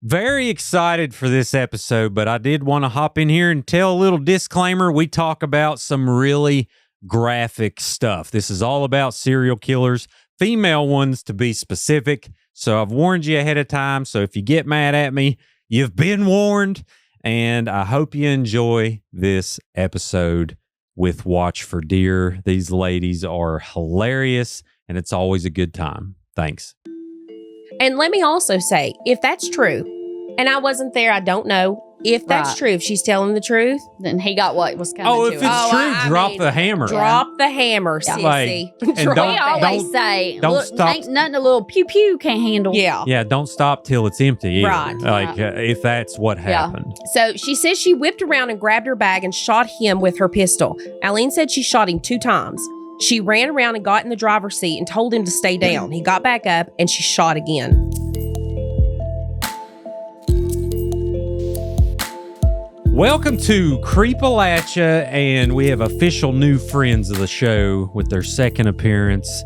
Very excited for this episode, but I did want to hop in here and tell a little disclaimer. We talk about some really graphic stuff. This is all about serial killers, female ones to be specific. So I've warned you ahead of time. So if you get mad at me, you've been warned. And I hope you enjoy this episode with Watch for Deer. These ladies are hilarious, and it's always a good time. Thanks. And let me also say, if that's true, and I wasn't there, I don't know. If that's true, if she's telling the truth, then he got what was coming to him. If it's true, drop the hammer. Drop the hammer, sissy. Like, and we always say, don't stop. Ain't nothing a little pew-pew can't handle. Yeah, don't stop till it's empty either. Right. Like, if that's what happened. So she says she whipped around and grabbed her bag and shot him with her pistol. Aileen said she shot him 2 times. She ran around and got in the driver's seat and told him to stay down. He got back up and she shot again. Welcome to Creepalachia, and we have official new friends of the show with their second appearance.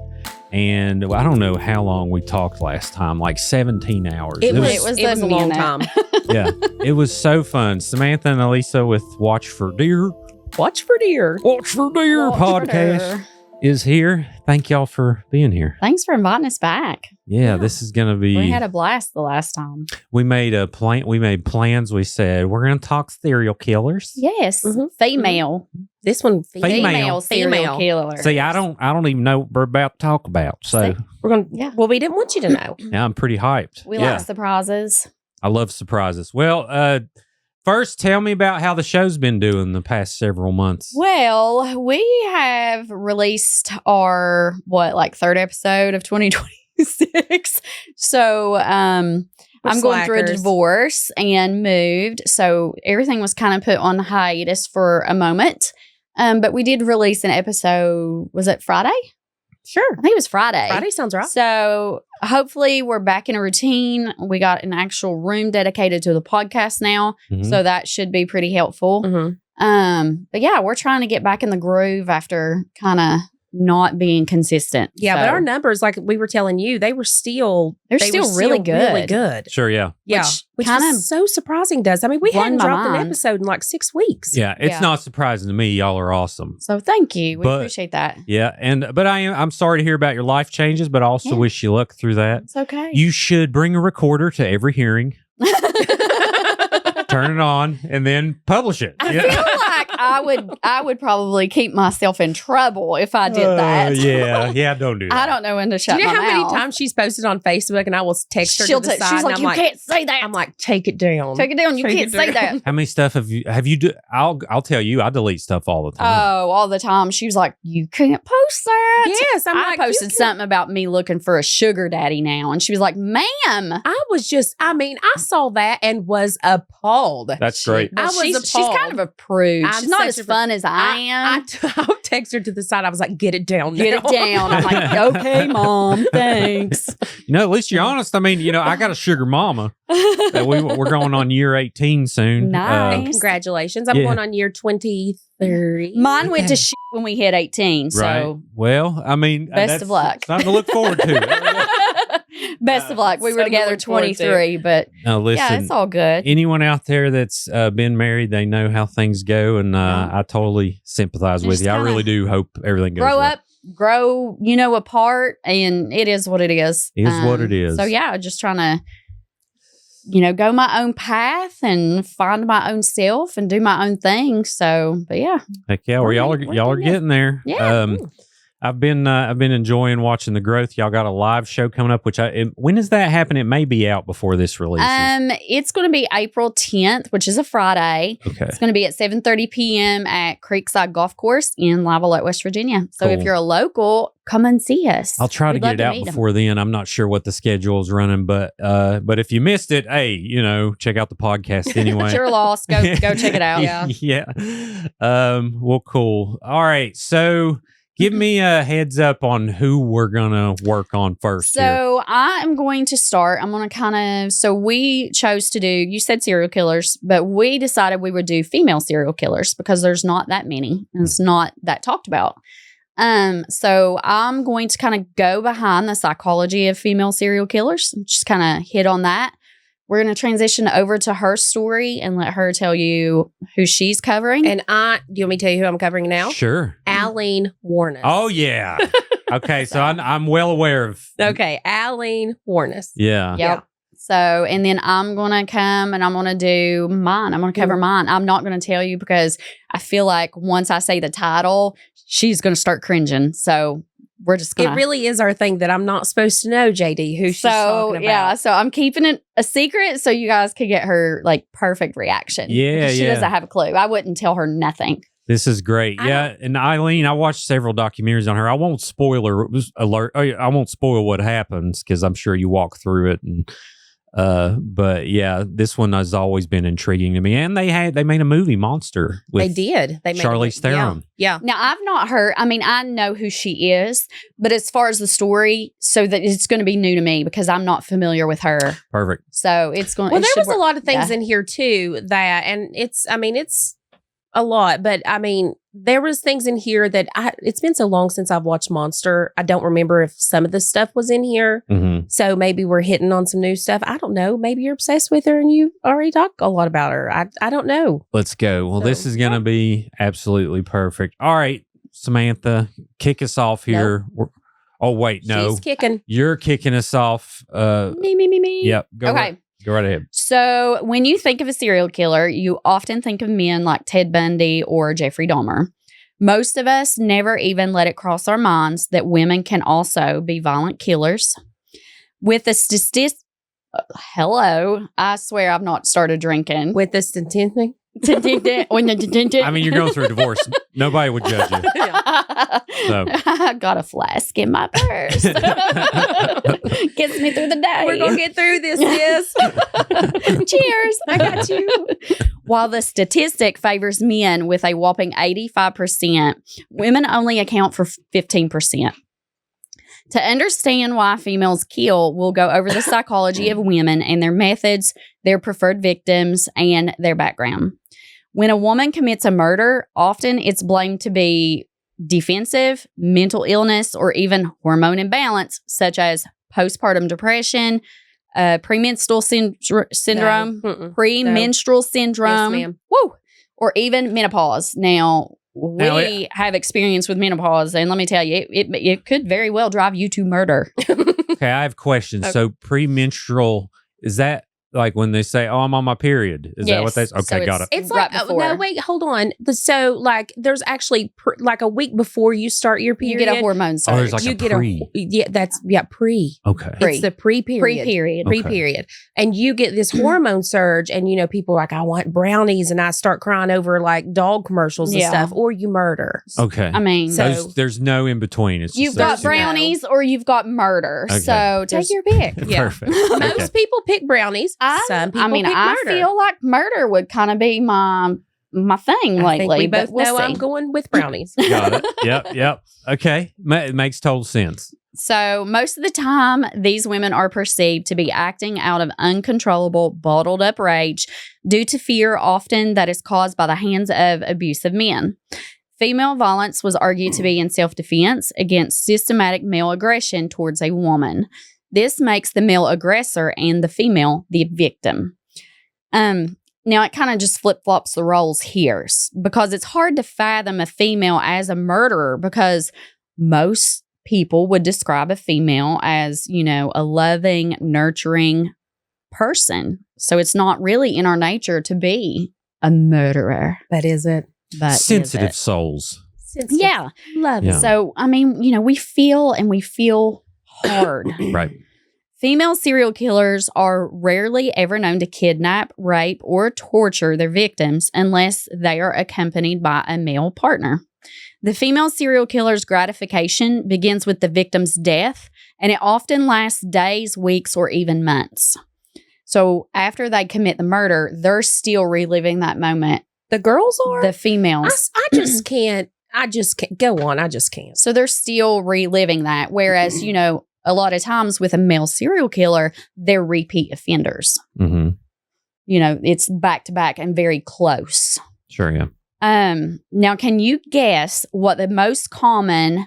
And I don't know how long we talked last time, like 17 hours. It was a long time. Yeah, it was so fun. Samantha and Alisa with Watch for Deer. Watch for Deer. Watch for Deer podcast is here. Thank y'all for being here. Thanks for inviting us back. Yeah, this is going to be... We had a blast the last time. We made a plan. We made plans. We said, we're going to talk serial killers. Yes. Mm-hmm. Female. This one, female serial killer. See, I don't even know what we're about to talk about. So we're going to, well, we didn't want you to know. Yeah, I'm pretty hyped. We like surprises. I love surprises. Well, first, tell me about how the show's been doing the past several months. Well, we have released our, third episode of 2026. So, I'm going through a divorce and moved. So everything was kind of put on hiatus for a moment. But we did release an episode, was it Friday? Sure. I think it was Friday. Friday sounds right. So hopefully we're back in a routine. We got an actual room dedicated to the podcast now. Mm-hmm. So that should be pretty helpful. Mm-hmm. But yeah, we're trying to get back in the groove after kind of not being consistent. Yeah, but our numbers, like we were telling you, they're still really good. Really good. Sure, yeah. Yeah. Which was so surprising to us. I mean, we hadn't dropped an episode in like 6 weeks. Yeah, it's not surprising to me. Y'all are awesome. So thank you. We appreciate that. Yeah, but I'm sorry to hear about your life changes, but I also wish you luck through that. It's okay. You should bring a recorder to every hearing. Turn it on and then publish it. I feel like I would probably keep myself in trouble if I did that. Yeah, don't do that. I don't know when to shut my mouth. Do you know how many times she's posted on Facebook and I will text her to the side? She's like, you can't say that. I'm like, take it down. Take it down. You can't say that. How many stuff have you I'll tell you, I delete stuff all the time. Oh, all the time. She was like, you can't post that. Yes. I posted something about me looking for a sugar daddy now. And she was like, ma'am. I saw that and was appalled. That's great. She's kind of a prude. She's not as fun as I am. I'll text her to the side. I was like, get it down. Get it down. I'm like, okay, Mom, thanks. At least you're honest. I mean, I got a sugar mama. We're going on year 18 soon. Nice. Congratulations. I'm going on year 23. Mine went to shit when we hit 18. So. Right. Well, I mean. Best of luck. Something to look forward to. Best of luck. We were together 23, but listen, yeah, it's all good. Anyone out there that's been married, they know how things go, and I totally sympathize with you. I really do hope everything goes well. Grow, apart, and it is what it is. It is what it is. So yeah, just trying to, go my own path and find my own self and do my own thing. So, but yeah. Heck yeah, y'all are getting there. Yeah. I've been enjoying watching the growth. Y'all got a live show coming up, when does that happen? It may be out before this releases. It's going to be April 10th, which is a Friday. Okay. It's going to be at 7:30 p.m. at Creekside Golf Course in Live-Oak, West Virginia. So if you're a local, come and see us. I'll try to get it out before then. I'm not sure what the schedule is running, but if you missed it, hey, check out the podcast anyway. If you're lost, go check it out. Yeah. Well, cool. All right. So give me a heads up on who we're going to work on first. So I am going to start. I'm going to so we chose to do, you said serial killers, but we decided we would do female serial killers because there's not that many. And it's not that talked about. So I'm going to kind of go behind the psychology of female serial killers, just kind of hit on that. we're going to transition over to her story and let her tell you who she's covering. And do you want me to tell you who I'm covering now? Sure. Aileen Wuornos. Oh, yeah. Okay, so I'm well aware of. Okay, Aileen Wuornos. Yeah. Yep. Yeah. So, and then I'm going to come and I'm going to do mine. I'm going to cover mine. I'm not going to tell you because I feel like once I say the title, she's going to start cringing. So we're just going to. It really is our thing that I'm not supposed to know, JD, who she's talking about. Yeah, so I'm keeping it a secret so you guys could get her like perfect reaction. Yeah, she doesn't have a clue. I wouldn't tell her nothing. This is great. Yeah. And Aileen, I watched several documentaries on her. I won't spoil her alert. I won't spoil what happens because I'm sure you walk through it. And but yeah, this one has always been intriguing to me. And they made a movie, Monster. With they did. They made Charlize Theron. Yeah. Now I've not heard. I mean, I know who she is, but as far as the story, so that it's going to be new to me because I'm not familiar with her. Perfect. So it's going. Well, there was a lot of things in here too that, and it's a lot, but I mean, there was things in here that it's been so long since I've watched Monster. I don't remember if some of the stuff was in here. Mm-hmm. So maybe we're hitting on some new stuff. I don't know. Maybe you're obsessed with her and you already talk a lot about her. I don't know. Let's go. Well, this is going to be absolutely perfect. All right, Samantha, kick us off here. Nope. Oh, wait, no. She's kicking. You're kicking us off. Me. Yep. Okay. Go right ahead. So when you think of a serial killer, you often think of men like Ted Bundy or Jeffrey Dahmer. Most of us never even let it cross our minds that women can also be violent killers. With the hello, I swear I've not started drinking. With the statistic? I I mean, you're going through a divorce. Nobody would judge you. So. I got a flask in my purse. Gets me through the day. We're going to get through this, sis. Cheers. I got you. While the statistic favors men with a whopping 85%, women only account for 15%. To understand why females kill, we'll go over the psychology of women and their methods, their preferred victims, and their background. When a woman commits a murder, often it's blamed to be defensive, mental illness, or even hormone imbalance, such as postpartum depression, premenstrual syndrome, premenstrual syndrome, Yes, ma'am. or even menopause. Now, we have experience with menopause, and let me tell you, it could very well drive you to murder. Okay, I have questions. Okay. So premenstrual, is that like when they say, "Oh, I'm on my period"? Is that what they? Okay, So got it. It's right like, before. no, wait, hold on. So, like, there's actually like a week before you start your period, You get a hormone surge. Oh, there's like you a get pre. pre. Okay. Pre. It's the pre-period. Pre-period. Okay. Pre-period. And you get this hormone surge, and people are like, I want brownies, and I start crying over like dog commercials and Yeah. stuff, or you murder. Okay. I mean, So- there's no in between. It's you've just got those- brownies or you've got murder. Okay. So take your pick. Yeah. Perfect. Okay. Most people pick brownies. Some people pick I murder. feel like murder would kind of be my thing I lately. think we but both we'll know see. I'm going with brownies. Got it. Yep. Okay. It makes total sense. So most of the time, these women are perceived to be acting out of uncontrollable, bottled up rage due to fear, often that is caused by the hands of abusive men. Female violence was argued to be in self-defense against systematic male aggression towards a woman. This makes the male aggressor and the female the victim. Now, it kind of just flip-flops the roles here because it's hard to fathom a female as a murderer because most people would describe a female as, a loving, nurturing person. So it's not really in our nature to be a murderer. That is it. But Sensitive is souls. Yeah. Love Yeah. it. So, I mean, we feel hard. Right. Female serial killers are rarely ever known to kidnap, rape, or torture their victims unless they are accompanied by a male partner. The female serial killer's gratification begins with the victim's death, and it often lasts days, weeks, or even months. So after they commit the murder, they're still reliving that moment. The girls are? The females. I just can't. Go on. I just can't. So they're still reliving that. Whereas, a lot of times with a male serial killer, they're repeat offenders. Mm-hmm. It's back to back and very close. Sure, yeah. Now, can you guess what the most common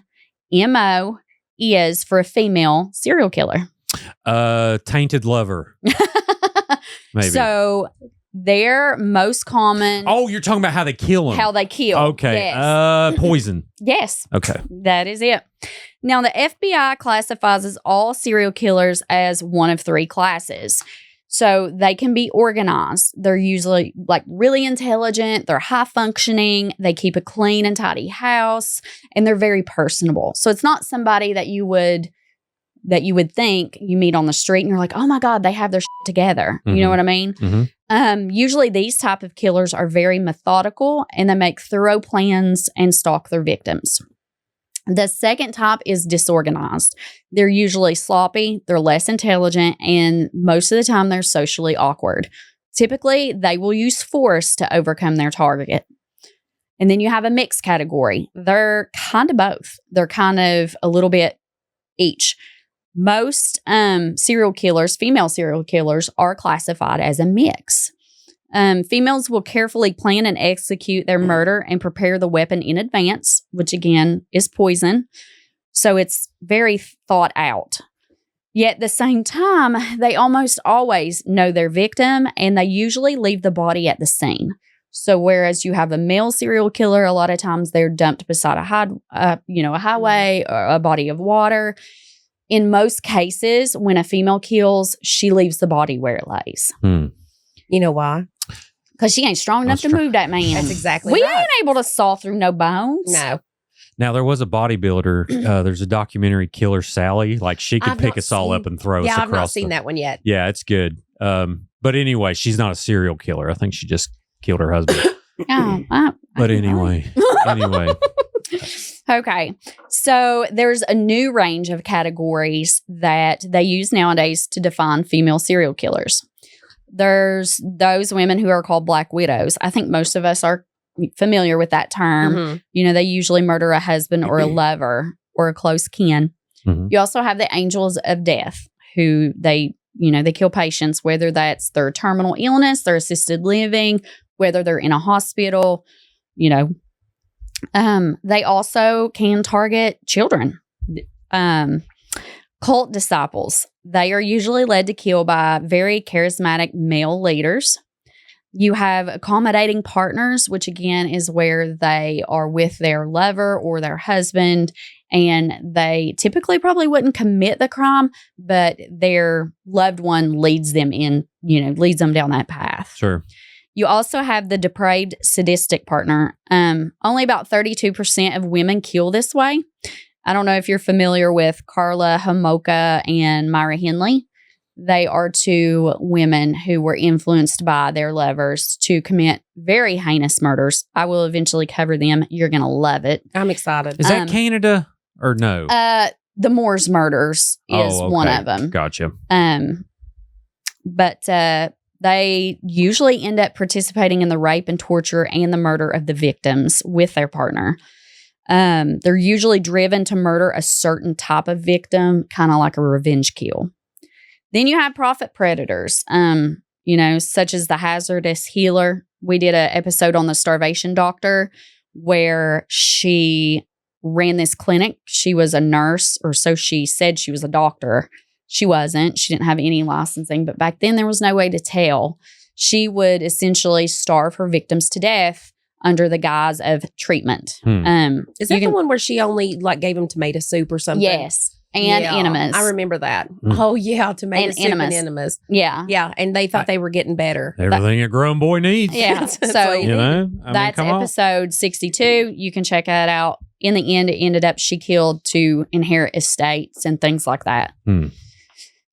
MO is for a female serial killer? Tainted lover. Maybe. So they're most common. Oh, you're talking about how they kill them. How they kill. Okay. Yes. Poison. Yes. Okay. That is it. Now, the FBI classifies all serial killers as one of three classes. So they can be organized. They're usually like really intelligent. They're high functioning. They keep a clean and tidy house, and they're very personable. So it's not somebody that you would think you meet on the street and you're like, oh my God, they have their shit together. You know what I mean? Usually these type of killers are very methodical, and they make thorough plans and stalk their victims. The second type is disorganized. They're usually sloppy, they're less intelligent, and most of the time they're socially awkward. Typically, they will use force to overcome their target. And then you have a mixed category. They're kind of both. They're kind of a little bit each. Most serial killers, female serial killers, are classified as a mix. Females will carefully plan and execute their murder and prepare the weapon in advance, which again is poison. So it's very thought out. Yet at the same time, they almost always know their victim, and they usually leave the body at the scene. So whereas you have a male serial killer, a lot of times they're dumped beside a highway or a body of water. In most cases, when a female kills, she leaves the body where it lays. You know why? Because she ain't strong enough to move that man. That's exactly we right. ain't able to saw through no bones. No. Now, there was a bodybuilder. There's a documentary, Killer Sally. Like, she could pick us all up and throw us across. Yeah, I've not seen that one yet. Yeah, it's good. But anyway, she's not a serial killer. I think she just killed her husband. But anyway. Okay. So there's a new range of categories that they use nowadays to define female serial killers. There's those women who are called Black Widows. I think most of us are familiar with that term. You know, they usually murder a husband or a lover or a close kin. You also have the Angels of Death, who they kill patients, whether that's their terminal illness, their assisted living, whether they're in a hospital, they also can target children. Cult disciples. They are usually led to kill by very charismatic male leaders. You have accommodating partners, which again is where they are with their lover or their husband, and they typically probably wouldn't commit the crime, but their loved one leads them down that path. Sure. You also have the depraved sadistic partner. Only about 32% of women kill this way. I don't know if you're familiar with Karla Homolka and Myra Hindley. They are two women who were influenced by their lovers to commit very heinous murders. I will eventually cover them. You're going to love it. I'm excited. Is that Canada or no? The Moors murders is one of them. Gotcha. But they usually end up participating in the rape and torture and the murder of the victims with their partner. They're usually driven to murder a certain type of victim, kind of like a revenge kill. Then you have profit predators, such as the hazardous healer. We did an episode on the starvation doctor where she ran this clinic. She was a nurse, or so she said. She was a doctor. She wasn't. She didn't have any licensing, but back then there was no way to tell. She would essentially starve her victims to death under the guise of treatment. Is that the one where she only gave them tomato soup or something? Yes. And enemas. I remember that. Oh, yeah. Tomato soup enemas. and enemas. Yeah. Yeah. And they thought they were getting better. Everything a grown boy needs. Yeah. So, that's episode 62. You can check that out. In the end, it ended up she killed to inherit estates and things like that.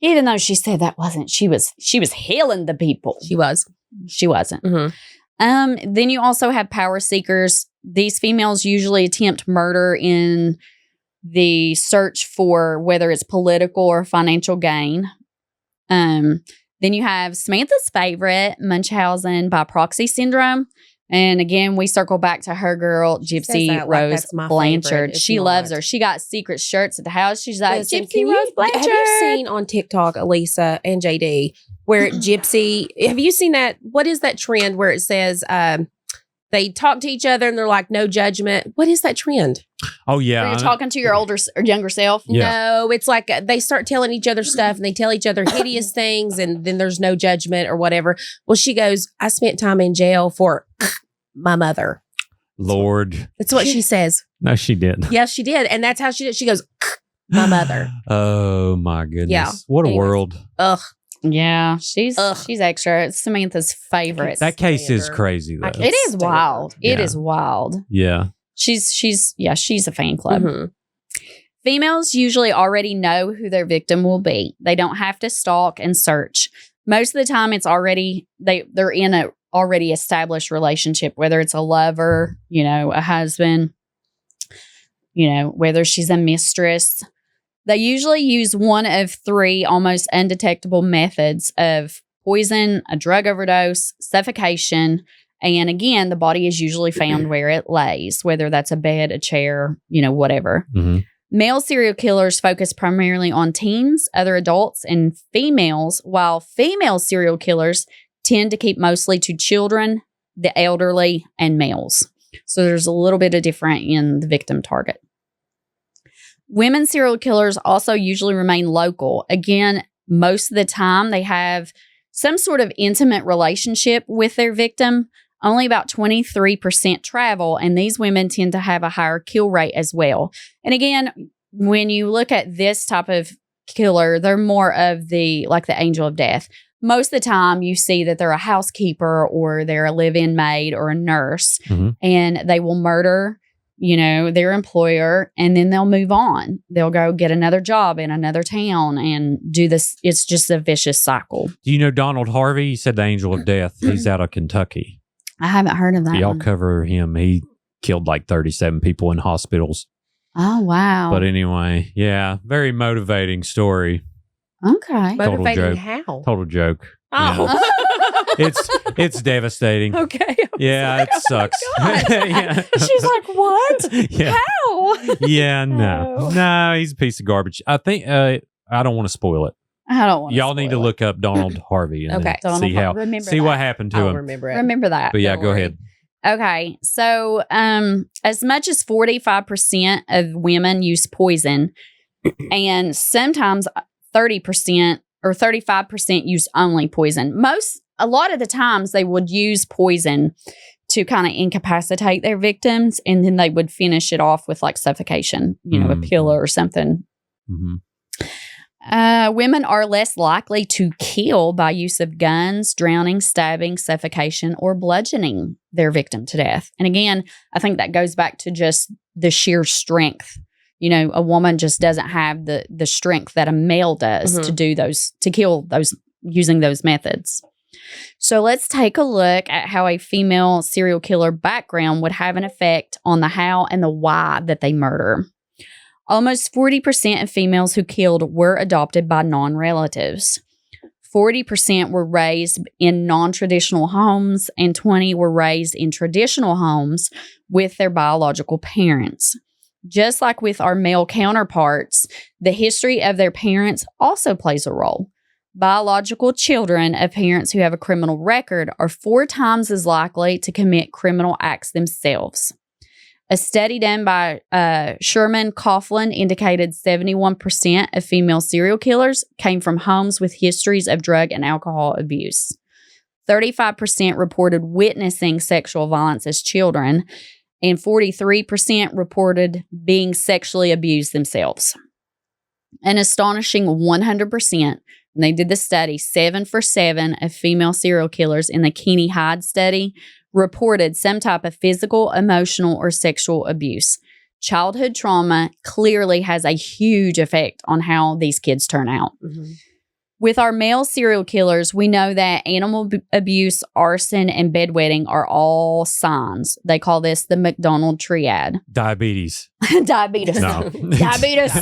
Even though she said that wasn't, she was healing the people. She wasn't. Then you also have power seekers. These females usually attempt murder in the search for whether it's political or financial gain. Then you have Samantha's favorite, Munchausen by proxy syndrome. And again, we circle back to her girl, Gypsy Rose Blanchard. She loves her. She got secret shirts at the house. She's like, Gypsy Rose Blanchard. Have you seen on TikTok, Alisa and JD, where Gypsy, have you seen that? What is that trend where it says They talk to each other and they're like, no judgment. What is that trend? Oh, yeah. Where you're talking to your older or younger self? Yeah. No, it's like they start telling each other stuff and they tell each other hideous things and then there's no judgment or whatever. Well, she goes, I spent time in jail for my mother. Lord. That's what she says. No, she didn't. Yes, she did. And that's how she did. She goes, my mother. Oh, my goodness. Yeah. What a Anyways. world. Ugh. Yeah, she's extra. It's Samantha's favorite. That case is crazy, though. It is wild. It Yeah. is wild. Yeah. She's a fan club. Mm-hmm. Females usually already know who their victim will be. They don't have to stalk and search. Most of the time, it's already they're in a already established relationship, whether it's a lover, a husband, whether she's a mistress. They usually use one of 3 almost undetectable methods of poison, a drug overdose, suffocation, and again, the body is usually found where it lays, whether that's a bed, a chair, whatever. Mm-hmm. Male serial killers focus primarily on teens, other adults, and females, while female serial killers tend to keep mostly to children, the elderly, and males. So there's a little bit of different in the victim target. Women serial killers also usually remain local. Again, most of the time they have some sort of intimate relationship with their victim. Only about 23% travel, and these women tend to have a higher kill rate as well. And again, when you look at this type of killer, they're more of the angel of death. Most of the time you see that they're a housekeeper or they're a live-in maid or a nurse, and they will murder their employer, and then they'll move on. They'll go get another job in another town and do this. It's just a vicious cycle. Do you know Donald Harvey? He said the angel of death. He's out of Kentucky. I haven't heard of that. Y'all one. cover him. He killed like 37 people in hospitals. Oh, wow. But anyway, yeah, very motivating story. Okay. Motivating joke. how? Total joke. Oh. It's devastating. Okay. Yeah, it sucks. Yeah. She's like, what? Yeah. How? Yeah, no, he's a piece of garbage. I think I don't want to spoil it. I don't want Y'all need to look up Donald Harvey and Okay. see what happened to I'll him. remember it. Remember that. But yeah, Don't go worry. ahead. Okay. So as much as 45% of women use poison, and sometimes 30% or 35% use only poison. A lot of the times they would use poison to kind of incapacitate their victims, and then they would finish it off with like suffocation, a pill or something. Mm-hmm. Women are less likely to kill by use of guns, drowning, stabbing, suffocation, or bludgeoning their victim to death. And again, I think that goes back to just the sheer strength. A woman just doesn't have the strength that a male does to do to kill those using those methods. So let's take a look at how a female serial killer background would have an effect on the how and the why that they murder. Almost 40% of females who killed were adopted by non-relatives. 40% were raised in non-traditional homes, and 20% were raised in traditional homes with their biological parents. Just like with our male counterparts, the history of their parents also plays a role. Biological children of parents who have a criminal record are 4 times as likely to commit criminal acts themselves. A study done by Sherman Coughlin indicated 71% of female serial killers came from homes with histories of drug and alcohol abuse. 35% reported witnessing sexual violence as children, and 43% reported being sexually abused themselves. An astonishing 100%, when they did the study, 7 for 7 of female serial killers in the Keeney-Hyde study reported some type of physical, emotional, or sexual abuse. Childhood trauma clearly has a huge effect on how these kids turn out. Mm-hmm. With our male serial killers, we know that animal abuse, arson, and bedwetting are all signs. They call this the McDonald triad. Diabetes. Diabetes. No. Diabetes.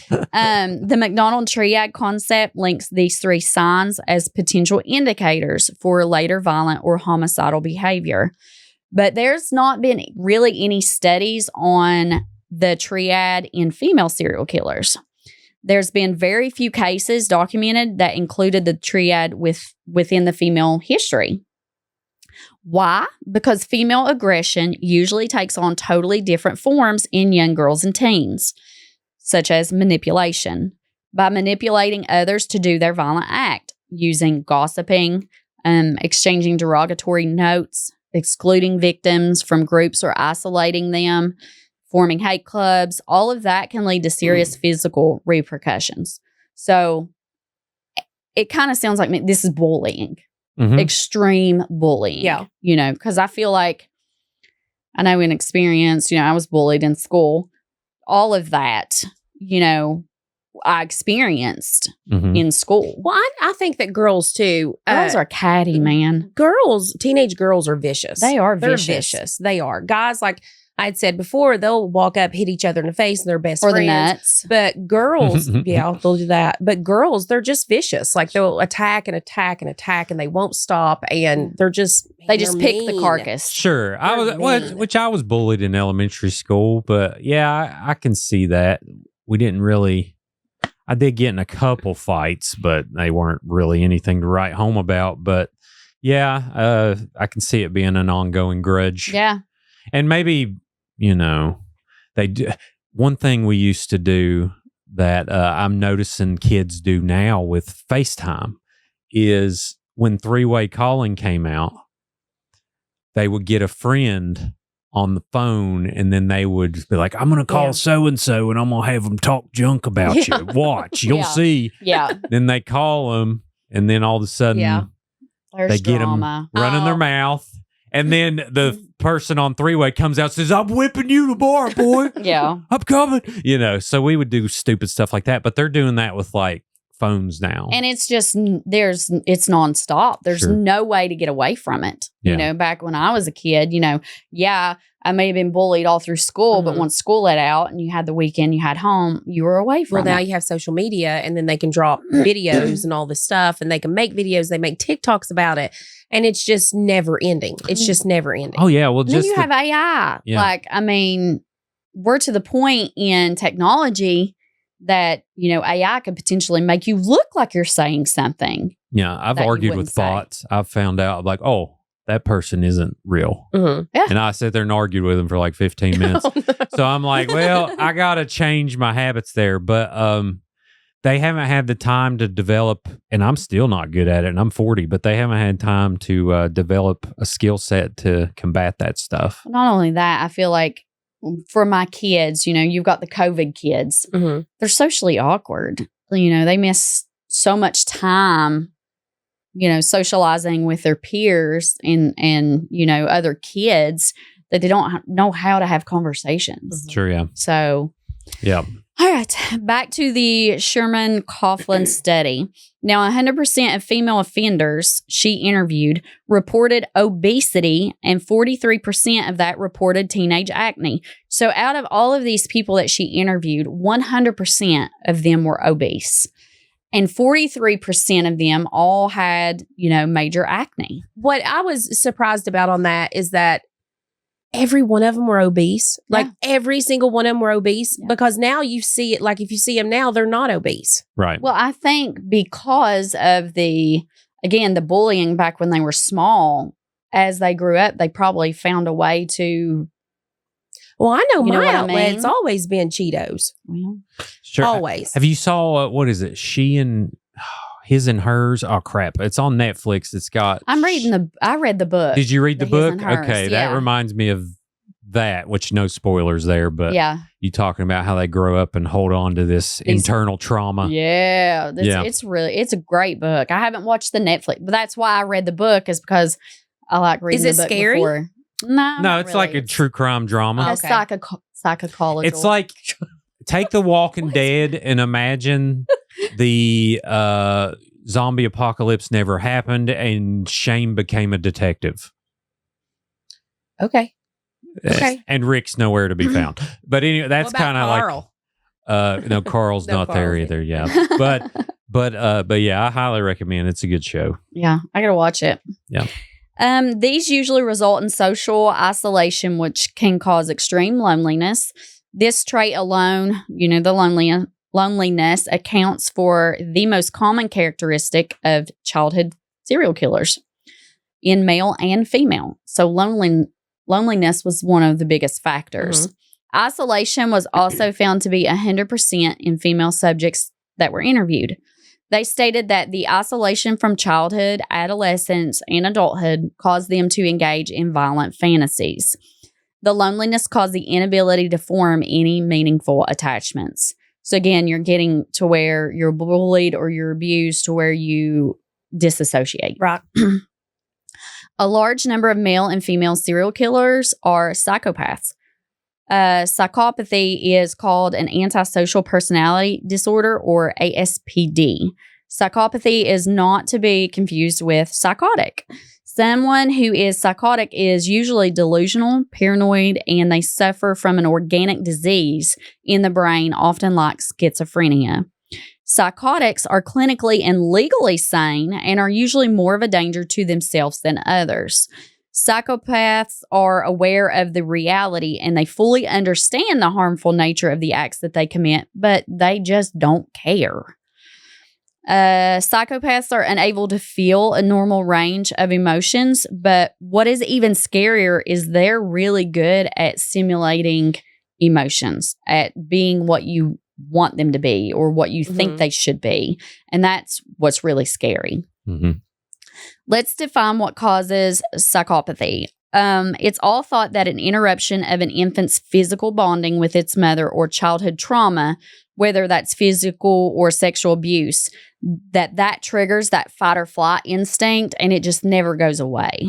The McDonald triad concept links these 3 signs as potential indicators for later violent or homicidal behavior. But there's not been really any studies on the triad in female serial killers. There's been very few cases documented that included the triad within the female history. Why? Because female aggression usually takes on totally different forms in young girls and teens, such as manipulation. By manipulating others to do their violent act, using gossiping, exchanging derogatory notes, excluding victims from groups or isolating them, forming hate clubs, all of that can lead to serious physical repercussions. So it kind of sounds like this is bullying, extreme bullying. Yeah. You know, because I feel like, I know in experience, I was bullied in school. All of that, I experienced in school. Well, I think that girls too. Girls are catty, man. Teenage girls are vicious. They're vicious. They are. Guys, like I had said before, they'll walk up, hit each other in the face, and they're best friends. Or the nuts. But girls, yeah, they'll do that. But girls, they're just vicious. Like they'll attack and attack and attack, and they won't stop. And they're just pick the carcass. Sure, I was bullied in elementary school, but yeah, I can see that. We didn't really. I did get in a couple fights, but they weren't really anything to write home about. But yeah, I can see it being an ongoing grudge. Yeah, and maybe. They do. One thing we used to do that I'm noticing kids do now with FaceTime is when three-way calling came out, they would get a friend on the phone and then they would be like, I'm going to call so-and-so and I'm going to have them talk junk about you. Watch, you'll see. Yeah. Then they call them and then all of a sudden they get them running their mouth. And then the person on three-way comes out and says, I'm whipping you to bar, boy. Yeah. I'm coming. So we would do stupid stuff like that. But they're doing that with like phones now. And it's just, it's nonstop. There's no way to get away from it. Yeah. Back when I was a kid, I may have been bullied all through school, but once school let out and you had the weekend, you had home, you were away from it. Well, now you have social media and then they can drop videos and all this stuff and they can make videos. They make TikToks about it. And it's just never ending. It's just never ending. Oh, yeah. Well, then you have AI. Yeah. We're to the point in technology that, AI could potentially make you look like you're saying something. Yeah. I've argued with bots. I've found out like, oh, that person isn't real. Mm-hmm. Yeah. And I sat there and argued with them for like 15 minutes. Oh, no. So I'm like, well, I got to change my habits there. But they haven't had the time to develop, and I'm still not good at it, and I'm 40, but they haven't had time to develop a skill set to combat that stuff. Not only that, I feel like for my kids, you've got the COVID kids. Mm-hmm. They're socially awkward. They miss so much time, socializing with their peers and other kids that they don't know how to have conversations. Sure, yeah. So, yeah. All right, back to the Sherman Coughlin study. Now, 100% of female offenders she interviewed reported obesity, and 43% of that reported teenage acne. So out of all of these people that she interviewed, 100% of them were obese. And 43% of them all had, major acne. What I was surprised about on that is that every one of them were obese. Yeah. Like every single one of them were obese because now you see it. Like if you see them now, they're not obese. Right. Well, I think because of the bullying back when they were small, as they grew up, they probably found a way to. Well, I know my outlet's always been Cheetos. Well, sure. Always. Have you saw, what is it? His and Hers. Oh crap! It's on Netflix. It's got. I read the book. Did you read the book? Hers, okay, that reminds me of that. Which no spoilers there, but you talking about how they grow up and hold on to this internal trauma. Yeah, it's a great book. I haven't watched the Netflix, but that's why I read the book is because I like reading. Is it the book scary? Before. No, it's like a true crime drama. It's psychological. It's like take The Walking Dead and imagine the zombie apocalypse never happened and Shane became a detective. Okay. And Rick's nowhere to be found. But anyway, that's kind of like no, Carl's not there either. Yeah. But yeah, I highly recommend. It's a good show. Yeah, I gotta watch it. Yeah. These usually result in social isolation, which can cause extreme loneliness. This trait alone, the loneliness accounts for the most common characteristic of childhood serial killers. in male and female. So loneliness was one of the biggest factors. Mm-hmm. Isolation was also found to be 100% in female subjects that were interviewed. They stated that the isolation from childhood, adolescence, and adulthood caused them to engage in violent fantasies. The loneliness caused the inability to form any meaningful attachments. So again, you're getting to where you're bullied or you're abused to where you disassociate. Right. A large number of male and female serial killers are psychopaths. Psychopathy is called an antisocial personality disorder, or ASPD. Psychopathy is not to be confused with psychotic. Someone who is psychotic is usually delusional, paranoid, and they suffer from an organic disease in the brain, often like schizophrenia. Psychotics are clinically and legally sane and are usually more of a danger to themselves than others. Psychopaths are aware of the reality and they fully understand the harmful nature of the acts that they commit, but they just don't care. Psychopaths are unable to feel a normal range of emotions, but what is even scarier is they're really good at simulating emotions, at being what you want them to be or what you think they should be. And that's what's really scary. Mm-hmm. Let's define what causes psychopathy. It's all thought that an interruption of an infant's physical bonding with its mother or childhood trauma, whether that's physical or sexual abuse, that triggers that fight or flight instinct and it just never goes away.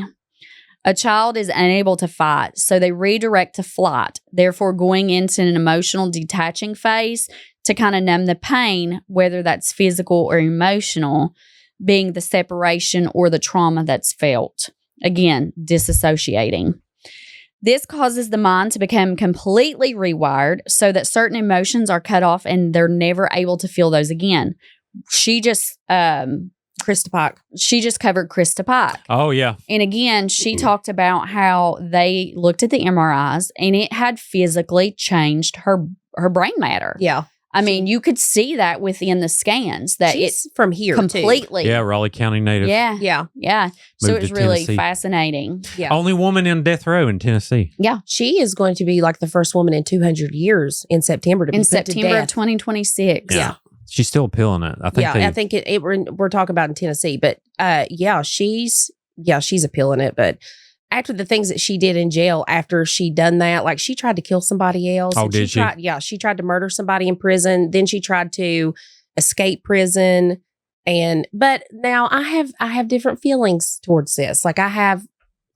A child is unable to fight, so they redirect to flight, therefore going into an emotional detaching phase to kind of numb the pain, whether that's physical or emotional, being the separation or the trauma that's felt. Again, disassociating. This causes the mind to become completely rewired so that certain emotions are cut off and they're never able to feel those again. She just Krista Pike. She just covered Krista Pike. Oh, yeah. And again, she talked about how they looked at the MRIs and it had physically changed her brain matter. Yeah. I mean, you could see that within the scans that she's from here completely. Too. Yeah, Raleigh County native. Yeah. So it was really Tennessee. Fascinating. Yeah. Only woman in death row in Tennessee. Yeah. She is going to be like the first woman in 200 years in September to be put to September death. of 2026. Yeah. She's still appealing it. I think we're talking about in Tennessee, but she's appealing it. But after the things that she did in jail, after she done that, like she tried to kill somebody else. Oh, did she? She tried to murder somebody in prison. Then she tried to escape prison. But now I have different feelings towards this. Like I have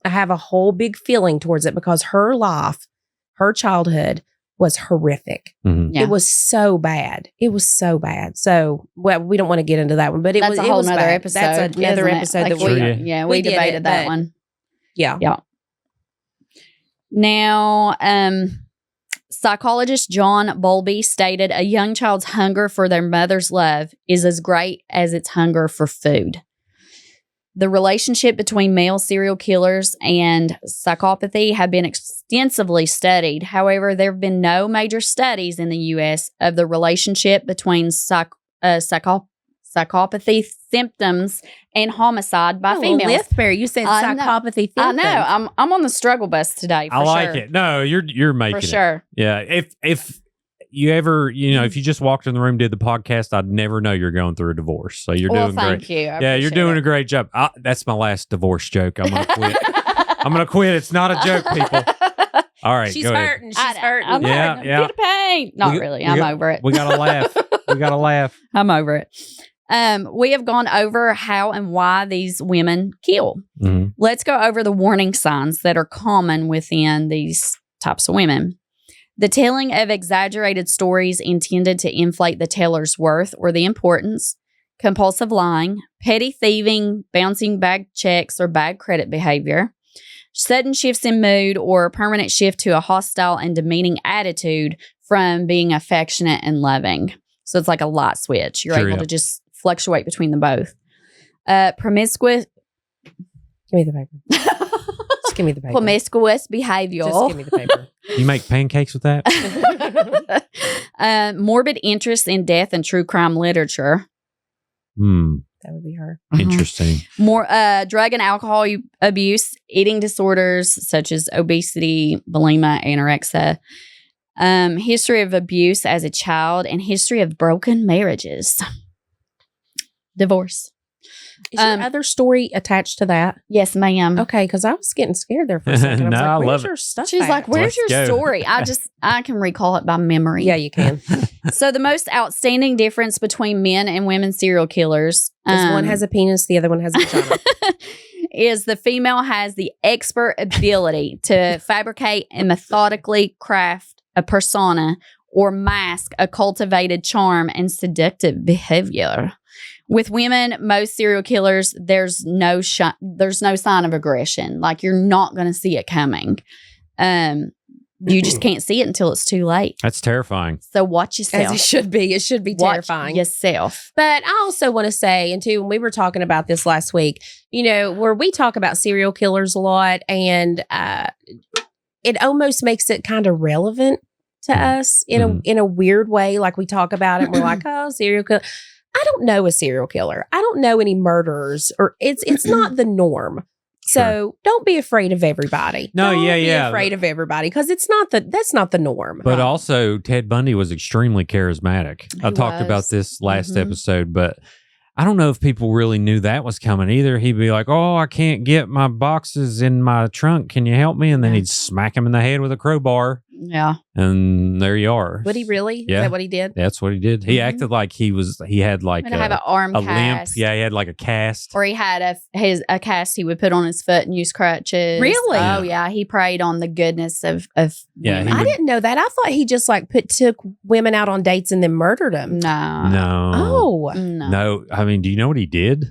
a whole big feeling towards it because her life, her childhood was horrific. Mm-hmm. Yeah. It was so bad. So, well, we don't want to get into that one, but that's a whole nother episode. That's another episode like that we debated that one. Yeah. Yeah. Now, psychologist John Bowlby stated a young child's hunger for their mother's love is as great as its hunger for food. The relationship between male serial killers and psychopathy have been extensively studied. However, there have been no major studies in the U.S. of the relationship between psychopathy symptoms and homicide by females. Lithberry, you said psychopathy symptoms. I know. I'm on the struggle bus today. For I like sure. it. No, you're making for it. sure. Yeah. If you ever, if you just walked in the room, did the podcast, I'd never know you're going through a divorce. So you're doing great. Thank you. You're doing a great job. That's my last divorce joke. I'm going to quit. I'm going to quit. It's not a joke, people. All right. She's go hurting. Ahead. She's hurting. I'm hurting. Yeah. Get a pain. Not really. I'm over it. We got to laugh. I'm over it. We have gone over how and why these women kill. Mm-hmm. Let's go over the warning signs that are common within these types of women. The telling of exaggerated stories intended to inflate the teller's worth or the importance, compulsive lying, petty thieving, bouncing bag checks or bad credit behavior, sudden shifts in mood or a permanent shift to a hostile and demeaning attitude from being affectionate and loving. So it's like a light switch. You're able to just fluctuate between them both. Promiscuous. Give me the paper. Just give me the paper. Promiscuous behavior. Just give me the paper. You make pancakes with that? Morbid interest in death and true crime literature. That would be her. Interesting. More drug and alcohol abuse, eating disorders such as obesity, bulimia, anorexia, history of abuse as a child, and history of broken marriages. Divorce. Is your other story attached to that? Yes, ma'am. Okay, because I was getting scared there for a second. No, I Where's love your it. stuff? She's like, where's Let's your go. story? I can recall it by memory. Yeah, you can. So the most outstanding difference between men and women serial killers One has a penis, the other one has a vagina. is the female has the expert ability to fabricate and methodically craft a persona or mask a cultivated charm and seductive behavior. With women, most serial killers, there's no sign of aggression. Like, you're not going to see it coming. You just can't see it until it's too late. That's terrifying. So watch yourself. As it should be. It should be terrifying. Watch yourself. But I also want to say, and too, when we were talking about this last week, where we talk about serial killers a lot, and it almost makes it kind of relevant to us in a weird way. Like, we talk about it, and we're like, oh, serial killer. I don't know a serial killer. I don't know any murderers, or it's not the norm. So don't be afraid of everybody. No, don't yeah, be yeah. afraid of everybody, because that's not the norm. But also, Ted Bundy was extremely charismatic. I talked was. about this last episode, but I don't know if people really knew that was coming either. He'd be like, oh, I can't get my boxes in my trunk. Can you help me? And then he'd smack him in the head with a crowbar. Yeah. And there you are. Would he really? Yeah. Is that what he did? That's what he did. He acted like he had like Would have an arm a limp. cast. Yeah, he had like a cast. Or he had a cast he would put on his foot and use crutches. Really? Oh, yeah. He preyed on the goodness of Yeah, women. I didn't know that. I thought he just took women out on dates and then murdered them. No. No. Oh. No. I mean, do you know what he did?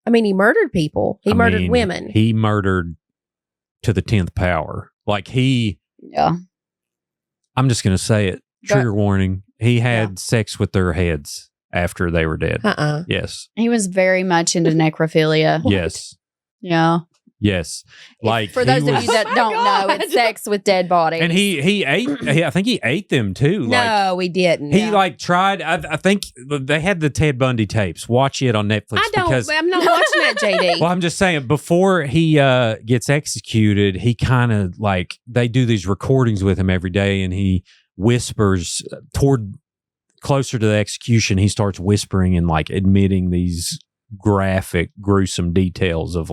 I mean, he murdered people. He murdered women. He murdered to the 10th power. Like Yeah. I'm just going to say it. Trigger warning. He had sex with their heads after they were dead. Yes. He was very much into necrophilia. Yes. Yeah. Yes. Like, for those of you that don't know, it's sex with dead bodies. And he ate. I think he ate them too. No, he didn't. He tried. I think they had the Ted Bundy tapes. Watch it on Netflix. I'm not watching that, JD. Well, I'm just saying, before he gets executed, he kind of they do these recordings with him every day, and he whispers closer to the execution. He starts whispering and admitting these graphic, gruesome details of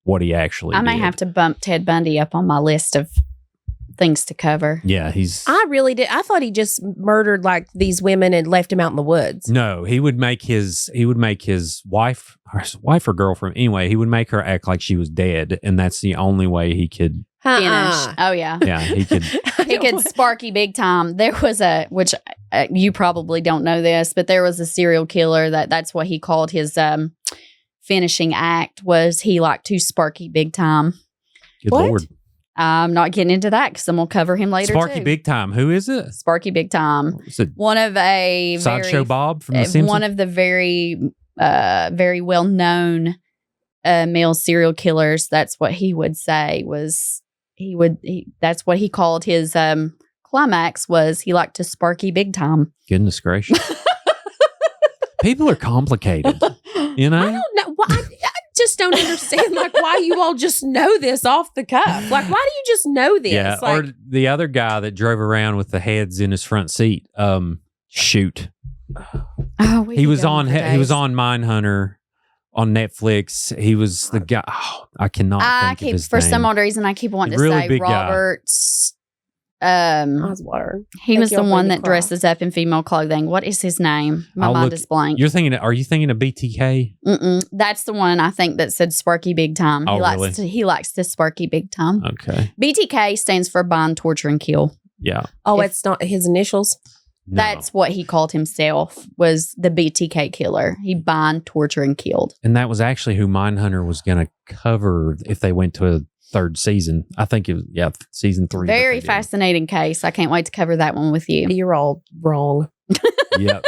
what he actually did. I may have to bump Ted Bundy up on my list of things to cover. Yeah, I really did. I thought he just murdered these women and left them out in the woods. No, he would make his wife or girlfriend, anyway, he would make her act like she was dead, and that's the only way he could finish. Oh yeah. Yeah, he could he could Sparky big time. There was which you probably don't know this, but there was a serial killer that's what he called his finishing act, was he liked to Sparky big time. Good Lord. I'm not getting into that because I'm going to cover him later. Sparky too. Big Time. Who is it? Sparky Big Time. Is it one of a Sideshow Bob from The Simpsons? One of the very, very well known male serial killers. That's what he would say was that's what he called his climax, was he liked to Sparky Big Time. Goodness gracious. People are complicated. You know? I don't know. I just don't understand why you all just know this off the cuff. Why do you just know this? Yeah. Or the other guy that drove around with the heads in his front seat. Shoot. Oh, he was on Mindhunter on Netflix. He was the guy. Oh, I cannot think of his for name. some odd reason I keep wanting to Really say big guy. Robert. Oswald. He was the one that dresses up in female clothing. What is his name? My mind is blank. Are you thinking of BTK? That's the one I think that said Sparky Big Time. Oh, He likes to Sparky Big Time. Okay. BTK stands for bind, torture, and kill. Yeah. Oh, it's not his initials? No. That's what he called himself, was the BTK killer. He bind, torture, and killed. And that was actually who Mindhunter was going to cover if they went to a third season. I think it was, season 3. Very fascinating case. I can't wait to cover that one with you. You're all wrong. Yep.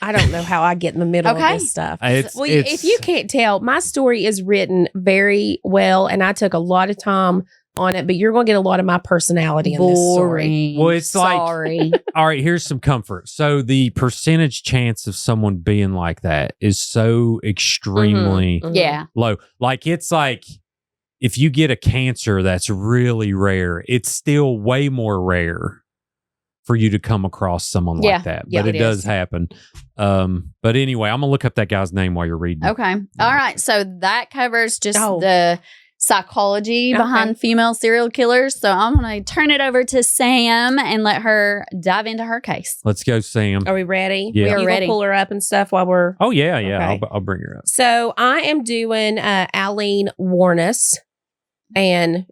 I don't know how I get in the middle of this stuff. If you can't tell, my story is written very well, and I took a lot of time on it, but you're going to get a lot of my personality in this story. Well, it's like, all right, here's some comfort. So the percentage chance of someone being like that is so extremely low. Like, it's like if you get a cancer that's really rare, it's still way more rare for you to come across someone like that. But it does happen. But anyway, I'm going to look up that guy's name while you're reading. Okay. All right. So that covers just the psychology behind female serial killers. So I'm going to turn it over to Sam and let her dive into her case. Let's go, Sam. Are we ready? Yeah. We are ready. Pull her up and stuff while we're... Oh, yeah. Okay. I'll bring her up. So I am doing Aileen Wuornos. And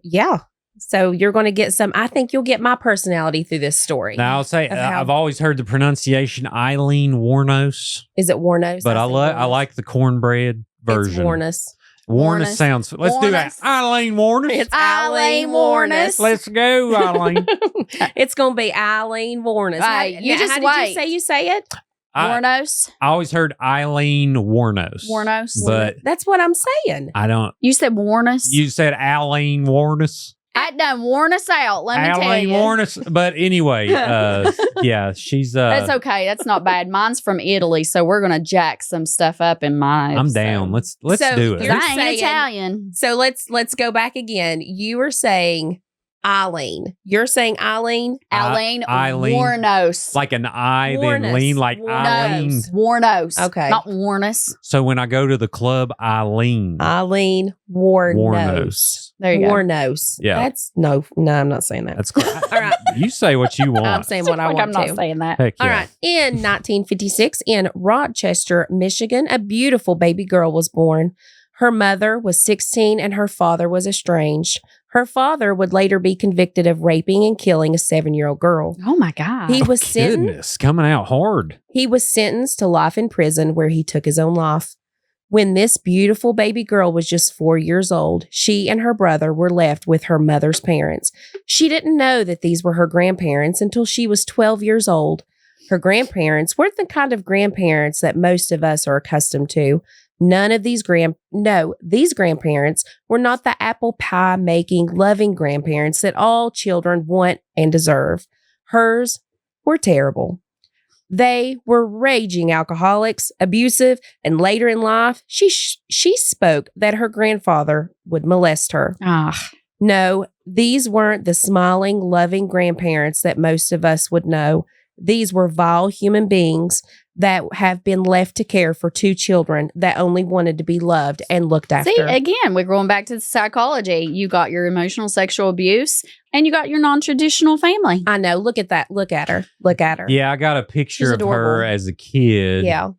so you're going to get some... I think you'll get my personality through this story. Now, I'll say, I've always heard the pronunciation Aileen Wuornos. Is it Wuornos? But I like the cornbread version. It's Wuornos. Wuornos sounds... Let's do that. Aileen Wuornos. It's Aileen Wuornos. Let's go, Aileen. It's going to be Aileen Wuornos. How did you say it? Wuornos? I always heard Aileen Wuornos. Wuornos? But that's what I'm saying. I don't... You said Wuornos? You said Aileen Wuornos? I done worn us out. Let me tell you. Worn us, but anyway, she's. That's okay. That's not bad. Mine's from Italy, so we're gonna jack some stuff up in my. I'm down. Let's do it. I ain't Italian, so let's go back again. You were saying Aileen. You're saying Aileen. Aileen Wuornos. Like an I, then lean, like Aileen. Wuornos. Okay, not Wuornos. So when I go to the club, Aileen Wuornos. There you go. Wuornos. Yeah. That's no, I'm not saying that. That's cool. All right. You say what you want. I'm saying what I want I'm not saying that. Heck yeah. All right. In 1956, in Rochester, Michigan, a beautiful baby girl was born. Her mother was 16 and her father was estranged. Her father would later be convicted of raping and killing a 7-year-old girl. Oh my God. He was coming out hard. He was sentenced to life in prison where he took his own life. When this beautiful baby girl was just 4 years old, she and her brother were left with her mother's parents. She didn't know that these were her grandparents until she was 12 years old. Her grandparents weren't the kind of grandparents that most of us are accustomed to. These grandparents were not the apple pie making, loving grandparents that all children want and deserve. Hers were terrible. They were raging alcoholics, abusive, and later in life, she spoke that her grandfather would molest her. No, these weren't the smiling, loving grandparents that most of us would know. These were vile human beings that have been left to care for 2 children that only wanted to be loved and looked after. See, again, we're going back to the psychology. You got your emotional sexual abuse and you got your non-traditional family. I know. Look at that. Look at her. Look at her. Yeah, I got a picture of her as a kid. Yeah.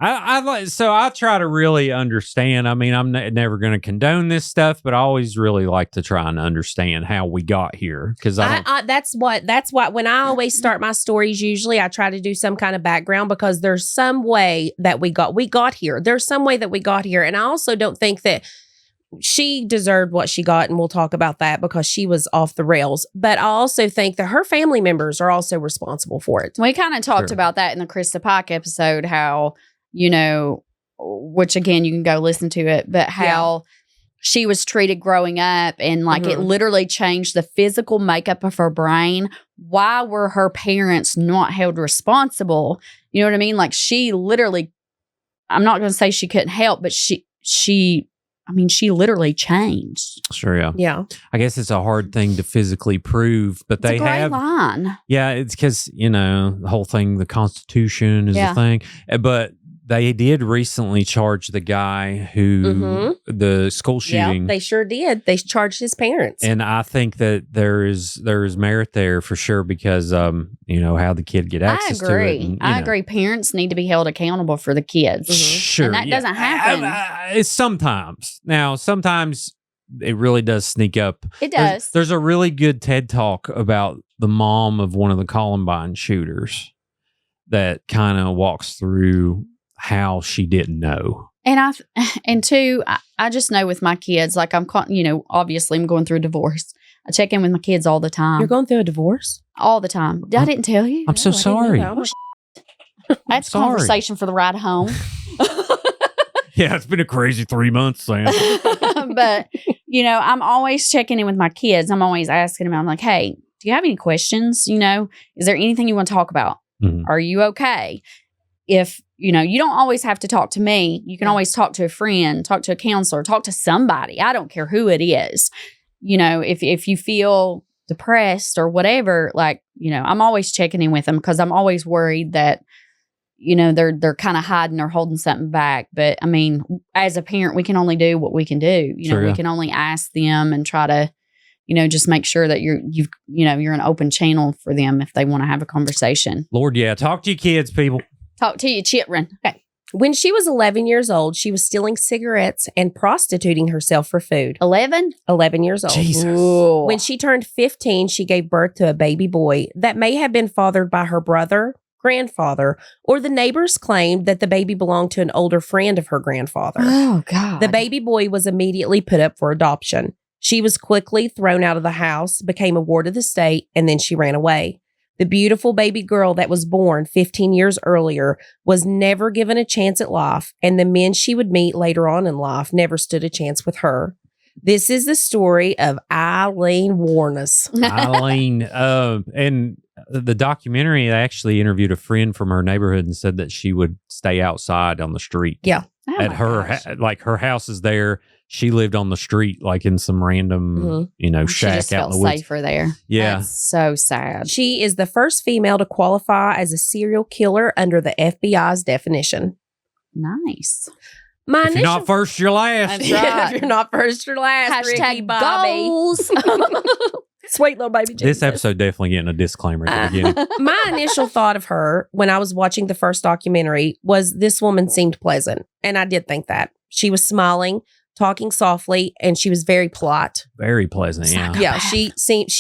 I try to really understand. I mean, I'm never going to condone this stuff, but I always really like to try and understand how we got here. Because that's what when I always start my stories, usually I try to do some kind of background because there's some way that we got here. There's some way that we got here. And I also don't think that she deserved what she got, and we'll talk about that because she was off the rails. But I also think that her family members are also responsible for it. We kind of talked about that in the Krista Pike episode, how, you know, which again, you can go listen to it, but how she was treated growing up and like it literally changed the physical makeup of her brain. Why were her parents not held responsible? You know what I mean? Like she literally, I'm not going to say she couldn't help, but she literally changed. Sure, yeah. Yeah. I guess it's a hard thing to physically prove, but they have. Line. Yeah, it's because, you know, the whole thing, the Constitution is a thing. But they did recently charge the guy who, the school shooting. Yeah, they sure did. They charged his parents. And I think that there is merit there for sure because, you know, how the kid get access to it. And, I agree. Parents need to be held accountable for the kids. Sure. And that doesn't happen. It's sometimes. Now, sometimes it really does sneak up. It does. There's a really good TED Talk about the mom of one of the Columbine shooters that kind of walks through how she didn't know. And I just know with my kids, like obviously I'm going through a divorce. I check in with my kids all the time. You're going through a divorce? All the time. I didn't tell you. I'm so sorry. That's a conversation for the ride home. Yeah, it's been a crazy 3 months, Sam. But, I'm always checking in with my kids. I'm always asking them, I'm like, hey, do you have any questions? Is there anything you want to talk about? Mhm. Are you okay? If, you don't always have to talk to me. You can always talk to a friend, talk to a counselor, talk to somebody. I don't care who it is. If you feel depressed or whatever, I'm always checking in with them because I'm always worried that, they're kind of hiding or holding something back. But I mean, as a parent, we can only do what we can do. We can only ask them and try to, just make sure that you're an open channel for them if they want to have a conversation. Lord, yeah. Talk to your kids, people. Talk to your children. Okay. When she was 11 years old, she was stealing cigarettes and prostituting herself for food. 11? 11 years old. Jesus. Ooh. When she turned 15, she gave birth to a baby boy that may have been fathered by her brother, grandfather, or the neighbors claimed that the baby belonged to an older friend of her grandfather. Oh, God. The baby boy was immediately put up for adoption. She was quickly thrown out of the house, became a ward of the state, and then she ran away. The beautiful baby girl that was born 15 years earlier was never given a chance at life, and the men she would meet later on in life never stood a chance with her. This is the story of Aileen Wuornos. Aileen, and the documentary, they actually interviewed a friend from her neighborhood and said that she would stay outside on the street. Yeah. Oh At my her, gosh. her house is there. She lived on the street, in some random, She shack just out felt in the woods. safer there. Yeah. That's so sad. She is the first female to qualify as a serial killer under the FBI's definition. Nice. My If you're not first, you're last. That's right. If you're not first, you're last. Ricky Hashtag Bobby. goals. Sweet little baby Jesus. This episode definitely getting a disclaimer at the beginning. My initial thought of her when I was watching the first documentary was this woman seemed pleasant. And I did think that. She was smiling, talking softly, and she was very polite. Very pleasant, yeah. Yeah, she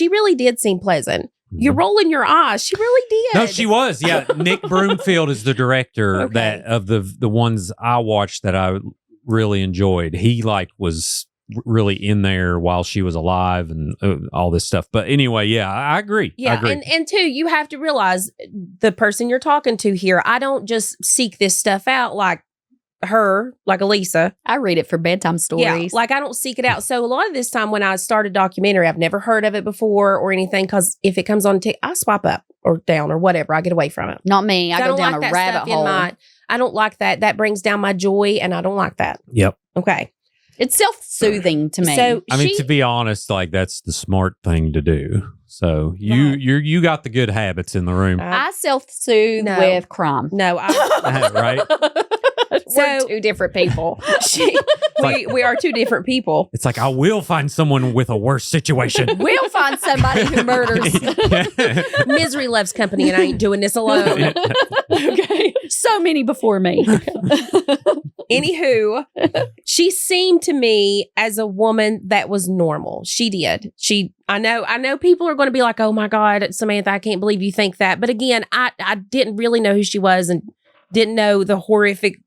really did seem pleasant. You're Mhm. rolling your eyes. She really did. No, she was. Yeah, Nick Broomfield is the director Okay. that of the ones I watched that I really enjoyed. He was really in there while she was alive and all this stuff. But anyway, yeah, I agree. Yeah, I agree. and two, you have to realize the person you're talking to here. I don't just seek this stuff out like her, like Alisa. I read it for bedtime stories. Yeah, like I don't seek it out. So a lot of this time when I start a documentary, I've never heard of it before or anything because if it comes on, I swipe up or down or whatever. I get away from it. Not me. I go don't down like a that rabbit stuff in hole. I don't like that. That brings down my joy, and I don't like that. Yep. Okay. It's self-soothing to me. So I mean, to be honest, that's the smart thing to do. So you got the good habits in the room, I self-soothe No. with crime. no, right? We're So- two different people. we are two different people. It's like I will find someone with a worse situation. We'll find somebody who murders. Misery loves company, and I ain't doing this alone. Okay. So many before me. Anywho, she seemed to me as a woman that was normal. She did. I know people are going to be like, oh my God, Samantha, I can't believe you think that. But again, I didn't really know who she was and didn't know the horrific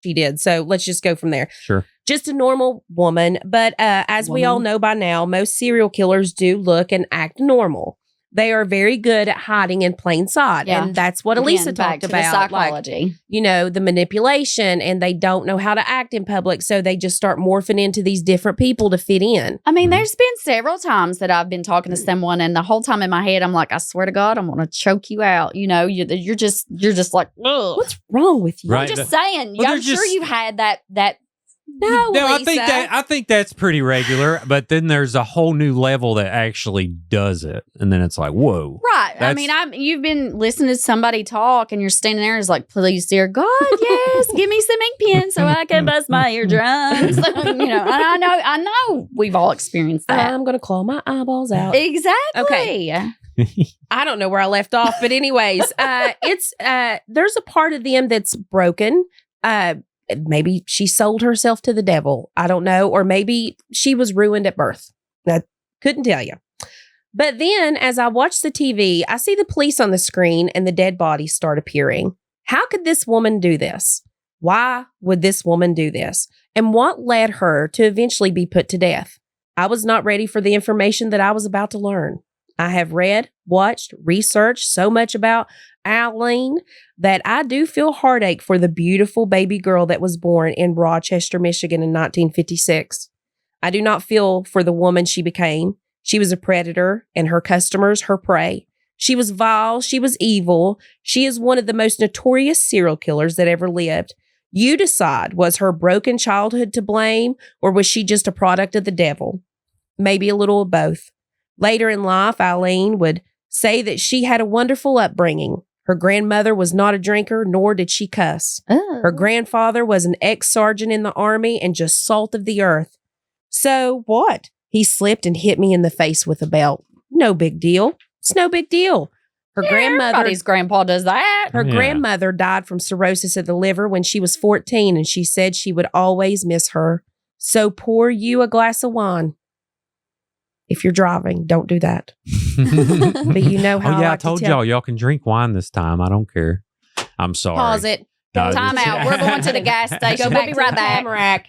she did. So let's just go from there. Sure. Just a normal woman. But as we all know by now, most serial killers do look and act normal. They are very good at hiding in plain sight. Yeah. And that's what Again, Alisa back talked to the about. psychology. The manipulation, and they don't know how to act in public. So they just start morphing into these different people to fit in. I mean, there's been several times that I've been talking to someone, and the whole time in my head, I'm like, I swear to God, I'm going to choke you out. You're just like, ugh. What's wrong with you? Right. I'm just saying. Well, I'm they're sure just- you've had that. No, No, Lisa. I think that's pretty regular, but then there's a whole new level that actually does it, and then it's like, whoa, Right. I mean, you've been listening to somebody talk, and you're standing there and it's like, please, dear God, yes, give me some ink pen so I can bust my eardrums. And I know we've all experienced that. I'm gonna claw my eyeballs out. Exactly. Okay. I don't know where I left off, but anyways, it's there's a part of them that's broken. Maybe she sold herself to the devil. I don't know. Or maybe she was ruined at birth. I couldn't tell you. But then as I watch the TV, I see the police on the screen and the dead bodies start appearing. How could this woman do this? Why would this woman do this? And what led her to eventually be put to death? I was not ready for the information that I was about to learn. I have read, watched, researched so much about Aileen that I do feel heartache for the beautiful baby girl that was born in Rochester, Michigan in 1956. I do not feel for the woman she became. She was a predator and her customers her prey. She was vile. She was evil. She is one of the most notorious serial killers that ever lived. You decide, was her broken childhood to blame, or was she just a product of the devil? Maybe a little of both. Later in life, Aileen would say that she had a wonderful upbringing. Her grandmother was not a drinker, nor did she cuss. Oh. Her grandfather was an ex-sergeant in the army and just salt of the earth. So what? He slipped and hit me in the face with a belt. No big deal. It's no big deal. Her Everybody's grandpa does that. Her grandmother died from cirrhosis of the liver when she was 14, and she said she would always miss her. So pour you a glass of wine. If you're driving, don't do that. But you know how I told y'all can drink wine this time. I don't care. I'm sorry. Pause it. Time out. We're going to the gas station. We'll be right back.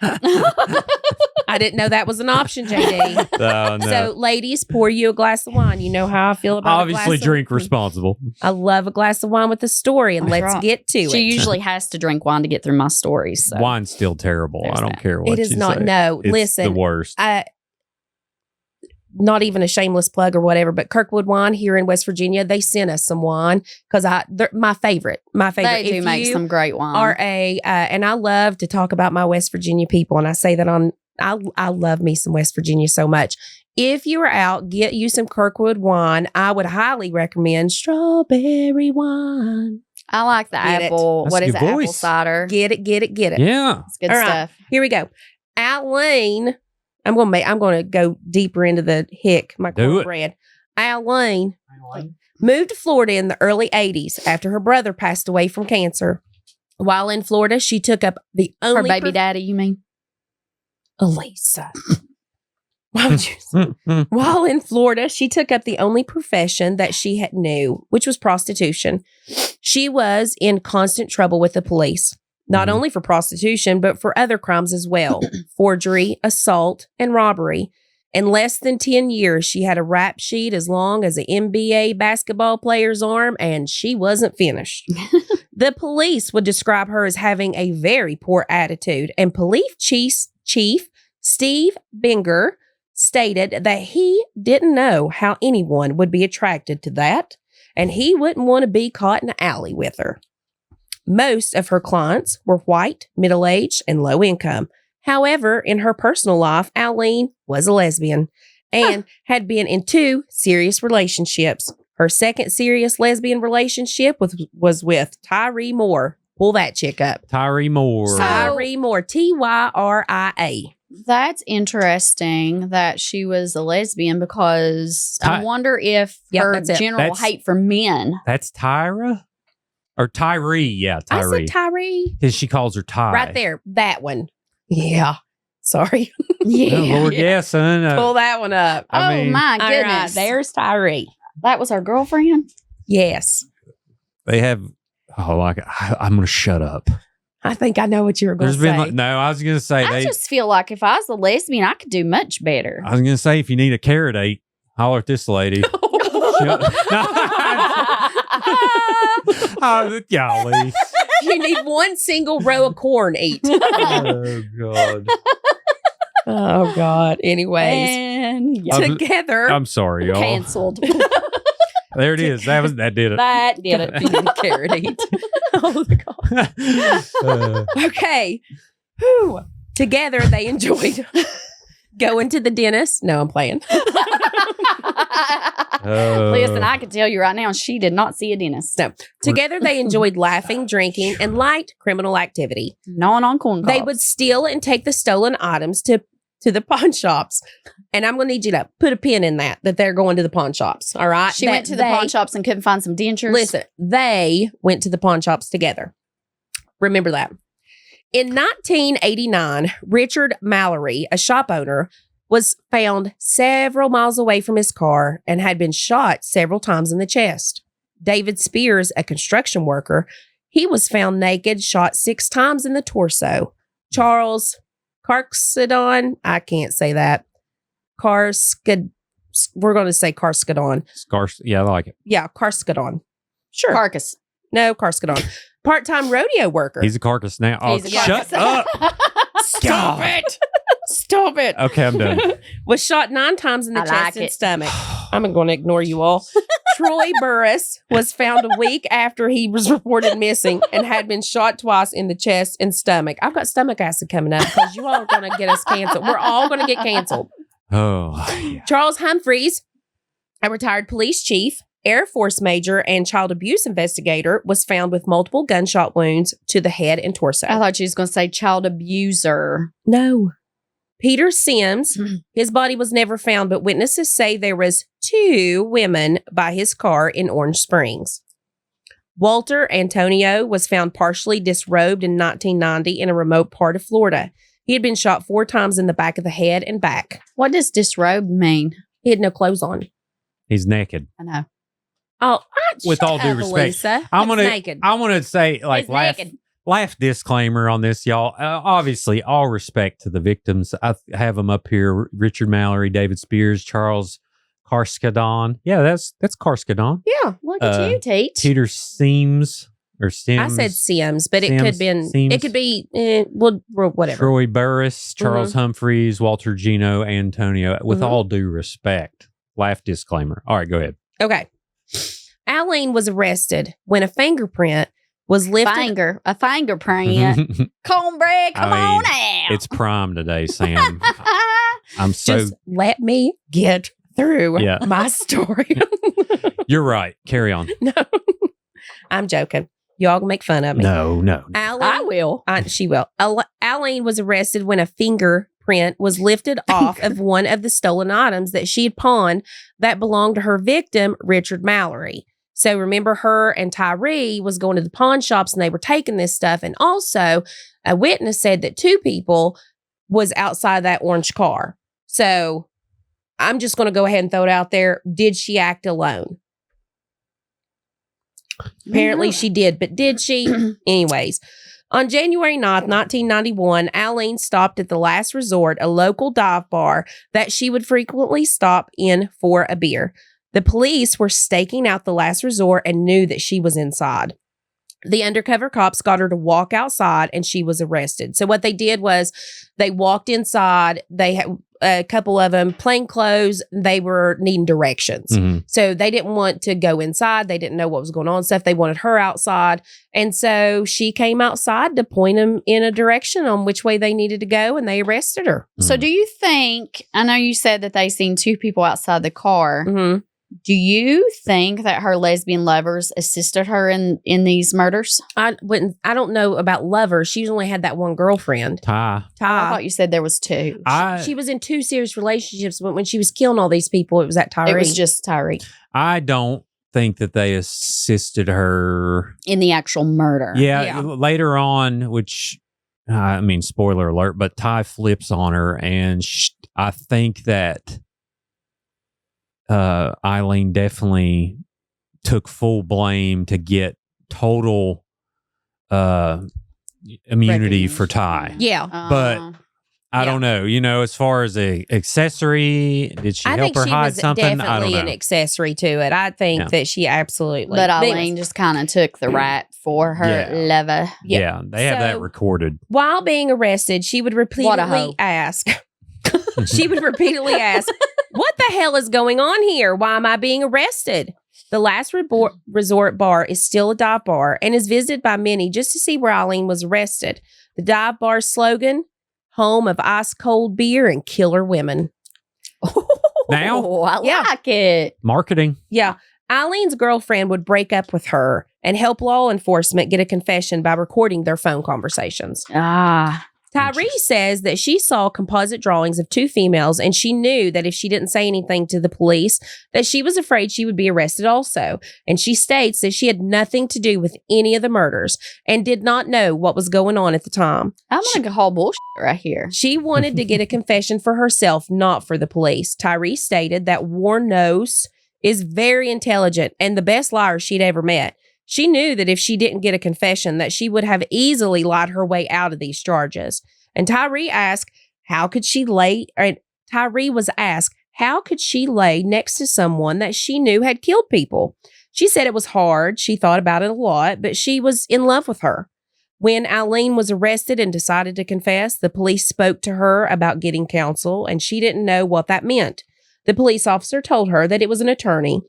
I didn't know that was an option, JD. No. So, ladies, pour you a glass of wine. You know how I feel about Obviously, drink responsible. I love a glass of wine with a story, and let's get to it. She usually has to drink wine to get through my stories. So. Wine's still terrible. I don't care what it is you not. say. No, it's listen. the worst. Not even a shameless plug or whatever, but Kirkwood Wine here in West Virginia, they sent us some wine because they're my favorite. They do make some great wine. And I love to talk about my West Virginia people, and I say that I love me some West Virginia so much. If you are out, get you some Kirkwood wine. I would highly recommend strawberry wine. I like the apple. What is it? Apple cider. Get it. Yeah, it's good stuff. Right, here we go. Aileen. I'm going to go deeper into the my cornbread. Aileen moved to Florida in the early 80s after her brother passed away from cancer. While in Florida, she took up the only... Her baby daddy, you mean? Alisa. Why would you say? While in Florida, she took up the only profession that she knew, which was prostitution. She was in constant trouble with the police. Not only for prostitution, but for other crimes as well. Forgery, assault, and robbery. In less than 10 years, she had a rap sheet as long as an NBA basketball player's arm, and she wasn't finished. The police would describe her as having a very poor attitude, and police chief Steve Binger stated that he didn't know how anyone would be attracted to that, and he wouldn't want to be caught in an alley with her. Most of her clients were white, middle-aged, and low income. However, in her personal life, Aileen was a lesbian and had been in 2 serious relationships. Her second serious lesbian relationship was with Tyree Moore. Pull that chick up. Tyree Moore. Tyree Moore. Tyria. That's interesting that she was a lesbian because I wonder if her general hate for men. That's Tyra? Or Tyree, yeah, Tyree. I said Tyree. Because she calls her Ty. Right there, that one. Yeah. Sorry. Yeah. Oh, Lord, yeah, son. Pull that one up. My goodness. Right, there's Tyree. That was her girlfriend? Yes. They have, I'm going to shut up. I think I know what you were going to say. I was going to say. I just feel like if I was a lesbian, I could do much better. I was going to say, if you need a carrot date, holler at this lady. Oh, golly. You need one single row of corn eat. Oh, God. Oh, God. Anyways. And together. I'm sorry, y'all. Canceled. There it is. That did it. That did it. Carrot eat. Oh, God. Okay. Whew. Together, they enjoyed going to the dentist. No, I'm playing. Listen, I can tell you right now, she did not see a dentist. No. Together, they enjoyed laughing, drinking, and light criminal activity. Gnawing on corn cobs. They would steal and take the stolen items to the pawn shops. And I'm going to need you to put a pin in that they're going to the pawn shops. All right. She went to the pawn shops and couldn't find some dentures. Listen, they went to the pawn shops together. Remember that. In 1989, Richard Mallory, a shop owner, was found several miles away from his car and had been shot several times in the chest. David Spears, a construction worker, he was found naked, shot 6 times in the torso. Charles Carskadon, I can't say that. We're going to say Carskadon. Yeah, I like it. Yeah, Carskadon. Sure. Carcass. No, Carskadon. Part-time rodeo worker. He's a carcass now. Oh, shut up. Stop it. Stop it. Okay, I'm done. Was shot 9 times in the chest and stomach. I'm going to ignore you all. Troy Burris was found a week after he was reported missing and had been shot twice in the chest and stomach. I've got stomach acid coming up because you all are going to get us canceled. We're all going to get canceled. Oh. Yeah. Charles Humphreys, a retired police chief, Air Force major, and child abuse investigator, was found with multiple gunshot wounds to the head and torso. I thought she was going to say child abuser. No. Peter Sims, his body was never found, but witnesses say there was 2 women by his car in Orange Springs. Walter Antonio was found partially disrobed in 1990 in a remote part of Florida. He had been shot 4 times in the back of the head and back. What does disrobe mean? He had no clothes on. He's naked. I know. Oh, with all due respect, Alisa. I'm naked. gonna say like naked. laugh disclaimer on this, y'all. Obviously, all respect to the victims. I have them up here: Richard Mallory, David Spears, Charles Karskadon. Yeah, that's Karskadon. Yeah, look at you, Tate. Peter Sims. Or Sims. I said Sims, but it could be whatever. Troy Burris, Charles Humphreys, Walter Gino, Antonio. With all due respect, laugh disclaimer. All right, go ahead. Okay. Aileen was arrested when a fingerprint was lifted. A fingerprint. Cornbread, come on out. It's prime today, Sam. I'm so. Just let me get through my story. You're right. Carry on. No, I'm joking. Y'all can make fun of me. No. I will. She will. Aileen was arrested when a fingerprint was lifted off of one of the stolen items that she had pawned that belonged to her victim, Richard Mallory. So remember, her and Tyree was going to the pawn shops and they were taking this stuff. And also a witness said that 2 people was outside that orange car. So I'm just going to go ahead and throw it out there. Did she act alone? Apparently she did, but did she? Anyways, on January 9th, 1991, Aileen stopped at the Last Resort, a local dive bar that she would frequently stop in for a beer. The police were staking out the Last Resort and knew that she was inside. The undercover cops got her to walk outside and she was arrested. So what they did was they walked inside. They had a couple of them plain clothes. They were needing directions. So they didn't want to go inside. They didn't know what was going on and stuff. They wanted her outside. And so she came outside to point them in a direction on which way they needed to go, and they arrested her. So do you think, I know you said that they seen 2 people outside the car. Do you think that her lesbian lovers assisted her in these murders? I don't know about lovers. She only had that one girlfriend. Ty. I thought you said there was 2. She was in 2 serious relationships, but when she was killing all these people, it was at Tyree. It was just Tyree. I don't think that they assisted her in the actual murder. Yeah. Later on, which spoiler alert, but Ty flips on her, and I think that Aileen definitely took full blame to get total immunity for Ty. Yeah. But I don't know. As far as a accessory, did she help her hide something? I don't know. Definitely an accessory to it. I think that she absolutely. But Aileen just kind of took the rap for her lover. Yeah, they have that recorded. While being arrested, she would repeatedly ask. She would repeatedly ask, "What the hell is going on here? Why am I being arrested?" The Last Resort bar is still a dive bar and is visited by many just to see where Aileen was arrested. The dive bar's slogan: home of ice cold beer and killer women. Now? I like it. Marketing. Yeah. Eileen's girlfriend would break up with her and help law enforcement get a confession by recording their phone conversations. Tyree says that she saw composite drawings of 2 females, and she knew that if she didn't say anything to the police, that she was afraid she would be arrested also. And she states that she had nothing to do with any of the murders and did not know what was going on at the time. I'm like a whole bullshit right here. She wanted to get a confession for herself, not for the police. Tyree stated that Wuornos is very intelligent and the best liar she'd ever met. She knew that if she didn't get a confession, that she would have easily lied her way out of these charges. And Tyree was asked, how could she lay next to someone that she knew had killed people? She said it was hard. She thought about it a lot, but she was in love with her. When Aileen was arrested and decided to confess, the police spoke to her about getting counsel, and she didn't know what that meant. The police officer told her that it was an attorney.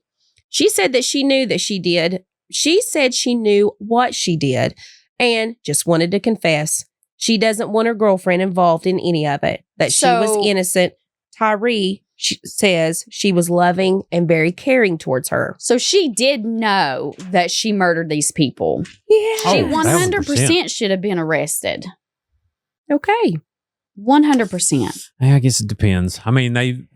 She said that she knew that she did. She said she knew what she did and just wanted to confess. She doesn't want her girlfriend involved in any of it, that she was innocent. Tyree says she was loving and very caring towards her. So she did know that she murdered these people. Yeah. She 100% should have been arrested. Okay. 100%. I guess it depends. I mean, I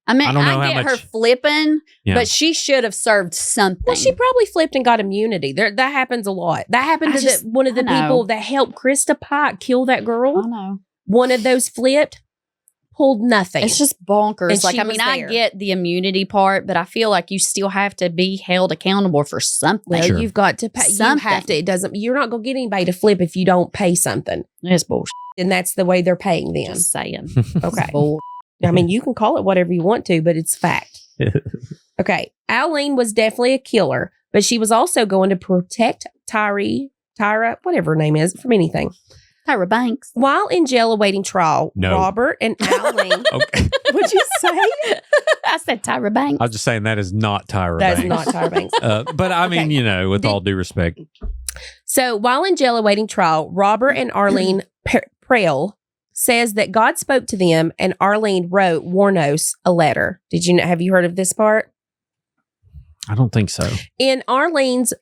get her flipping, but she should have served something. Well, she probably flipped and got immunity. That happens a lot. That happened to one of the people that helped Krista Pike kill that girl. I know. One of those flipped, pulled nothing. It's just bonkers. And I get the immunity part, but I feel like you still have to be held accountable for something. Well, you've got to pay. Something. You have to. You're not going to get anybody to flip if you don't pay something. It's bullshit. And that's the way they're paying them. Just saying. Okay. I mean, you can call it whatever you want to, but it's fact. Okay. Aileen was definitely a killer, but she was also going to protect Tyra, whatever her name is, from anything. Tyra Banks. While in jail awaiting trial, Robert and Aileen. Okay. What'd you say? I said Tyra Banks. I was just saying that is not Tyra Banks. That's not Tyra Banks. But I mean, with all due respect. So while in jail awaiting trial, Robert and Aileen Prale says that God spoke to them and Aileen wrote Wuornos a letter. Have you heard of this part? I don't think so. In Arlene's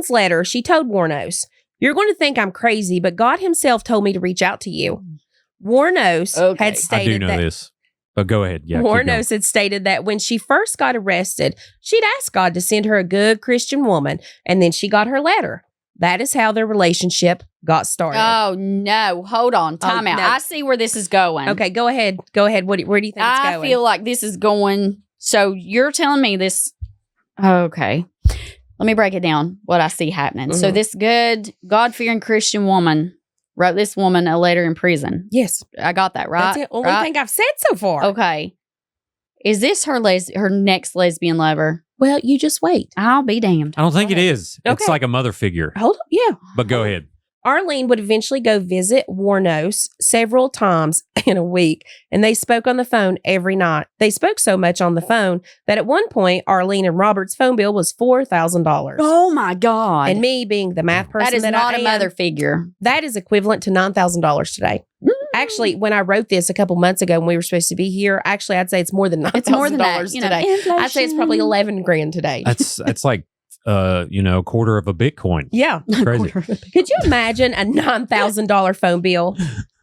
letter, she told Wuornos, "You're going to think I'm crazy, but God himself told me to reach out to you." Wuornos had stated I do know this. But go ahead. Yeah. Wuornos had stated that when she first got arrested, she'd asked God to send her a good Christian woman, and then she got her letter. That is how their relationship got started. Oh, no. Hold on. Time out. No. I see where this is going. Okay, go ahead. Go ahead. Where do you think it's going? I feel like this is going. So you're telling me this. Okay. Let me break it down, what I see happening. Mm-hmm. So this good, God-fearing Christian woman wrote this woman a letter in prison. Yes. I got that, right? That's the only thing I've said so far. Okay. Is this her next lesbian lover? Well, you just wait. I'll be damned. I don't think it is. Okay. It's like a mother figure. Hold on. Yeah. But go ahead. Aileen would eventually go visit Wuornos several times in a week, and they spoke on the phone every night. They spoke so much on the phone that at one point, Aileen and Robert's phone bill was $4,000. Oh, my God. And me being the math person that is not a mother figure. That is equivalent to $9,000 today. Mm. Actually, when I wrote this a couple months ago when we were supposed to be here, I'd say it's more than $9,000 today. Inflation. I'd say it's probably $11,000 today. That's like a quarter of a Bitcoin. Yeah. Crazy. Could you imagine a $9,000 phone bill?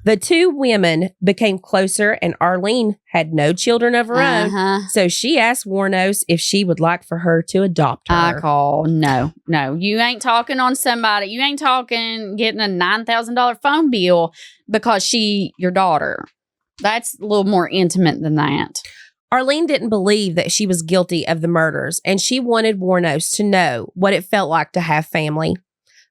The two women became closer, and Aileen had no children of her own. So she asked Wuornos if she would like for her to adopt her. I call no. You ain't talking on somebody. You ain't talking getting a $9,000 phone bill because your daughter. That's a little more intimate than that. Aileen didn't believe that she was guilty of the murders, and she wanted Wuornos to know what it felt like to have family.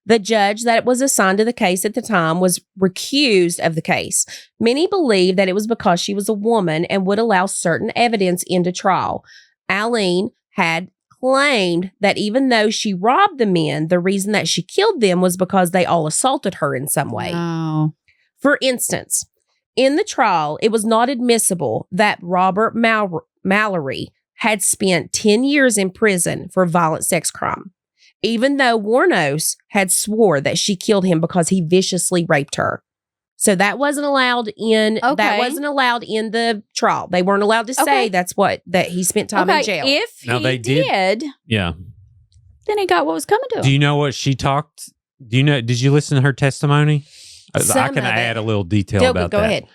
The judge that was assigned to the case at the time was recused of the case. Many believe that it was because she was a woman and would allow certain evidence into trial. Aileen had claimed that even though she robbed the men, the reason that she killed them was because they all assaulted her in some way. Oh. For instance, in the trial, it was not admissible that Robert Mallory had spent 10 years in prison for violent sex crime, even though Wuornos had swore that she killed him because he viciously raped her. So that wasn't allowed in. Okay. That wasn't allowed in the trial. They weren't allowed to say that he spent time in jail. If he did, yeah, then he got what was coming to him. Do you know what she talked? Did you listen to her testimony? I can add a little detail about that. Go ahead.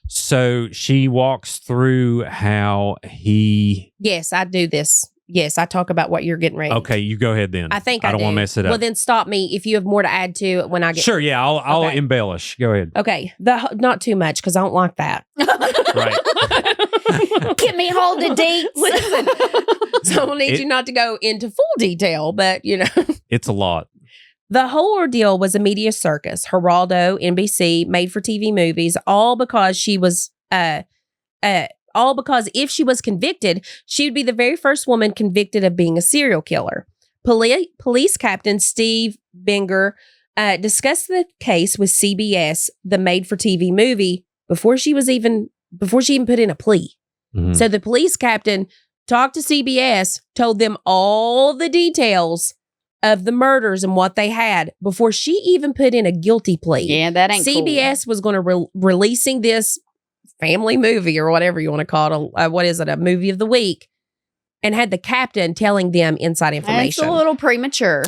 So she walks through how he. Yes, I do this. Yes, I talk about what you're getting ready. Okay, you go ahead then. I think I don't want to mess it up. Well, then stop me if you have more to add to it when I get. Sure, yeah, I'll embellish. Go ahead. Okay, not too much because I don't like that. Right. Get me hold the dates. Listen, so we'll need you not to go into full detail, but it's a lot. The whole ordeal was a media circus. Geraldo, NBC, made-for-TV movies, all because she was, all because if she was convicted, she would be the very first woman convicted of being a serial killer. Police Captain Steve Binger discussed the case with CBS, the made-for-TV movie, before she even put in a plea. Mhm. So the police captain talked to CBS, told them all the details of the murders and what they had before she even put in a guilty plea. Yeah, that ain't CBS was going to releasing this family movie or whatever you want to call it. What is it? A movie of the week. And had the captain telling them inside information. It's a little premature.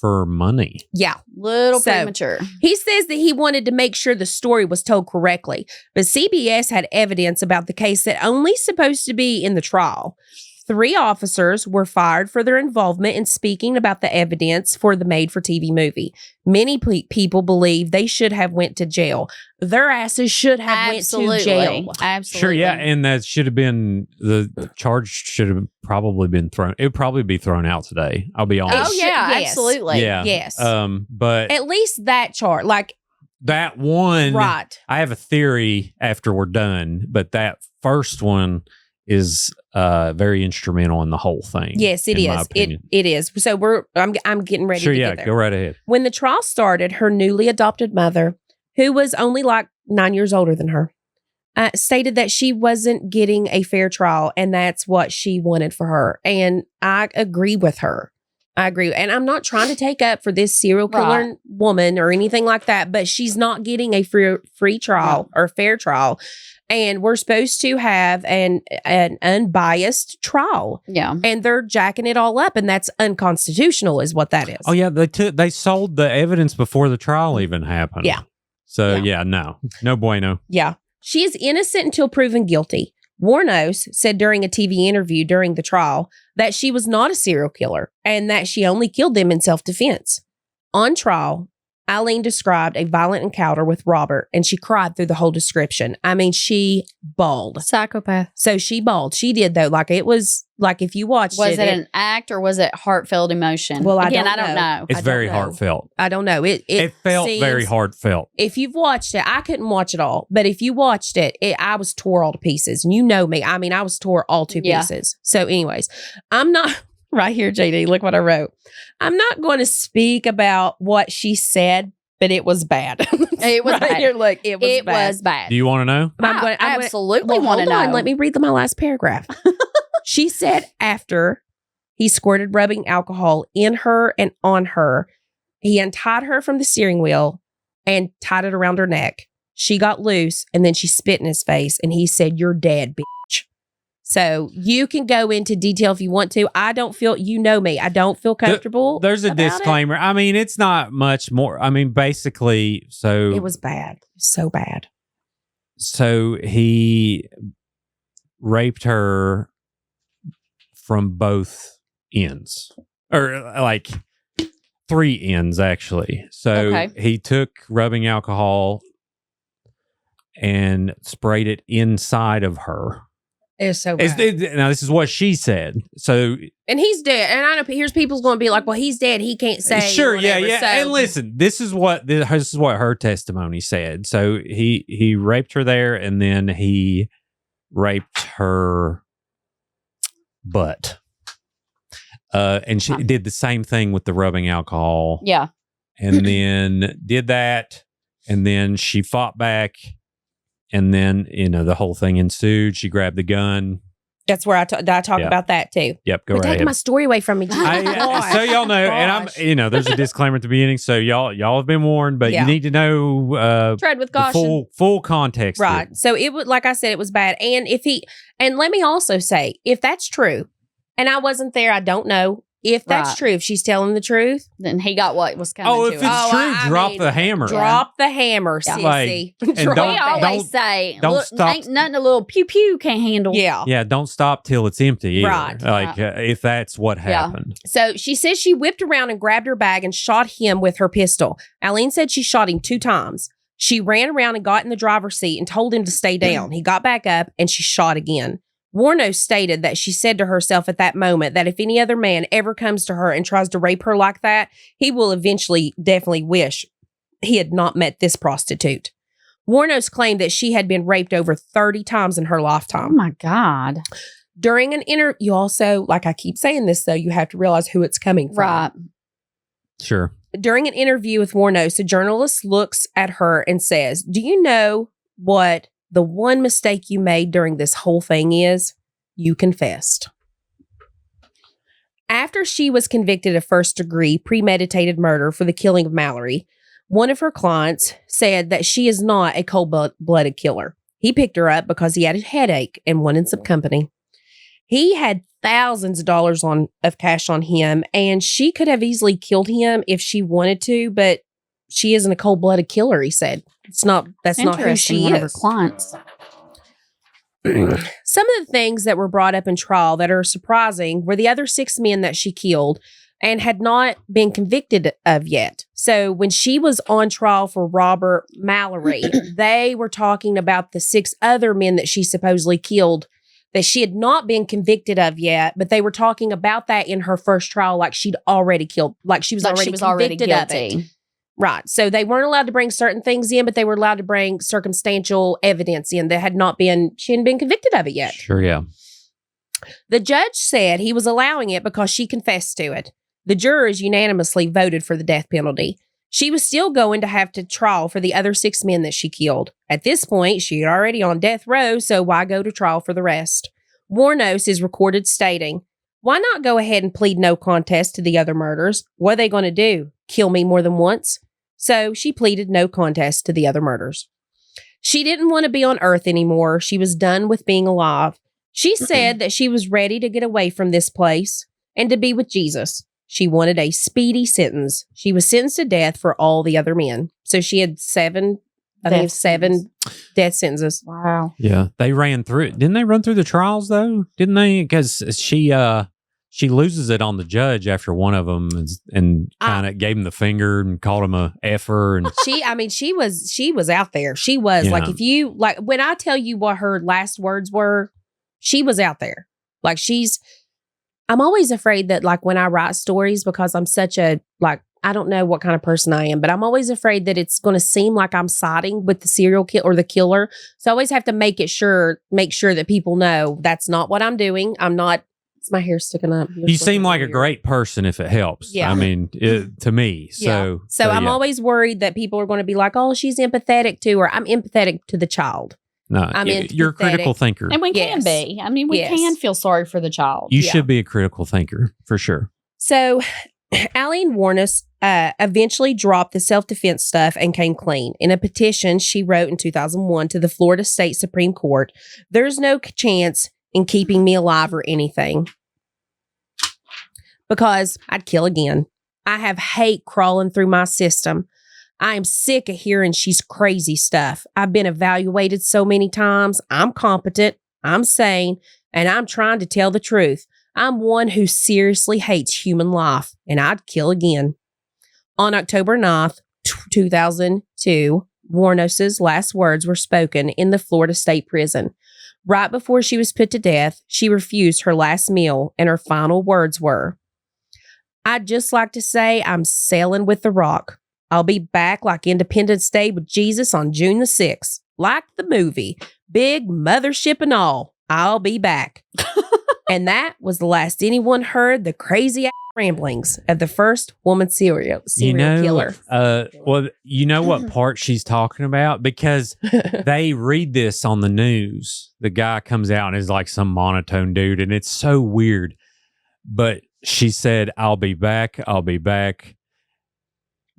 For money. Yeah. Little premature. He says that he wanted to make sure the story was told correctly, but CBS had evidence about the case that only supposed to be in the trial. 3 officers were fired for their involvement in speaking about the evidence for the made-for-TV movie. Many people believe they should have went to jail. Their asses should have went to jail. Absolutely. Sure, yeah, and that should have been, the charge should have probably been thrown. It would probably be thrown out today. I'll be honest. Oh, yeah, Yes. absolutely. Yeah. Yes. But At least that charge, like, that one, right. I have a theory after we're done, but that first one is very instrumental in the whole thing. Yes, it is. It is. So I'm getting ready Sure, to yeah, get there. go right ahead. When the trial started, her newly adopted mother, who was only like 9 years older than her, stated that she wasn't getting a fair trial, and that's what she wanted for her. And I agree with her. I agree. And I'm not trying to take up for this serial killer woman or anything like that, but she's not getting a free trial or fair trial. And we're supposed to have an unbiased trial. Yeah. And they're jacking it all up, and that's unconstitutional is what that is. Oh, yeah, they sold the evidence before the trial even happened. Yeah. So, no bueno. Yeah. She is innocent until proven guilty. Wuornos said during a TV interview during the trial that she was not a serial killer and that she only killed them in self-defense. On trial, Aileen described a violent encounter with Robert, and she cried through the whole description. I mean, she bawled. Psychopath. So she bawled. She did, though. Like, it was, like, if you watched was it an act or was it heartfelt emotion? Well, I don't know. know. It's very heartfelt. I don't know. It felt seems, very heartfelt. If you've watched it, I couldn't watch it all, but if you watched it, I was tore all to pieces. And you know me. I mean, I was tore all to pieces. So anyways, I'm not... Right here, JD, look what I wrote. I'm not going to speak about what she said, but it was bad. It was bad. Here, look, it was bad. Was bad. Do you want to know? I absolutely want to know. Hold on, let me read my last paragraph. She said after he squirted rubbing alcohol in her and on her, he untied her from the steering wheel and tied it around her neck. She got loose, and then she spit in his face, and he said, "You're dead, bitch." So you can go into detail if you want to. I don't feel, you know me, I don't feel comfortable. There's a disclaimer. I mean, it's not much more. I mean, basically, so. It was bad. So bad. So he raped her from both ends, or like 3 ends, actually. So he took rubbing alcohol and sprayed it inside of her. It's so bad. Now, this is what she said. So, and he's dead. And I know here's people's going to be like, "Well, he's dead. He can't say." Sure, whatever. yeah. So, and listen, this is what her testimony said. So he raped her there, and then he raped her butt. And she did the same thing with the rubbing alcohol. Yeah. And then did that, and then she fought back. And then, the whole thing ensued. She grabbed the gun. That's where I talk about that too. Yep, go You're right ahead. taking my story away from me. So y'all know, and I'm, there's a disclaimer at the beginning, so y'all have been warned, but you need to know tread with caution. Full context. Right. Here. So it was, like I said, it was bad. And and let me also say, if that's true, and I wasn't there, I don't know. If that's true, if she's telling the truth, then he got what was coming to him. If it's true, drop the hammer. Drop the hammer, sissy. And we always say, don't stop. Ain't nothing a little pew pew can't handle. Yeah. Yeah, don't stop till it's empty either. Right. Like, if that's what happened. So she says she whipped around and grabbed her bag and shot him with her pistol. Aileen said she shot him 2 times. She ran around and got in the driver's seat and told him to stay down. He got back up and she shot again. Wuornos stated that she said to herself at that moment that if any other man ever comes to her and tries to rape her like that, he will eventually definitely wish he had not met this prostitute. Wuornos claimed that she had been raped over 30 times in her lifetime. Oh my God. During an interview, you also, like I keep saying this, though, you have to realize who it's coming from. Right. Sure. During an interview with Wuornos, a journalist looks at her and says, do you know what the one mistake you made during this whole thing is? You confessed. After she was convicted of first-degree premeditated murder for the killing of Mallory, one of her clients said that she is not a cold-blooded killer. He picked her up because he had a headache and wanted some company. He had thousands of dollars of cash on him, and she could have easily killed him if she wanted to, but she isn't a cold-blooded killer, he said. That's not who she one is. Of her clients. Some of the things that were brought up in trial that are surprising were the other 6 men that she killed and had not been convicted of yet. So when she was on trial for Robert Mallory, they were talking about the 6 other men that she supposedly killed that she had not been convicted of yet, but they were talking about that in her first trial like she'd already killed, like she was already convicted guilty. of it. Right. So they weren't allowed to bring certain things in, but they were allowed to bring circumstantial evidence in that she hadn't been convicted of it yet. Sure, yeah. The judge said he was allowing it because she confessed to it. The jurors unanimously voted for the death penalty. She was still going to have to trial for the other 6 men that she killed. At this point, she had already on death row, so why go to trial for the rest? Wuornos is recorded stating, why not go ahead and plead no contest to the other murders? What are they going to do? Kill me more than once? So she pleaded no contest to the other murders. She didn't want to be on Earth anymore. She was done with being alive. She said that she was ready to get away from this place and to be with Jesus. She wanted a speedy sentence. She was sentenced to death for all the other men. So she had 7 death sentences. Wow. Yeah. They ran through it. Didn't they run through the trials, though? Didn't they? Because she loses it on the judge after one of them and kind of gave him the finger and called him a effer. And she was out there. She was like, if you like, when I tell you what her last words were, she was out there. Like I'm always afraid that like when I write stories, because I'm such a, like, I don't know what kind of person I am, but I'm always afraid that it's going to seem like I'm siding with the serial killer or the killer. So I always have to make sure that people know that's not what I'm doing. I'm not. My hair's sticking up. You seem like a great person if it helps. Yeah. I mean, to me. So, so I'm always worried that people are going to be like, oh, she's empathetic to her. I'm empathetic to the child. No, you're a critical thinker. And we can be. I mean, we can feel sorry for the child. You should be a critical thinker, for sure. So Aileen Wuornos eventually dropped the self-defense stuff and came clean. In a petition she wrote in 2001 to the Florida State Supreme Court, there's no chance in keeping me alive or anything, because I'd kill again. I have hate crawling through my system. I am sick of hearing she's crazy stuff. I've been evaluated so many times. I'm competent, I'm sane, and I'm trying to tell the truth. I'm one who seriously hates human life, and I'd kill again. On October 9th, 2002, Wuornos' last words were spoken in the Florida State Prison. Right before she was put to death, she refused her last meal, and her final words were, I'd just like to say I'm sailing with the rock. I'll be back like Independence Day with Jesus on June the 6th. Like the movie, big mothership and all, I'll be back. And that was the last anyone heard the crazy ramblings of the first woman serial killer. Well, you know what part she's talking about? Because they read this on the news. The guy comes out and is like some monotone dude, and it's so weird. But she said, I'll be back. I'll be back.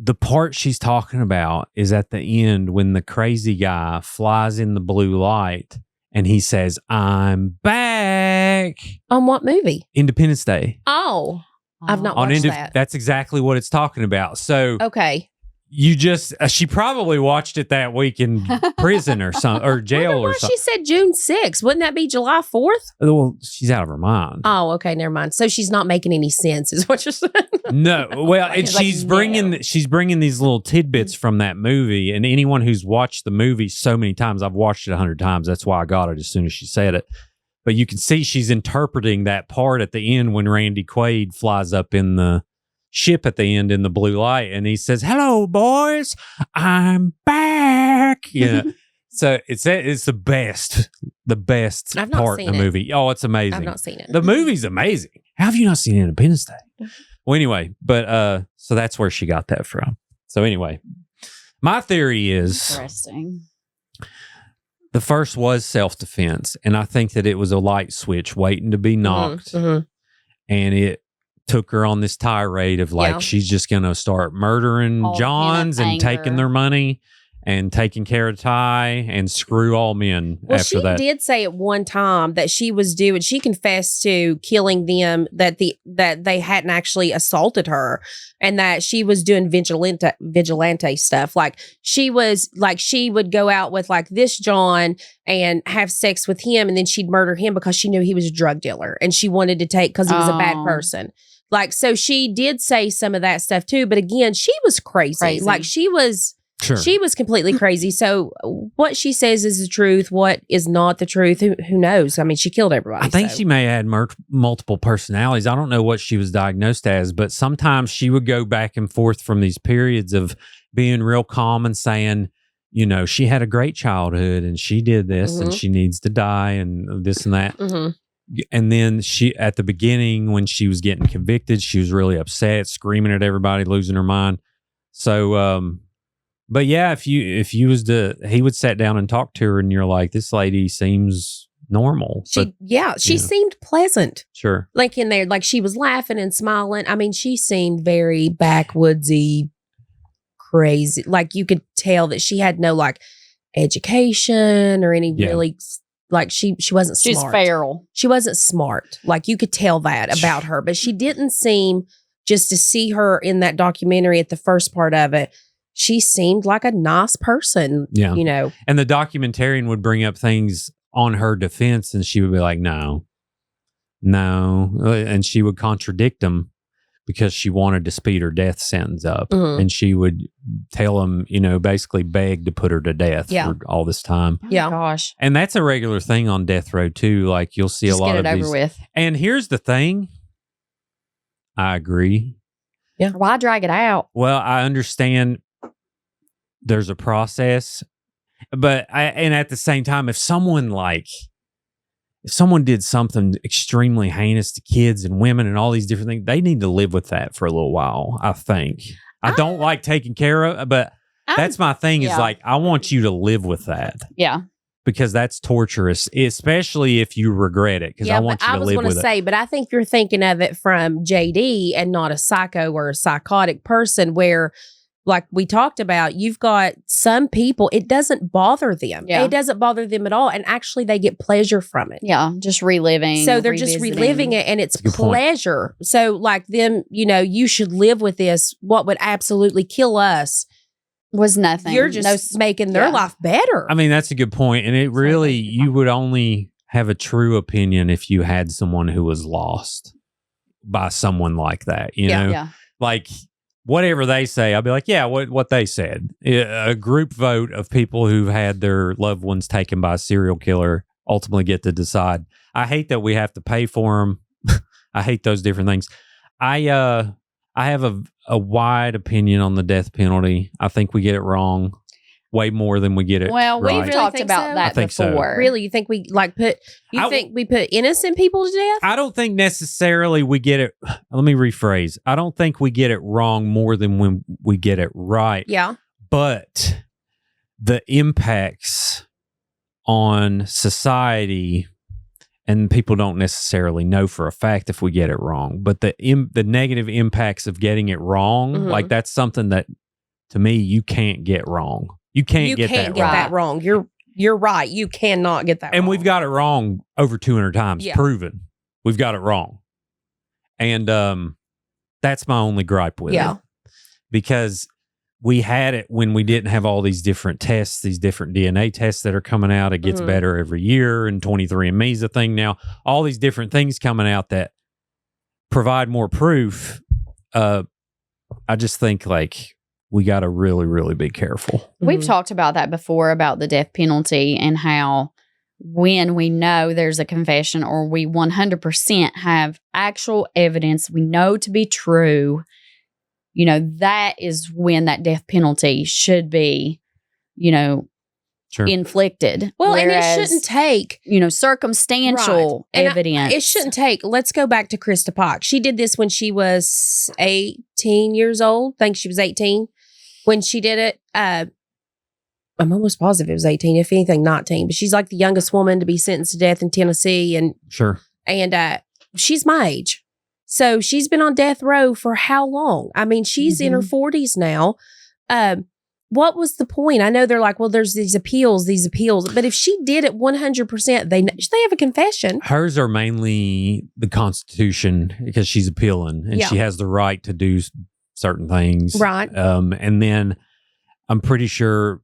The part she's talking about is at the end when the crazy guy flies in the blue light and he says, I'm back. On what movie? Independence Day. Oh, I've not watched that. That's exactly what it's talking about. So, okay. You just, she probably watched it that week in prison or something, or jail or something. She said June 6th. Wouldn't that be July 4th? Well, she's out of her mind. Oh, okay. Never mind. So she's not making any sense is what you're saying. No. Well, and she's bringing these little tidbits from that movie, and anyone who's watched the movie so many times, I've watched it 100 times. That's why I got it as soon as she said it. But you can see she's interpreting that part at the end when Randy Quaid flies up in the ship at the end in the blue light, and he says, hello, boys, I'm back. Yeah. So it's the the best I've not part in seen the it. movie. Oh, it's amazing. I've not seen it. The movie's amazing. How have you not seen Independence Day? Well, anyway, but so that's where she got that from. So anyway, my theory is Interesting. the first was self-defense, and I think that it was a light switch waiting to be knocked, and it took her on this tirade of like she's just going to start murdering All Johns and taking anger. their money and taking care of Ty and screw all men after that. She did say at one time that she confessed to killing them, that they hadn't actually assaulted her, and that she was doing vigilante stuff. Like she would go out with like this John and have sex with him, and then she'd murder him because she knew he was a drug dealer and she wanted to take, because he was a bad person. Like, so she did say some of that stuff too, but again, she was crazy. Like she was completely crazy. So what she says is the truth. What is not the truth? Who knows? I mean, she killed everybody. I think she may have had multiple personalities. I don't know what she was diagnosed as, but sometimes she would go back and forth from these periods of being real calm and saying, you know, she had a great childhood and she did this and she needs to die and this and that. And then she, at the beginning, when she was getting convicted, she was really upset, screaming at everybody, losing her mind. So, but yeah, if you was he would sit down and talk to her, and you're like, this lady seems normal. She seemed pleasant. Sure. Like in there, like she was laughing and smiling. I mean, she seemed very backwoodsy, crazy. Like you could tell that she had no like education or any really, like she wasn't smart. She's feral. She wasn't smart. Like you could tell that about her, but she didn't seem, just to see her in that documentary at the first part of it, she seemed like a nice person, you know. And the documentarian would bring up things on her defense, and she would be like, no. And she would contradict them because she wanted to speed her death sentence up. And she would tell them, you know, basically beg to put her to death for all this time. Yeah. Gosh. And that's a regular thing on death row, too. Like, you'll see a lot of these. Just get it over with. And here's the thing. I agree. Yeah. Why drag it out? Well, I understand there's a process, but and at the same time, if someone did something extremely heinous to kids and women and all these different things, they need to live with that for a little while, I think. I don't like taking care of, but that's my thing is like, I want you to live with that. Yeah. Because that's torturous, especially if you regret it. Because I want you to live with it. I was going to say, but I think you're thinking of it from JD and not a psycho or a psychotic person where, like we talked about, you've got some people, it doesn't bother them. Yeah. It doesn't bother them at all. And actually they get pleasure from it. Yeah. Just reliving. So they're just reliving it and it's pleasure. Point. So like them, you know, you should live with this. What would absolutely kill us was nothing. You're just making their life better. I mean, that's a good point. And it really, you would only have a true opinion if you had someone who was lost by someone like that, you know? Yeah. Like, whatever they say, I'll be like, yeah, what they said. A group vote of people who've had their loved ones taken by a serial killer ultimately get to decide. I hate that we have to pay for them. I hate those different things. I have a wide opinion on the death penalty. I think we get it wrong way more than we get it right. We've talked about that before. So. Really? You think we think we put innocent people to death? I don't think necessarily we get it. Let me rephrase. I don't think we get it wrong more than when we get it right. Yeah. But the impacts on society, and people don't necessarily know for a fact if we get it wrong, but the negative impacts of getting it wrong, like that's something that, to me, you can't get wrong. You can't get that wrong. You're right. You cannot get that wrong. And we've got it wrong over 200 times. Yeah. Proven. We've got it wrong. And that's my only gripe with it. Because we had it when we didn't have all these different tests, these different DNA tests that are coming out. It gets better every year, and 23andMe is a thing now. All these different things coming out that provide more proof. I just think like we got to really, really be careful. We've talked about that before, about the death penalty and how when we know there's a confession or we 100% have actual evidence we know to be true, you know, that is when that death penalty should be, you know, inflicted. Well, Whereas, and it shouldn't take, circumstantial evidence. It shouldn't take. Let's go back to Krista Pac. She did this when she was 18 years old. I think she was 18 when she did it. I'm almost positive it was 18, if anything, 19. But she's like the youngest woman to be sentenced to death in Tennessee. And she's my age. So she's been on death row for how long? I mean, she's in her 40s now. What was the point? I know they're like, well, there's these appeals. But if she did it 100%, they have a confession. Hers are mainly the Constitution because she's appealing and she has the right to do certain things. Right. And then I'm pretty sure,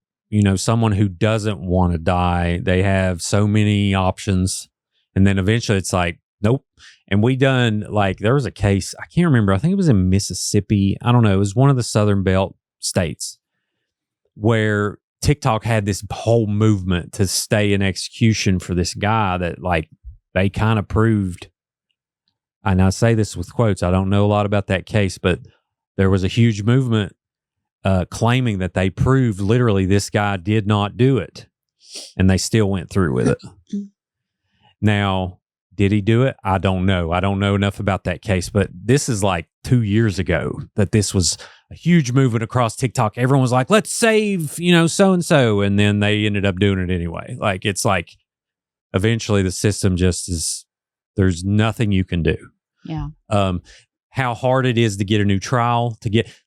someone who doesn't want to die, they have so many options. And then eventually it's like, nope. And there was a case, I can't remember. I think it was in Mississippi. I don't know. It was one of the Southern Belt states where TikTok had this whole movement to stay in execution for this guy that they kind of proved. And I say this with quotes. I don't know a lot about that case, but there was a huge movement claiming that they proved literally this guy did not do it. And they still went through with it. Now, did he do it? I don't know. I don't know enough about that case, but this is 2 years ago that this was a huge movement across TikTok. Everyone was like, let's save, so-and-so. And then they ended up doing it anyway. It's eventually the system just is, there's nothing you can do. Yeah. How hard it is to get a new trial,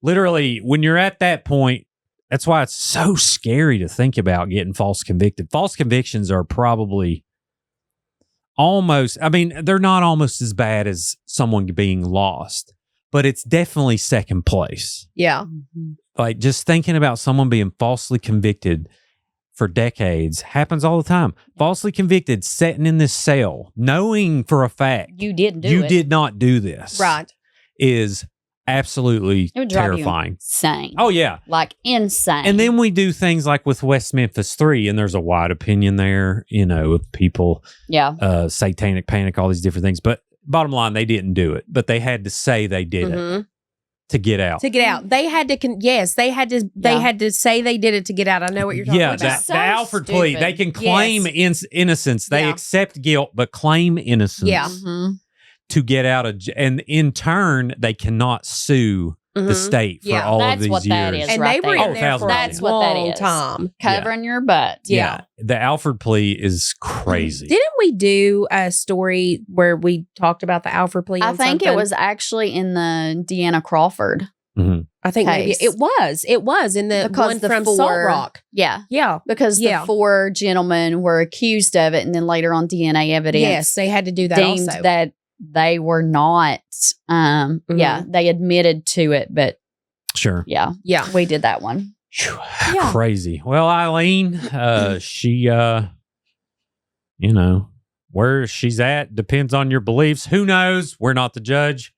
literally when you're at that point, that's why it's so scary to think about getting false convicted. False convictions are probably they're not almost as bad as someone being lost, but it's definitely second place. Yeah. Just thinking about someone being falsely convicted for decades happens all the time. Falsely convicted, sitting in this cell, knowing for a fact you didn't do you it. did not do this. Right. Is absolutely It would drive terrifying. You insane. Oh, yeah. Insane. And then we do things like with West Memphis 3, and there's a wide opinion there, of people, satanic panic, all these different things. But bottom line, they didn't do it, but they had to say they did it to get out. They had to, they had to say they did it to get out. I know what you're talking about. The Alford plea, they can claim innocence. They accept guilt, but claim innocence. Yeah. To get out of, and in turn, they cannot sue the state for all of these years. That is, and right they were in there for that's a what that long is. time. Covering your butt. Yeah. The Alford plea is crazy. Didn't we do a story where we talked about the Alford plea? I think it was actually in the Deanna Crawford. Mm-hmm. I think maybe it was. It was in the one from Salt Rock. Yeah. Yeah. Because the 4 gentlemen were accused of it, and then later on DNA evidence. Yes, they had to do that deemed also. that they were not, they admitted to it, but sure. Yeah. We did that one. Crazy. Well, Aileen, she, where she's at depends on your beliefs. Who knows? We're not the judge.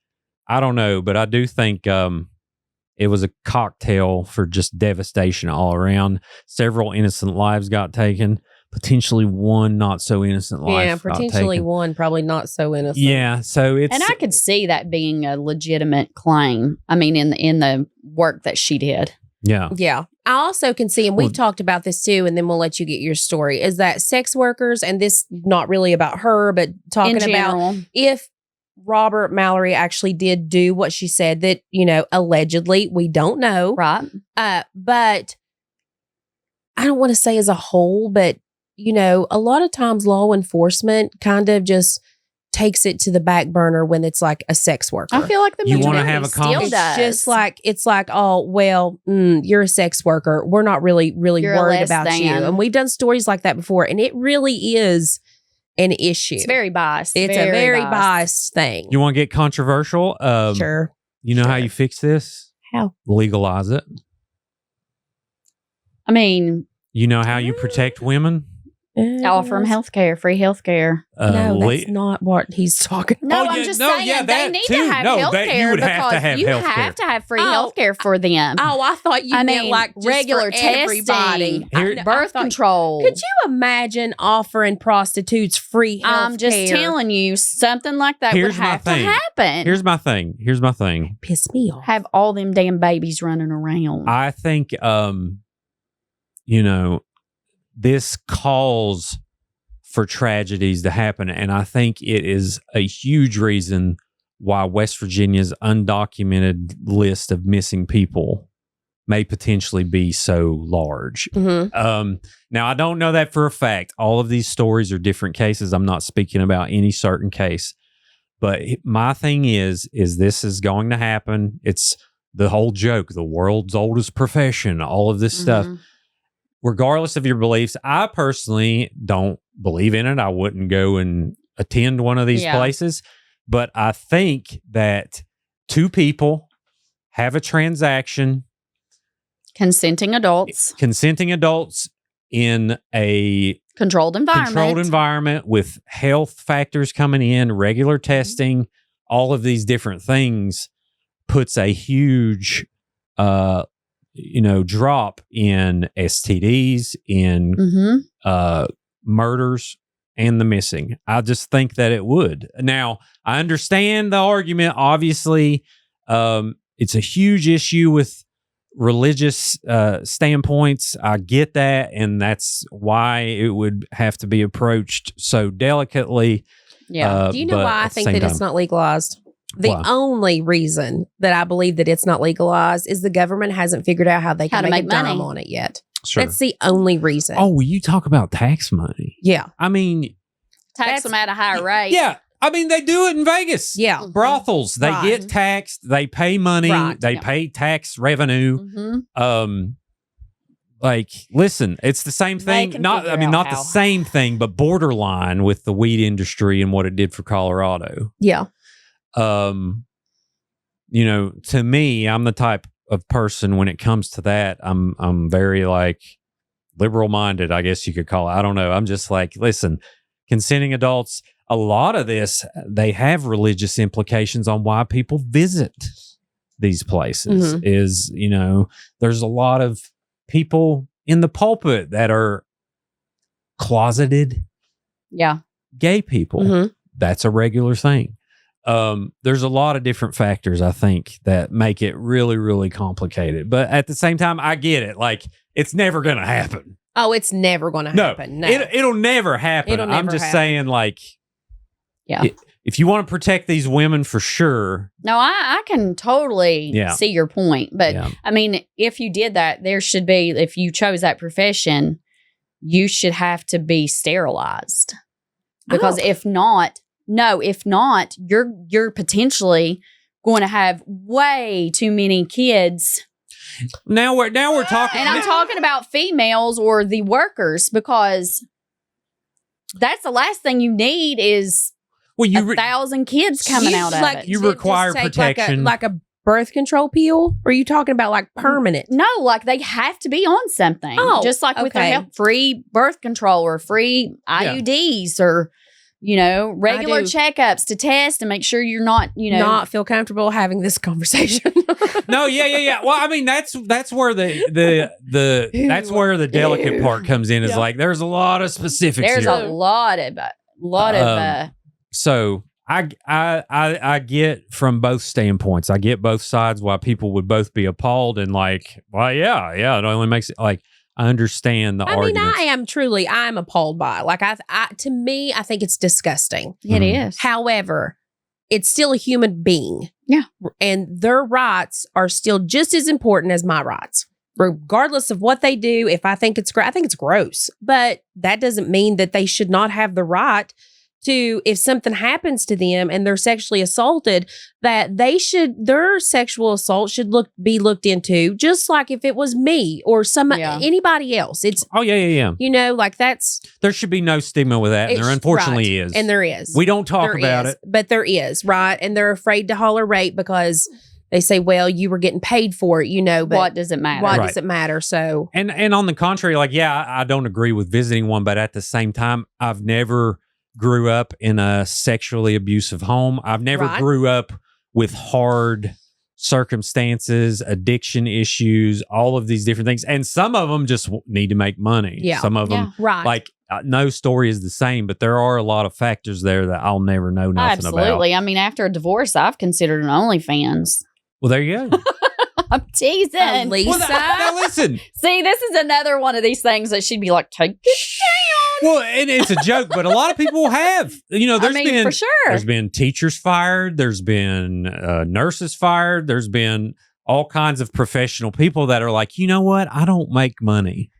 I don't know, but I do think it was a cocktail for just devastation all around. Several innocent lives got taken. Potentially one not so innocent life. Yeah, potentially one probably not so innocent. Yeah, so it's, and I could see that being a legitimate claim. I mean, in the work that she did. Yeah. I also can see, and we've talked about this too, and then we'll let you get your story, is that sex workers, and this not really about her, but talking about if Robert Mallory actually did do what she said that, allegedly, we don't know. Right. But I don't want to say as a whole, but a lot of times law enforcement kind of just takes it to the back burner when it's like a sex worker. I feel like the you want to have a conversation. It's like, oh, well, you're a sex worker. We're not really You're worried about you. And we've done stories like that before, and it really is an issue. It's very biased. It's a very biased thing. You want to get controversial? Sure. You know how you fix this? How? Legalize it. I mean, you know how you protect women? Offer them healthcare, free healthcare. No, that's not what he's talking about. No, I'm just saying they need to have healthcare because you have to have free healthcare for them. Oh, I thought you meant like regular testing, birth control. Could you imagine offering prostitutes free healthcare? I'm just telling you, something like that would have to happen. Here's my thing. Piss me off. Have all them damn babies running around. I think, this calls for tragedies to happen. And I think it is a huge reason why West Virginia's undocumented list of missing people may potentially be so large. Mm-hmm. Now, I don't know that for a fact. All of these stories are different cases. I'm not speaking about any certain case. But my thing is this is going to happen. It's the whole joke, the world's oldest profession, all of this stuff. Regardless of your beliefs, I personally don't believe in it. I wouldn't go and attend one of these places. But I think that two people have a transaction. Consenting adults in a controlled environment with health factors coming in, regular testing, all of these different things puts a huge drop in STDs, in murders, and the missing. I just think that it would. Now, I understand the argument. Obviously, it's a huge issue with religious standpoints. I get that, and that's why it would have to be approached so delicately. Do you know why I think that it's not legalized? The only reason that I believe that it's not legalized is the government hasn't figured out how they can make a dime on it yet. Sure. That's the only reason. Oh, you talk about tax money. Yeah. I mean, tax them at a higher rate. Yeah. I mean, they do it in Vegas. Yeah. Brothels, they get taxed, they pay money, they pay tax revenue. Listen, it's the same thing. Not the same thing, but borderline with the weed industry and what it did for Colorado. Yeah. To me, I'm the type of person when it comes to that, I'm very liberal minded, I guess you could call it. I don't know. I'm just listen, consenting adults, a lot of this, they have religious implications on why people visit these places. There's a lot of people in the pulpit that are closeted gay people. That's a regular thing. There's a lot of different factors, I think, that make it really, really complicated. But at the same time, I get it. It's never going to happen. Oh, it's never going to happen. No. It'll never happen. I'm just saying, if you want to protect these women for sure. No, I can totally see your point. But, I mean, if you did that, there should be, if you chose that profession, you should have to be sterilized. Because if not, you're potentially going to have way too many kids. Now we're talking, and I'm talking about females or the workers, because that's the last thing you need is 1,000 kids coming out of it. You require protection, like a birth control pill. Or are you talking about permanent? No, they have to be on something. Just with the free birth control or free IUDs or. Regular checkups to test and make sure you're not feel comfortable having this conversation. No, yeah. Well, I mean, that's where that's where the delicate part comes in. Is there's a lot of specifics. There's here. a lot of. So I get from both standpoints. I get both sides why people would both be appalled and it only makes it I understand the argument. I'm appalled by it. To me, I think it's disgusting. It is. However, it's still a human being. Yeah. And their rights are still just as important as my rights. Regardless of what they do, if I think it's I think it's gross. But that doesn't mean that they should not have the right to, if something happens to them and they're sexually assaulted, that their sexual assault should be looked into, just like if it was me or anybody else. It's that's, there should be no stigma with that, and there unfortunately is, and there is. We don't talk about it, but there is, right? And they're afraid to holler rape because they say, well, you were getting paid for it, but what does it matter? What does it matter? So, and on the contrary, I don't agree with visiting one, but at the same time, I've never grew up in a sexually abusive home. I've never grew up with hard circumstances, addiction issues, all of these different things. And some of them just need to make money. Yeah. Some of them, no story is the same, but there are a lot of factors there that I'll never know nothing about. Absolutely. I mean, after a divorce, I've considered an OnlyFans. Well, there you go. I'm teasing. Alisa. Well, now listen. See, this is another one of these things that she'd be like, take it down. Well, and it's a joke, but a lot of people have. There's been for sure. There's been teachers fired. There's been nurses fired. There's been all kinds of professional people that are like, you know what? I don't make money.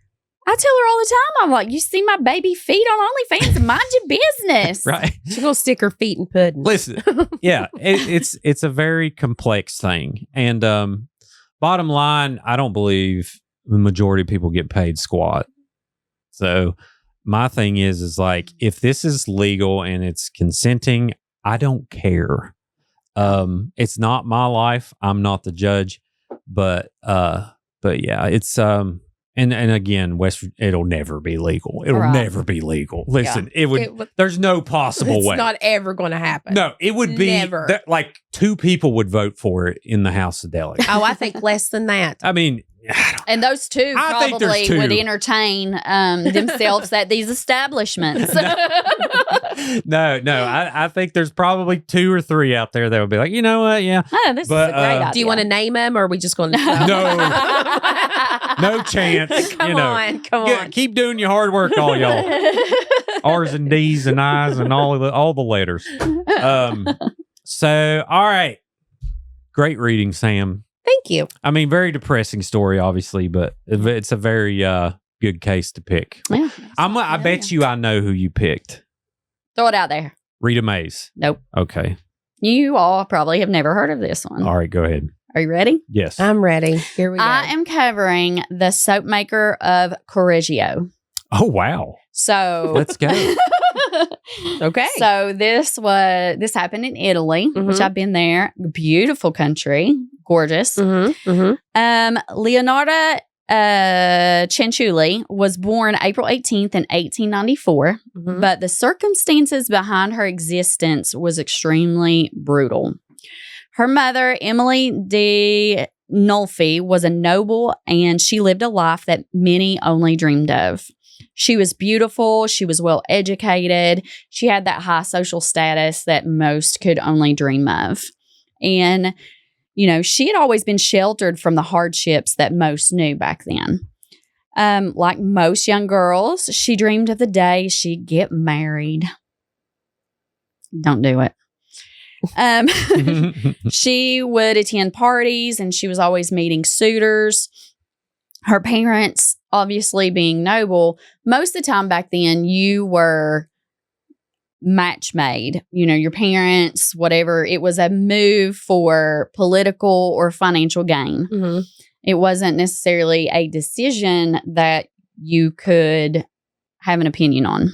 I tell her all the time, I'm like, you see my baby feet on OnlyFans, mind your business. Right. She's going to stick her feet in pudding. Listen, yeah, it's a very complex thing. And bottom line, I don't believe the majority of people get paid squat. So my thing is like, if this is legal and it's consenting, I don't care. It's not my life. I'm not the judge, but yeah, it's and again, it'll never be legal. It'll never be legal. Listen, there's no possible way. It's not ever going to happen. No, it would be never. Like 2 people would vote for it in the House of Delegates. Oh, I think less than that. I mean, and those 2 probably would entertain themselves at these establishments. No, I think there's probably 2 or 3 out there that would be like, you know what? Yeah. Oh, this is a great idea. Do you want to name them, or are we just going to? No chance. Come on. Keep doing your hard work, all y'all. R's and D's and I's and all the letters. So, all right. Great reading, Sam. Thank you. I mean, very depressing story, obviously, but it's a very good case to pick. Yeah, I bet you I know who you picked. Throw it out there. Rita Mays. Nope. Okay. You all probably have never heard of this one. All right, go ahead. Are you ready? Yes. I'm ready. Here we go. I am covering the soap maker of Correggio. Oh, wow. So let's go. Okay. So this happened in Italy, which I've been there. Beautiful country. Gorgeous. Leonarda Cianciulli was born April 18th in 1894, but the circumstances behind her existence was extremely brutal. Her mother, Emily de Nolfi, was a noble, and she lived a life that many only dreamed of. She was beautiful. She was well educated. She had that high social status that most could only dream of. And, she had always been sheltered from the hardships that most knew back then. Like most young girls, she dreamed of the day she'd get married. Don't do it. She would attend parties, and she was always meeting suitors. Her parents, obviously being noble, most of the time back then, you were match made. Your parents, whatever. It was a move for political or financial gain. It wasn't necessarily a decision that you could have an opinion on.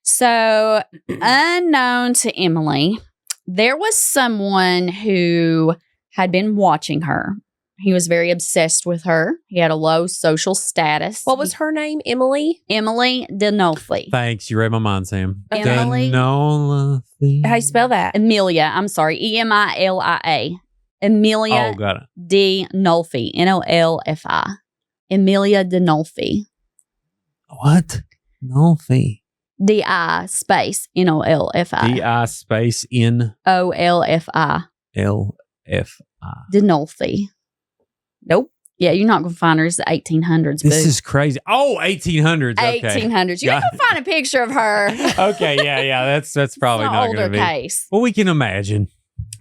So, unknown to Emily, there was someone who had been watching her. He was very obsessed with her. He had a low social status. What was her name? Emily? Emily de Nolfi. Thanks. You read my mind, Sam. Emily. De Nolfi. How you spell that? Emilia. I'm sorry. Emilia. Emilia Oh, got it. de Nolfi. Nolfi. Emilia de Nolfi. What? Nolfi. D-I space Nolfi. D-I space N. O-L-F-I. L-F-I. De Nolfi. Nope. Yeah, you're not going to find her. It's the 1800s. This is crazy. Oh, 1800s. Okay. 1800s. You can find a picture of her. Okay, yeah. That's probably It's an not going to older be. case. Well, we can imagine.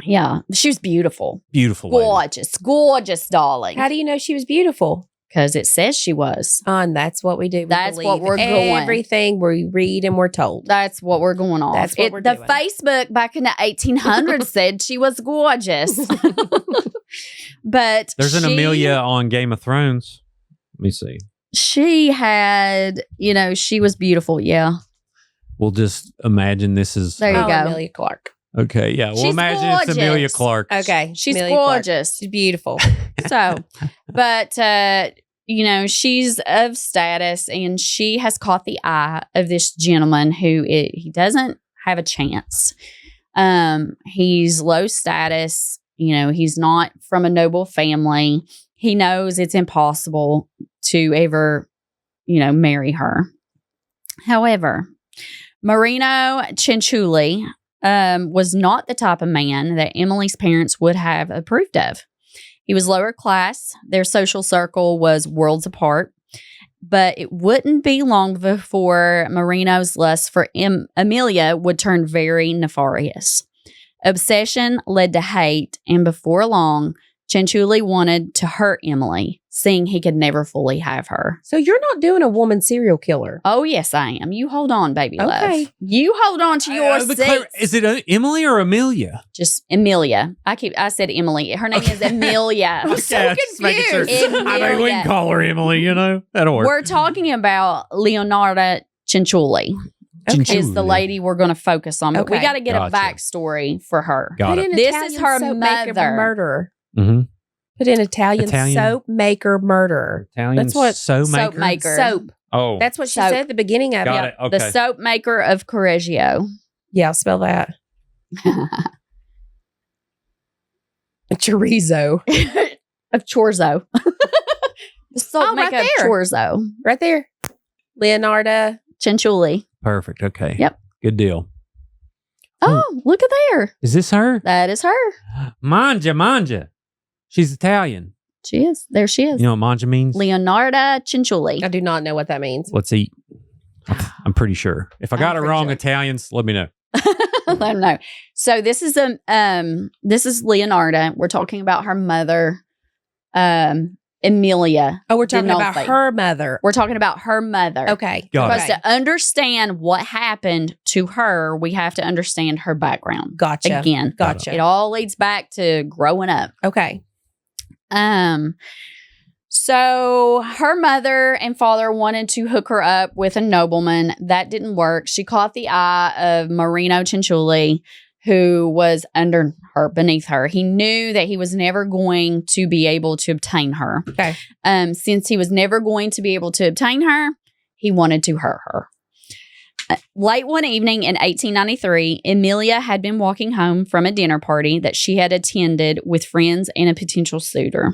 Yeah, she was beautiful. Beautiful lady. Gorgeous, darling. How do you know she was beautiful? Because it says she was. And that's what we do. That's what we're going. Everything we read and we're told. That's what we're going on. That's what we're the doing. Facebook back in the 1800s said she was gorgeous. But There's an Amelia on Game of Thrones. Let me see. She had, she was beautiful. Yeah. We'll just imagine this is. There you go. Amelia Clark. Okay, yeah. We'll She's imagine gorgeous. it's Amelia Clark. Okay. She's Amelia Clark. gorgeous. She's beautiful. So, but, she's of status, and she has caught the eye of this gentleman who he doesn't have a chance. He's low status. He's not from a noble family. He knows it's impossible to ever, marry her. However, Marino Cianciulli was not the type of man that Emily's parents would have approved of. He was lower class. Their social circle was worlds apart. But it wouldn't be long before Marino's lust for Amelia would turn very nefarious. Obsession led to hate, and before long, Cianciulli wanted to hurt Emily, seeing he could never fully have her. So you're not doing a woman serial killer. Oh, yes, I am. You hold on, baby love. You hold on to your seat. Is it Emily or Amelia? Just Amelia. I said Emily. Her name is Amelia. I'm so confused. I mean, we can call her Emily, That'll work. We're talking about Leonarda Cianciulli. Is the lady we're going to focus on. But we got to get a backstory for her. This is her mother. Murderer. Mm-hmm. Put in Italian soap maker murderer. That's what soap maker. Soap. Oh, that's what she said at the beginning of it. Okay. The soap maker of Correggio. Yeah, spell that. Chorizo. Of Chorzo. The soap maker of Chorzo. Right there. Leonarda Cianciulli. Perfect. Okay. Yep. Good deal. Oh, look at there. Is this her? That is her. Manja. She's Italian. She is. There she is. You know what manja means? Leonarda Cianciulli. I do not know what that means. Let's eat. I'm pretty sure. If I got it wrong, Italians, let me know. Let them know. So this is Leonarda. We're talking about her mother, Amelia. Oh, we're talking about her mother. We're talking about her mother. Okay. Because to understand what happened to her, we have to understand her background. Gotcha. Again. Gotcha. It all leads back to growing up. Okay. So her mother and father wanted to hook her up with a nobleman. That didn't work. She caught the eye of Marino Cianciulli, who was beneath her. He knew that he was never going to be able to obtain her. Okay. Since he was never going to be able to obtain her, he wanted to hurt her. Late one evening in 1893, Amelia had been walking home from a dinner party that she had attended with friends and a potential suitor.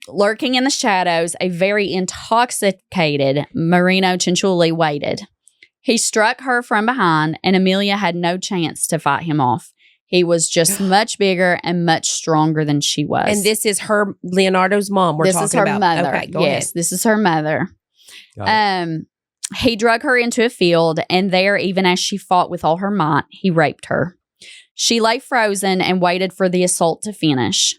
Lurking in the shadows, a very intoxicated Marino Cianciulli waited. He struck her from behind, and Amelia had no chance to fight him off. He was just much bigger and much stronger than she was. And this is her, Leonardo's mom we're talking about. This is her mother. Okay, go ahead. This is her mother. He drug her into a field, and there, even as she fought with all her might, he raped her. She lay frozen and waited for the assault to finish.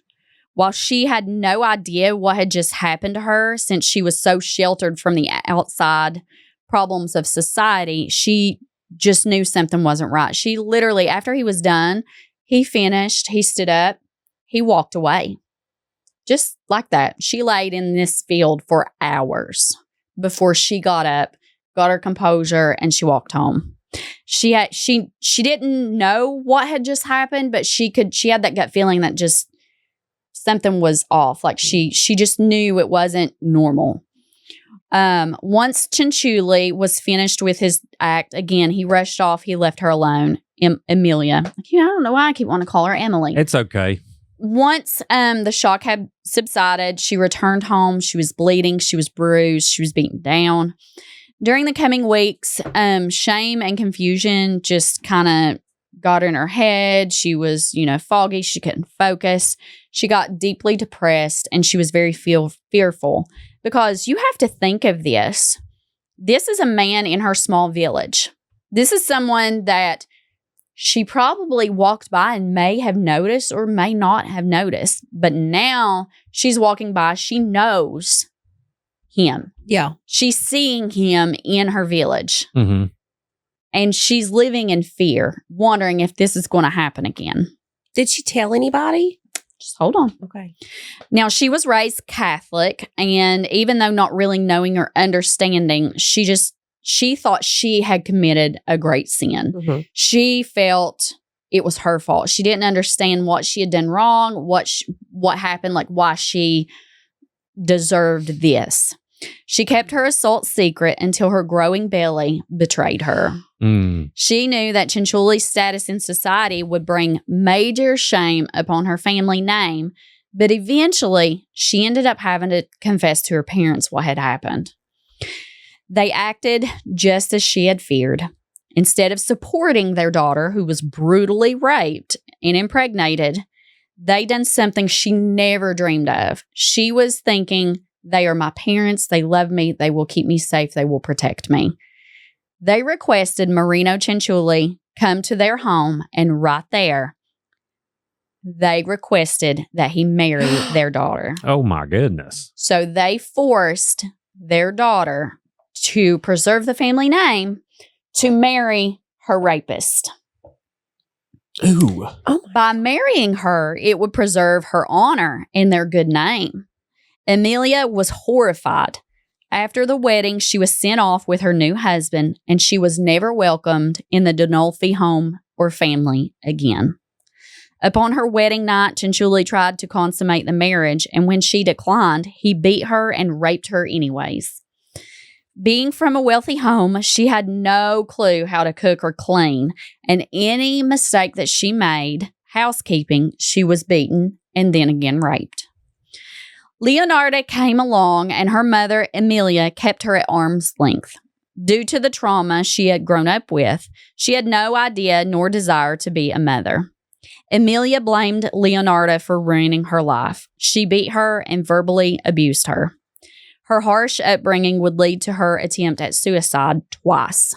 While she had no idea what had just happened to her, since she was so sheltered from the outside problems of society, she just knew something wasn't right. She literally, after he was done, he finished, he stood up, he walked away. Just like that. She laid in this field for hours before she got up, got her composure, and she walked home. She didn't know what had just happened, but she had that gut feeling that just something was off. Like she just knew it wasn't normal. Once Cianciulli was finished with his act, again, he rushed off. He left her alone. Amelia. I don't know why I keep wanting to call her Emily. It's okay. Once the shock had subsided, she returned home. She was bleeding. She was bruised. She was beaten down. During the coming weeks, shame and confusion just kind of got in her head. She was, foggy. She couldn't focus. She got deeply depressed, and she was very fearful. Because you have to think of this. This is a man in her small village. This is someone that she probably walked by and may have noticed or may not have noticed. But now she's walking by. She knows him. Yeah. She's seeing him in her village. Mm-hmm. And she's living in fear, wondering if this is going to happen again. Did she tell anybody? Just hold on. Okay. Now, she was raised Catholic, and even though not really knowing or understanding, she thought she had committed a great sin. Mm-hmm. She felt it was her fault. She didn't understand what she had done wrong, what happened, like why she deserved this. She kept her assault secret until her growing belly betrayed her. She knew that Cianciulli's status in society would bring major shame upon her family name, but eventually she ended up having to confess to her parents what had happened. They acted just as she had feared. Instead of supporting their daughter, who was brutally raped and impregnated, They done something she never dreamed of. She was thinking, they are my parents. They love me. They will keep me safe. They will protect me. They requested Marino Cianciulli come to their home, and right there, they requested that he marry their daughter. Oh, my goodness. So they forced their daughter to preserve the family name to marry her rapist. Ooh. By marrying her, it would preserve her honor and their good name. Amelia was horrified. After the wedding, she was sent off with her new husband, and she was never welcomed in the Donolfi home or family again. Upon her wedding night, Cianciulli tried to consummate the marriage, and when she declined, he beat her and raped her anyways. Being from a wealthy home, she had no clue how to cook or clean, and any mistake that she made, housekeeping, she was beaten and then again raped. Leonarda came along, and her mother, Amelia, kept her at arm's length. Due to the trauma she had grown up with, she had no idea nor desire to be a mother. Amelia blamed Leonarda for ruining her life. She beat her and verbally abused her. Her harsh upbringing would lead to her attempt at suicide twice.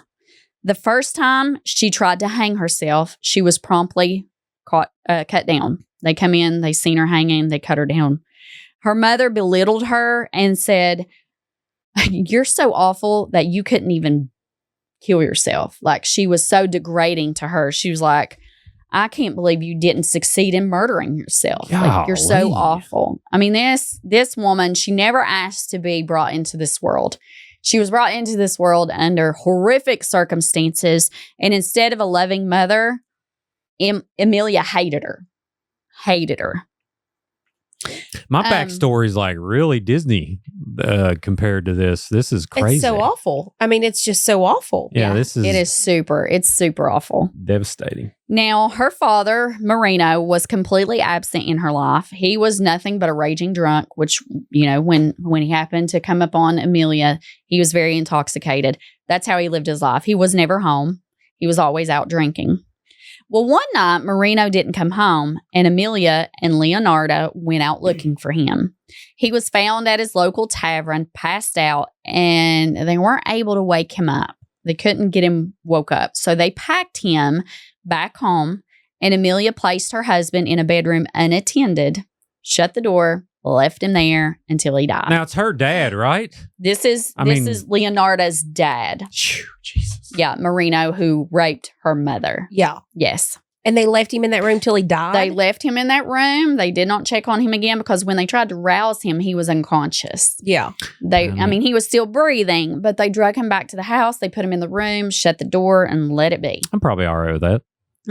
The first time she tried to hang herself, she was promptly cut down. They come in, they seen her hanging, they cut her down. Her mother belittled her and said, "You're so awful that you couldn't even kill yourself." Like, she was so degrading to her. She was like, "I can't believe you didn't succeed in murdering yourself. Like, you're so awful." I mean, this woman, she never asked to be brought into this world. She was brought into this world under horrific circumstances, and instead of a loving mother, Amelia hated her. Hated her. My backstory is like really Disney compared to this. This is crazy. It's so awful. I mean, it's just so awful. Yeah, this is... It's super awful. Devastating. Now, her father, Marino, was completely absent in her life. He was nothing but a raging drunk, which, you know, when he happened to come upon Amelia, he was very intoxicated. That's how he lived his life. He was never home. He was always out drinking. Well, one night, Marino didn't come home, and Amelia and Leonarda went out looking for him. He was found at his local tavern, passed out, and they weren't able to wake him up. They couldn't get him woke up. So they packed him back home, and Amelia placed her husband in a bedroom unattended, shut the door, left him there until he died. Now, it's her dad, right? This is Leonarda's dad. Jesus. Yeah, Marino, who raped her mother. Yeah. Yes. And they left him in that room till he died? They left him in that room. They did not check on him again because when they tried to rouse him, he was unconscious. Yeah. He was still breathing, but they drug him back to the house. They put him in the room, shut the door, and let it be. I'm probably all right with that.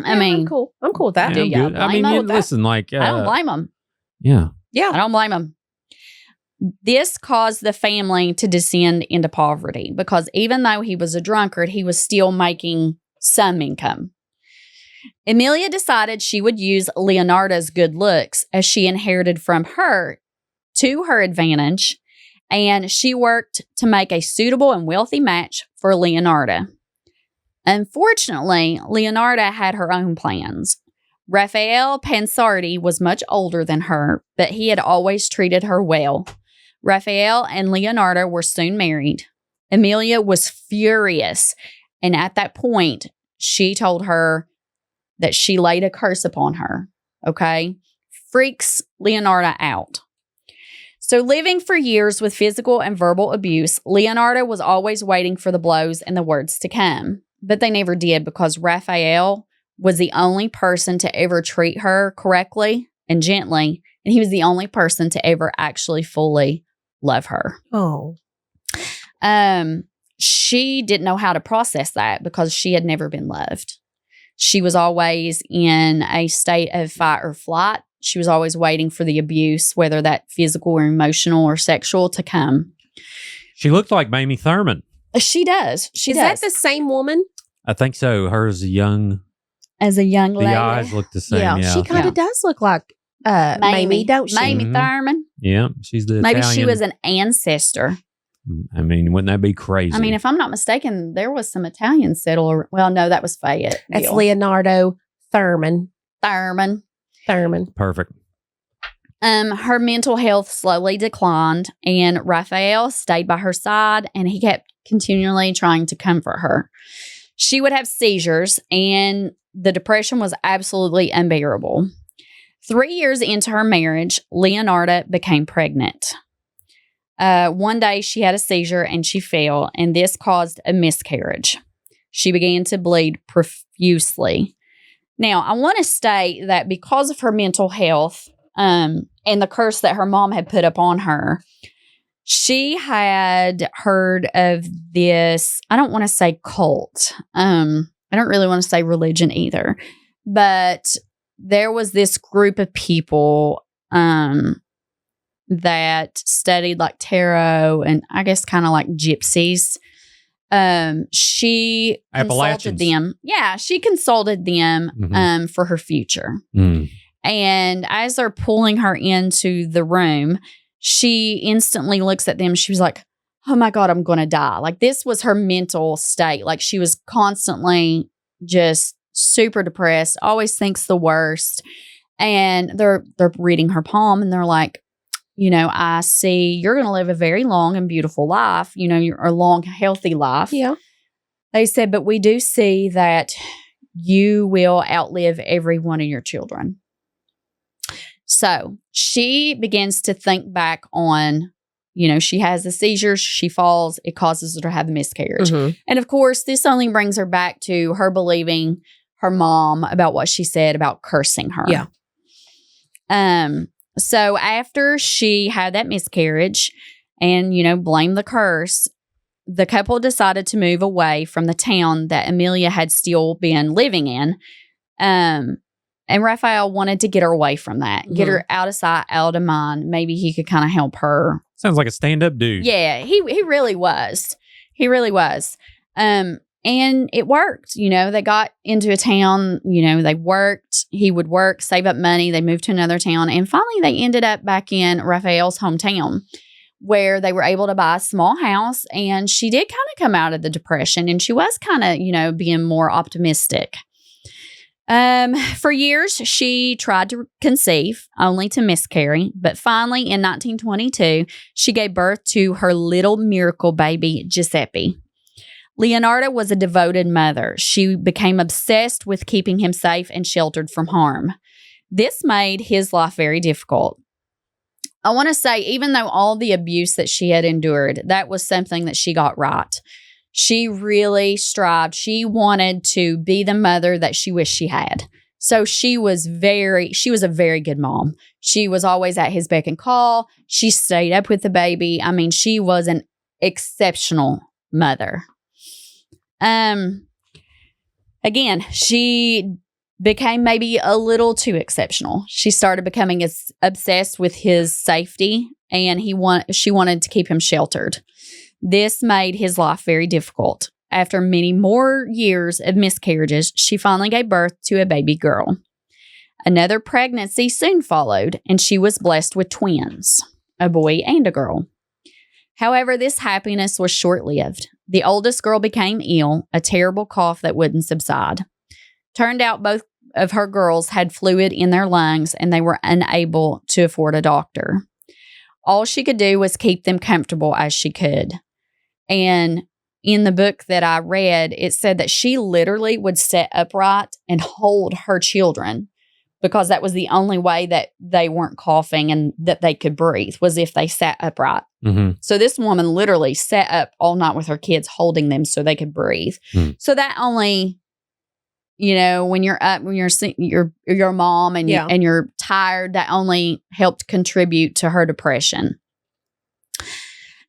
I'm cool. I'm cool with that. Yeah, Do y'all blame him? Listen, like... I don't blame him. Yeah. Yeah. I don't blame him. This caused the family to descend into poverty because even though he was a drunkard, he was still making some income. Amelia decided she would use Leonarda's good looks as she inherited from her to her advantage, and she worked to make a suitable and wealthy match for Leonarda. Unfortunately, Leonarda had her own plans. Raphael Pansardi was much older than her, but he had always treated her well. Raphael and Leonarda were soon married. Amelia was furious, and at that point, she told her that she laid a curse upon her, okay? Freaks Leonarda out. So living for years with physical and verbal abuse, Leonarda was always waiting for the blows and the words to come, but they never did because Raphael was the only person to ever treat her correctly and gently, and he was the only person to ever actually fully love her. Oh. She didn't know how to process that because she had never been loved. She was always in a state of fight or flight. She was always waiting for the abuse, whether that physical or emotional or sexual, to come. She looked like Mamie Thurman. She does. Is that the same woman? I think so. Her as a young lady. The eyes look the same. Yeah. She kind of does look like Mamie, don't she? Mamie Thurman. Yeah, she's the Maybe Italian. she was an ancestor. I mean, wouldn't that be crazy? I mean, if I'm not mistaken, there was some Italian settler. Well, no, that was Fayette. That's Leonardo Thurman. Thurman. Perfect. Her mental health slowly declined, and Raphael stayed by her side, and he kept continually trying to comfort her. She would have seizures, and the depression was absolutely unbearable. 3 years into her marriage, Leonarda became pregnant. One day, she had a seizure, and she fell, and this caused a miscarriage. She began to bleed profusely. Now, I want to state that because of her mental health, and the curse that her mom had put up on her, she had heard of this, I don't want to say cult. I don't really want to say religion either. But there was this group of people that studied like tarot and I guess kind of like gypsies. She consulted them. Yeah, she consulted them for her future. Mm. And as they're pulling her into the room, she instantly looks at them. She was like, oh my God, I'm going to die. Like this was her mental state. Like she was constantly just super depressed, always thinks the worst. And they're reading her palm and they're like, you know, I see you're going to live a very long and beautiful life, you know, a long, healthy life. Yeah. They said, but we do see that you will outlive every one of your children. So she begins to think back on, you know, she has the seizures, she falls, it causes her to have a miscarriage. Mm-hmm. And of course, this only brings her back to her believing her mom about what she said about cursing her. Yeah. So after she had that miscarriage and, you know, blamed the curse, the couple decided to move away from the town that Amelia had still been living in. And Raphael wanted to get her away from that, get her out of sight, out of mind. Maybe he could kind of help her. Sounds like a stand-up dude. Yeah, he really was. He really was. And it worked. You know, they got into a town, you know, they worked. He would work, save up money. They moved to another town. And finally, they ended up back in Raphael's hometown where they were able to buy a small house. And she did kind of come out of the depression. And she was kind of, you know, being more optimistic. For years, she tried to conceive, only to miscarry. But finally, in 1922, she gave birth to her little miracle baby, Giuseppe. Leonarda was a devoted mother. She became obsessed with keeping him safe and sheltered from harm. This made his life very difficult. I want to say, even though all the abuse that she had endured, that was something that she got right. She really strived. She wanted to be the mother that she wished she had. So she was a very good mom. She was always at his beck and call. She stayed up with the baby. I mean, she was an exceptional mother. Again, she became maybe a little too exceptional. She started becoming obsessed with his safety, and she wanted to keep him sheltered. This made his life very difficult. After many more years of miscarriages, she finally gave birth to a baby girl. Another pregnancy soon followed, and she was blessed with twins, a boy and a girl. However, this happiness was short-lived. The oldest girl became ill, a terrible cough that wouldn't subside. Turned out both of her girls had fluid in their lungs, and they were unable to afford a doctor. All she could do was keep them comfortable as she could. And in the book that I read, it said that she literally would sit upright and hold her children because that was the only way that they weren't coughing and that they could breathe was if they sat upright. Mm-hmm. So this woman literally sat up all night with her kids holding them so they could breathe. Mm. So that only, you know, when you're up, when you're mom and, and you're tired, that only helped contribute to her depression.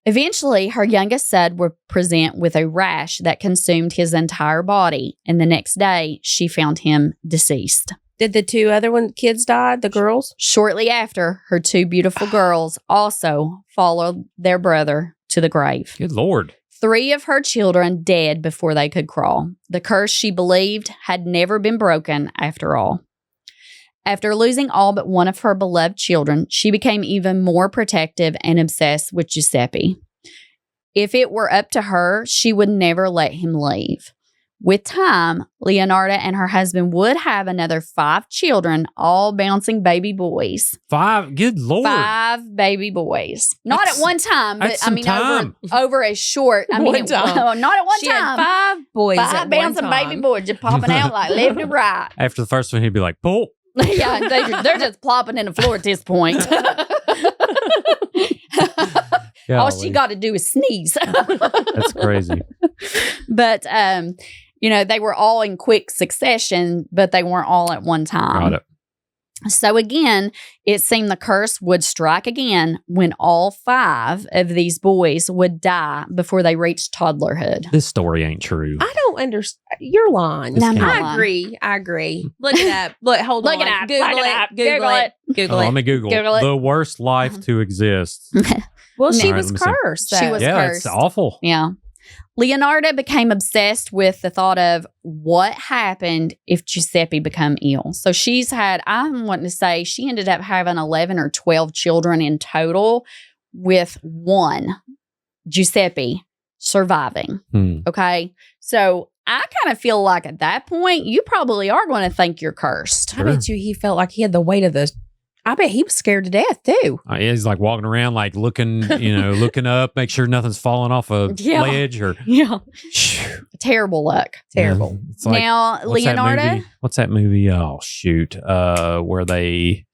Eventually, her youngest son would present with a rash that consumed his entire body, and the next day, she found him deceased. Did the two other kids die, the girls? Shortly after, her two beautiful girls also followed their brother to the grave. Good Lord. 3 of her children dead before they could crawl. The curse she believed had never been broken after all. After losing all but one of her beloved children, she became even more protective and obsessed with Giuseppe. If it were up to her, she would never let him leave. With time, Leonarda and her husband would have another 5 children, all bouncing baby boys. 5? Good Lord. 5 baby boys. Not at one time, but I mean, over a short. I mean, not at one she time. Had 5 boys. 5 bouncing baby boys just popping out like left and right. After the first one, he'd be like, pull. Yeah, they're just plopping in the floor at this point. All she got to do is sneeze. That's crazy. But, they were all in quick succession, but they weren't all at one time. Got it. So again, it seemed the curse would strike again when all 5 of these boys would die before they reached toddlerhood. This story ain't true. I don't understand. You're lying. No, I'm not I agree. Look it up. Hold on. Look it up. Google it. Google Let me Google it. the worst life to exist. Well, she All right, was let me see. cursed. She was It's cursed. awful. Yeah. Leonarda became obsessed with the thought of what happened if Giuseppe became ill. So I'm wanting to say she ended up having 11 or 12 children in total, with one, Giuseppe, surviving. Okay. So I kind of feel like at that point, you probably are going to think you're cursed. I bet you he felt like he had the weight of I bet he was scared to death too. He's like walking around, like looking up, make sure nothing's falling off a ledge or. Yeah. Terrible luck. Terrible. Yeah. It's like, Now, Leonarda. What's that movie? Oh, shoot. Where they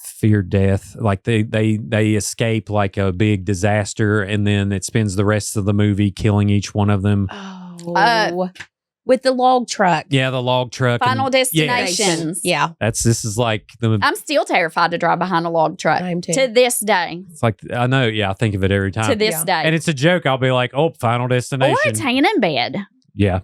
fear death. Like they escape like a big disaster, and then it spends the rest of the movie killing each one of them. Oh. With the log truck. Yeah, the log truck. Final Destinations. Yeah. This is like the. I'm still terrified to drive behind a log truck. I am too. To this day. It's like, I know. Yeah, I think of it every time. To this day. And it's a joke. I'll be like, oh, Final Destination. Or a tanning bed. Yeah.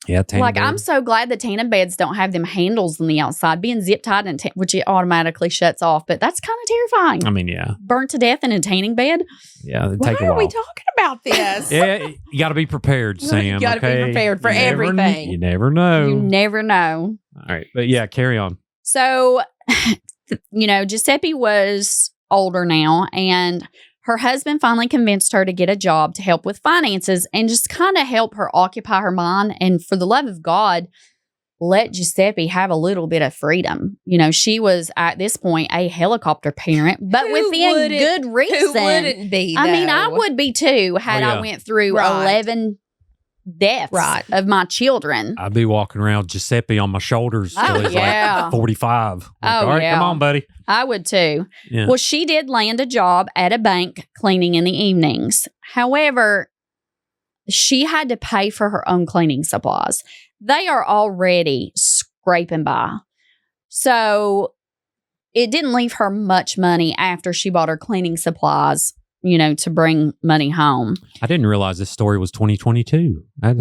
Yeah, tanning bed. I'm so glad the tanning beds don't have them handles on the outside, being zip tied, which it automatically shuts off. But that's kind of terrifying. I mean, yeah. Burnt to death in a tanning bed. Yeah, it'd Why take a while. are we talking about this? Yeah, you got to be prepared, Sam. You got to be prepared for everything. You never know. You never know. All right, but yeah, carry on. So, Giuseppe was older now, and her husband finally convinced her to get a job to help with finances and just kind of help her occupy her mind. And for the love of God, let Giuseppe have a little bit of freedom. She was at this point a helicopter parent, but within good reason. Who wouldn't be? I mean, I would be too had I went through 11 deaths of my children. I'd be walking around with Giuseppe on my shoulders till he's like 45. All right, come on, buddy. I would too. Yeah. Well, she did land a job at a bank cleaning in the evenings. However, she had to pay for her own cleaning supplies. They are already scraping by. So it didn't leave her much money after she bought her cleaning supplies, to bring money home. I didn't realize this story was 2022. Right.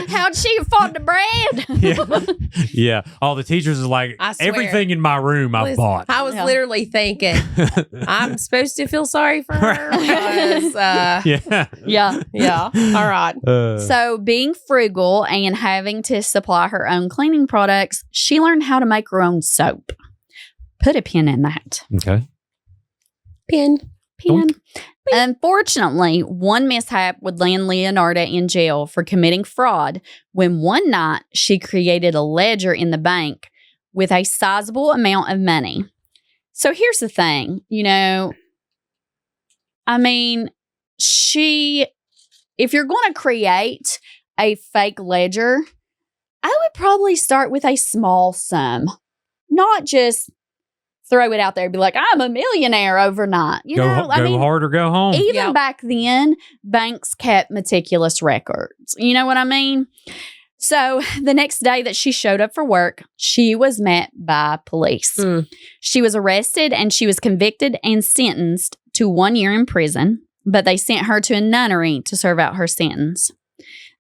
How'd she afford the bread? Yeah. All the teachers are like, everything in my room I've bought. I was literally thinking, I'm supposed to feel sorry for her. Because, Yeah. All right. So being frugal and having to supply her own cleaning products, she learned how to make her own soap. Put a pin in that. Okay. Pin. Unfortunately, one mishap would land Leonarda in jail for committing fraud when one night she created a ledger in the bank with a sizable amount of money. So here's the thing, if you're going to create a fake ledger, I would probably start with a small sum, not just throw it out there and be like, I'm a millionaire overnight. Go hard or go home. Even back then, banks kept meticulous records. You know what I mean? So the next day that she showed up for work, she was met by police. She was arrested and she was convicted and sentenced to 1 year in prison, but they sent her to a nunnery to serve out her sentence.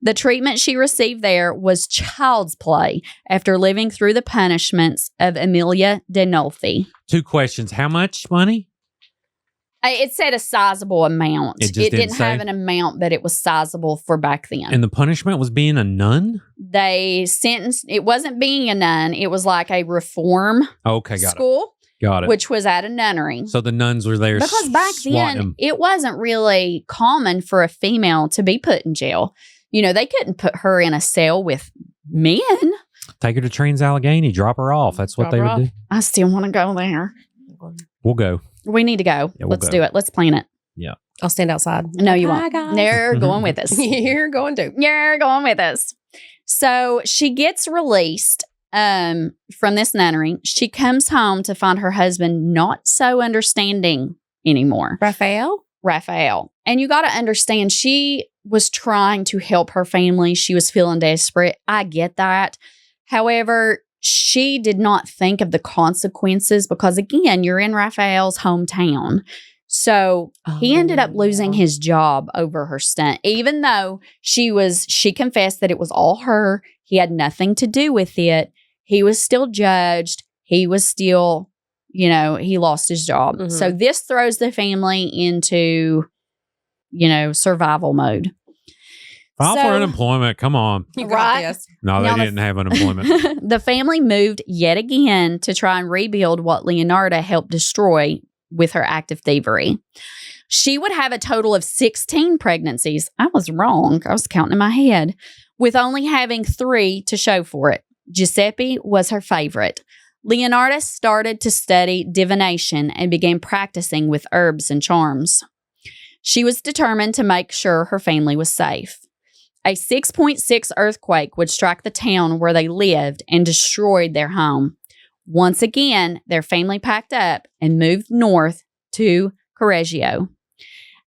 The treatment she received there was child's play after living through the punishments of Emilia Denolfi. 2 questions. How much money? It said a sizable amount. It didn't have an amount, but it was sizable for back then. And the punishment was being a nun? They sentenced, it wasn't being a nun. It was like a reform school. Got it. Which was at a nunnery. So the nuns were there because back then, it wasn't really common for a female to be put in jail. They couldn't put her in a cell with men. Take her to Trans-Allegheny, drop her off. That's what they would do. I still want to go there. We'll go. We need to go. Yeah, Let's do it. Let's plan it. Yeah. I'll stand outside. No, you Hi, won't. guys. They're going with us. You're going to. You're going with us. So she gets released from this nunnery. She comes home to find her husband not so understanding anymore. Raphael. And you got to understand, she was trying to help her family. She was feeling desperate. I get that. However, she did not think of the consequences because, again, you're in Raphael's hometown. So he ended up losing his job over her stunt, even though she confessed that it was all her. He had nothing to do with it. He was still judged. He was still, he lost his job. Mm-hmm. So this throws the family into, survival mode. File for unemployment. Come on. You got this. No, they didn't have unemployment. The family moved yet again to try and rebuild what Leonarda helped destroy with her active thievery. She would have a total of 16 pregnancies. I was wrong. I was counting in my head, with only having 3 to show for it. Giuseppe was her favorite. Leonarda started to study divination and began practicing with herbs and charms. She was determined to make sure her family was safe. A 6.6 earthquake would strike the town where they lived and destroyed their home. Once again, their family packed up and moved north to Correggio.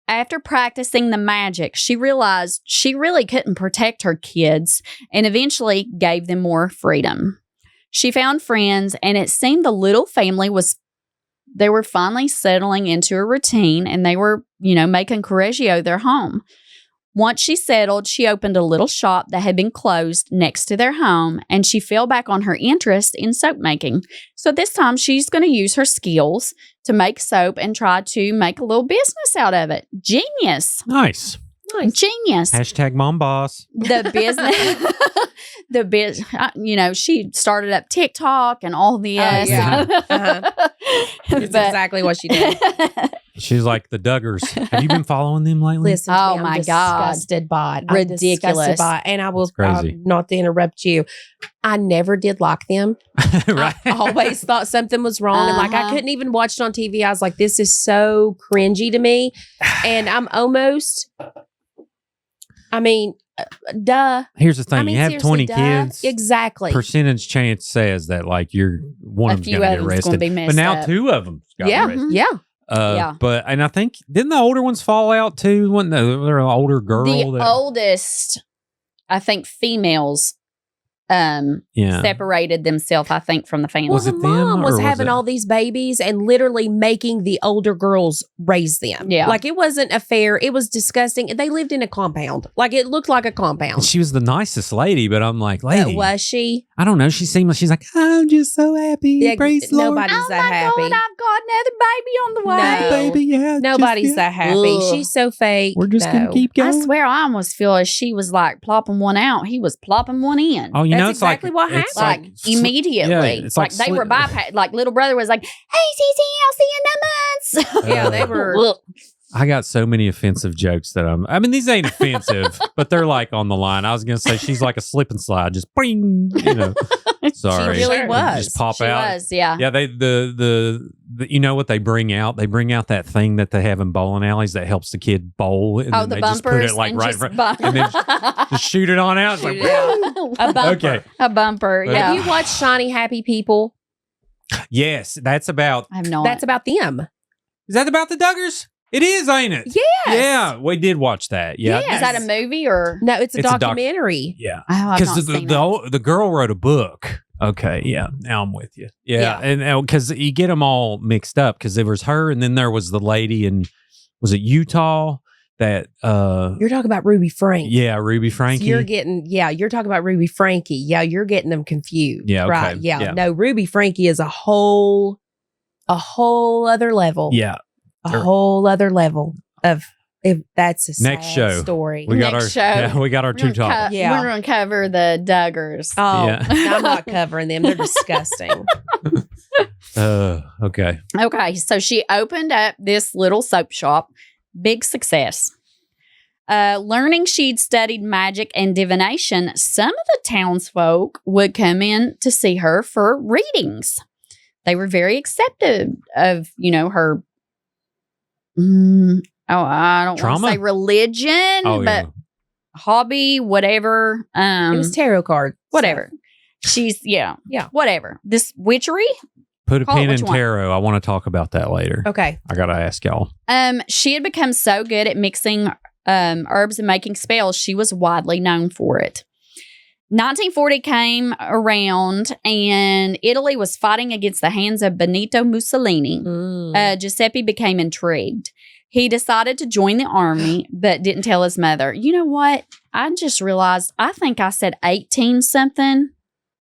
After practicing the magic, she realized she really couldn't protect her kids and eventually gave them more freedom. She found friends, and it seemed the little family they were finally settling into a routine, and they were, making Correggio their home. Once she settled, she opened a little shop that had been closed next to their home, and she fell back on her interest in soap making. So this time she's going to use her skills to make soap and try to make a little business out of it. Genius. Nice. Genius. Hashtag mom boss. The business, she started up TikTok and all this. Oh, yeah. That's exactly what she did. She's like the Duggars. Have you been following them lately? Listen to me, my I'm God. disgusted by it. Ridiculous. And I will crazy. not to interrupt you. I never did like them. Right. I always thought something was wrong. And I couldn't even watch it on TV. I was like, this is so cringy to me. And I'm almost, duh. Here's the thing. You have 20 duh. kids. Exactly. Percentage chance says that you're one of them's going to get arrested. But now up. 2 of them got arrested. Yeah. But I think didn't the older ones fall out too? Wasn't there an older girl? The oldest, I think, females separated themselves, I think, from the family. Was it the them, mom was or was having it- all these babies and literally making the older girls raise them. Yeah. It wasn't a fair. It was disgusting. They lived in a compound. It looked like a And compound. she was the nicest lady, but I'm like, lady, Was she? I don't know. She seemed like she's like, I'm just so happy. Yeah, Praise the Lord. nobody's that happy. God, I've got another baby on the way. No. Baby, yeah. Nobody's that happy. Ugh. She's so fake. We're just going to keep I going. swear I almost feel as she was plopping one out. He was plopping one in. Oh, That's it's exactly what it's happened. Immediately. Yeah, it's like they were sli- bypassed. Little brother was like, hey, Cece, I'll see you in a month. Yeah, they were. Ugh. I got so many offensive jokes that these ain't offensive, but they're on the line. I was going to say she's like a slip and slide, just bing, Sorry. She really was. Just pop She out. was, yeah. Yeah, they the you know what they bring out? They bring out that thing that they have in bowling alleys that helps the kid bowl, and then The they bumpers. just put it and right in just front, bump- and then just shoot it on out. It's like, Shoot it out. Woo! A bumper. okay, A bumper, But- yeah. Have you watched Shiny Happy People? yes, that's about. I have no That's about them. Is that about the Duggars? It is, ain't it? Yes. Yeah, we did watch that. Yeah, Yes. Is that a movie or? No, it's a It's a doc- documentary. yeah. Oh, I've Because not seen it. the girl wrote a book. Okay, yeah. Now I'm with you. Yeah, and because you get them all mixed up because there was her, and then there was the lady in, was it Utah that? You're talking about Ruby Frank. Yeah, Ruby Frankie. So you're talking about Ruby Frankie. Yeah, you're getting them confused. Yeah, okay. Right. Yeah. Yeah. No, Ruby Frankie is a whole other level. Yeah, A whole other level of, if that's a Next sad show. story. we got Next our show. yeah, we got our two topics. Yeah. We're going to cover the Duggars. Oh, Yeah. I'm not covering them. They're disgusting. Okay. Okay, so she opened up this little soap shop. Big success. Learning she'd studied magic and divination, some of the townsfolk would come in to see her for readings. They were very accepted of, her, I don't want to say religion, but hobby, whatever. It was tarot card. Whatever. So. She's, whatever. This witchery. Put a pin in tarot. I want to talk about that later. Okay. I got to ask y'all. She had become so good at mixing herbs and making spells, she was widely known for it. 1940 came around and Italy was fighting against the hands of Benito Mussolini. Giuseppe became intrigued. He decided to join the army, but didn't tell his mother. You know what? I just realized, I think I said 18-something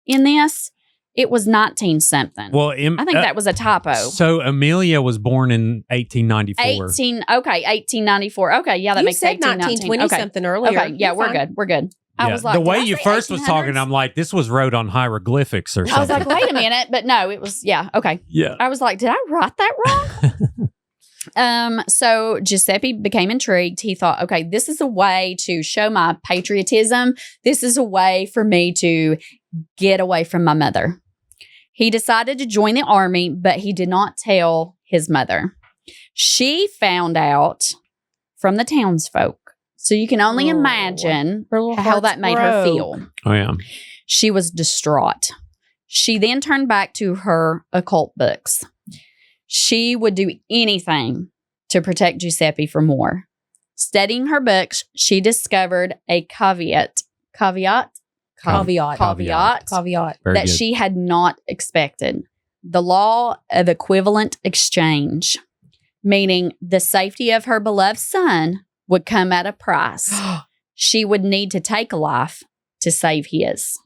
in this. It was 19-something. Well, I think that was a typo. So Amelia was born in 1894. 1894. Okay, yeah, that you makes said 1920 something earlier. Okay, yeah, we're good. We're good. Yeah. I was like, the way you 1800s? first was talking, I'm like, this was wrote on hieroglyphics or something. I was like, wait a minute, but no, it was okay. Yeah. I was like, did I write that wrong? So Giuseppe became intrigued. He thought, okay, this is a way to show my patriotism. This is a way for me to get away from my mother. He decided to join the army, but he did not tell his mother. She found out from the townsfolk. So you can only imagine how that made her feel. Oh, yeah. She was distraught. She then turned back to her occult books. She would do anything to protect Giuseppe from war. Studying her books, she discovered a caveat Caveat. that she had not expected. The law of equivalent exchange, meaning the safety of her beloved son would come at a price. She would need to take a life to save his.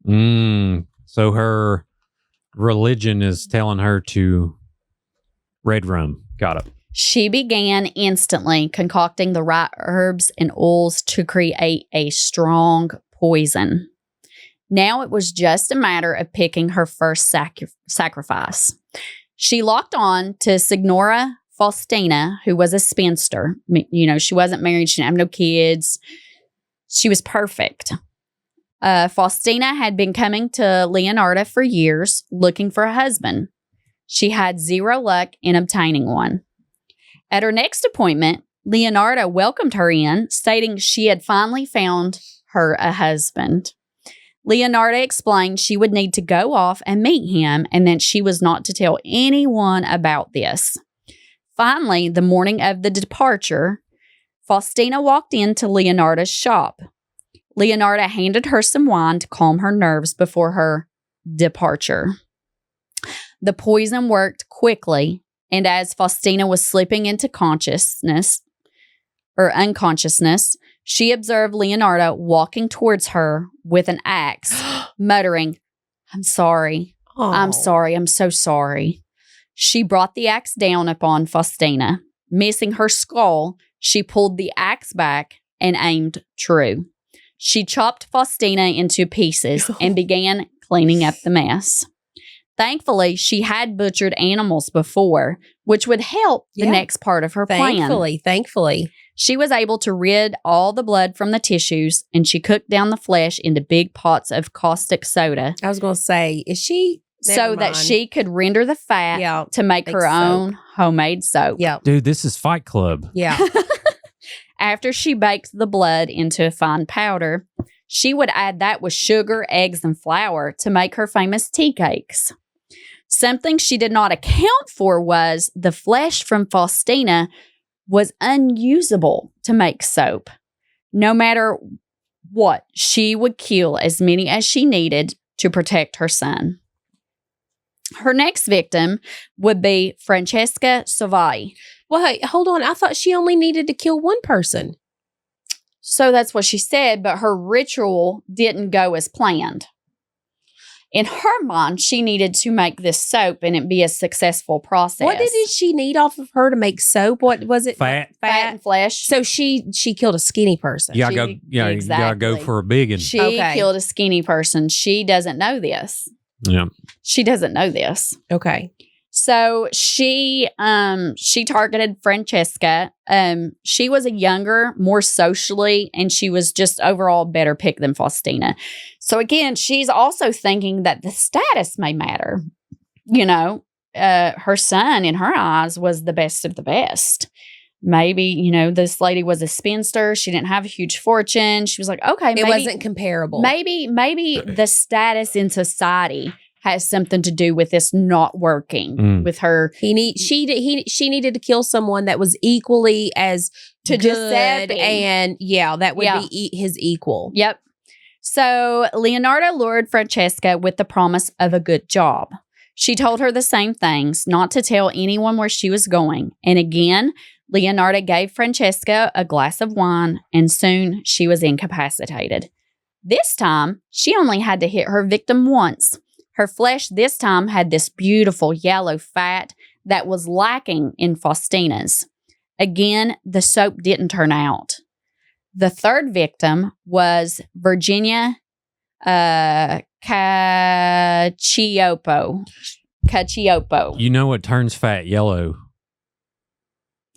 So her religion is telling her to red rum. Got it. She began instantly concocting the right herbs and oils to create a strong poison. Now it was just a matter of picking her first sacrifice. She locked on to Signora Faustina, who was a spinster. She wasn't married. She didn't have no kids. She was perfect. Faustina had been coming to Leonarda for years looking for a husband. She had zero luck in obtaining one. At her next appointment, Leonarda welcomed her in, stating she had finally found her a husband. Leonarda explained she would need to go off and meet him and that she was not to tell anyone about this. Finally, the morning of the departure, Faustina walked into Leonarda's shop. Leonarda handed her some wine to calm her nerves before her departure. The poison worked quickly, and as Faustina was slipping into unconsciousness, she observed Leonarda walking towards her with an axe, muttering, "I'm sorry. Aww. I'm sorry. I'm so sorry." She brought the axe down upon Faustina. Missing her skull, she pulled the axe back and aimed true. She chopped Faustina into pieces and began cleaning up the mess. Thankfully, she had butchered animals before, which would help the next part of her plan. Thankfully. She was able to rid all the blood from the tissues, and she cooked down the flesh into big pots of caustic soda. I was going to say, is she... so that she could render the fat to make her own homemade soap. Yeah. Dude, this is Fight Club. Yeah. After she baked the blood into a fine powder, she would add that with sugar, eggs, and flour to make her famous tea cakes. Something she did not account for was the flesh from Faustina was unusable to make soap. No matter what, she would kill as many as she needed to protect her son. Her next victim would be Francesca Salvai. Well, hey, hold on. I thought she only needed to kill one person. So that's what she said, but her ritual didn't go as planned. In her mind, she needed to make this soap and it be a successful process. What did she need off of her to make soap? What was it? Fat and flesh. So she killed a skinny person. You gotta go for a big one. She killed a skinny person. She doesn't know this. Yeah. She doesn't know this. Okay. So she targeted Francesca. She was a younger, more socially, and she was just overall a better pick than Faustina. So again, she's also thinking that the status may matter. You know, her son, in her eyes, was the best of the best. Maybe, you know, this lady was a spinster. She didn't have a huge fortune. She was like, okay, maybe, it wasn't comparable. Maybe the status in society has something to do with this not working with her. She needed to kill someone that was equally as to good, Giuseppe. And that would be his equal. Yep. So Leonarda lured Francesca with the promise of a good job. She told her the same things, not to tell anyone where she was going. And again, Leonarda gave Francesca a glass of wine, and soon she was incapacitated. This time, she only had to hit her victim once. Her flesh this time had this beautiful yellow fat that was lacking in Faustina's. Again, the soap didn't turn out. The third victim was Virginia Cacioppo. You know what turns fat yellow?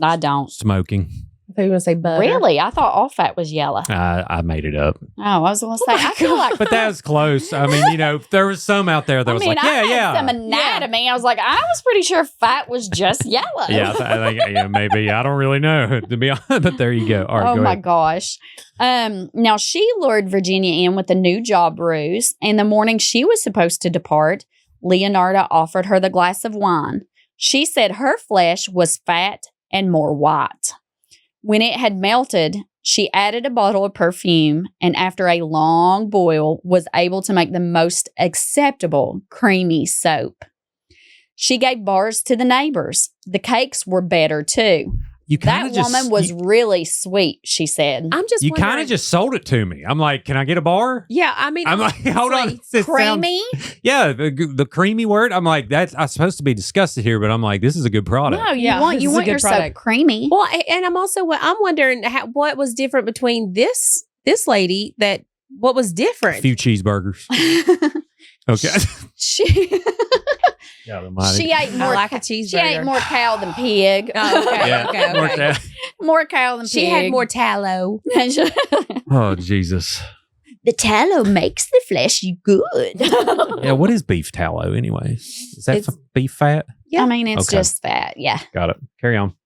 I don't. Smoking. I thought you were going to say butter. Really? I thought all fat was yellow. I made it up. Oh, I was going to say, I feel like. But that was close. I mean, you know, there was some out there that was like, I had some anatomy. I was like, I was pretty sure fat was just yellow. Yeah, I think maybe. I don't really know, to be honest. But there you go. All right, go ahead. Gosh. Now, she lured Virginia in with a new job ruse. And the morning she was supposed to depart, Leonarda offered her the glass of wine. She said her flesh was fat and more white. When it had melted, she added a bottle of perfume, and after a long boil, was able to make the most acceptable creamy soap. She gave bars to the neighbors. The cakes were better too. That woman was really sweet, she said. I'm just You kind of just sold it to me. I'm like, can I get a bar? Yeah, I mean. I'm like, hold on. Creamy? The creamy word. I'm like, I'm supposed to be disgusted here, but I'm like, this is a good product. No, you want your soap creamy. Well, and I'm wondering what was different between this lady what was different? A few cheeseburgers. Okay. She ate more. Like a cheeseburger. She ate more cow than pig. Oh, okay. Yeah, okay. More cow than pig. She had more tallow. Oh, Jesus. The tallow makes the flesh good. Yeah, what is beef tallow anyway? Is that beef fat? Yeah. I mean, it's just fat. Yeah. Got it. Carry on.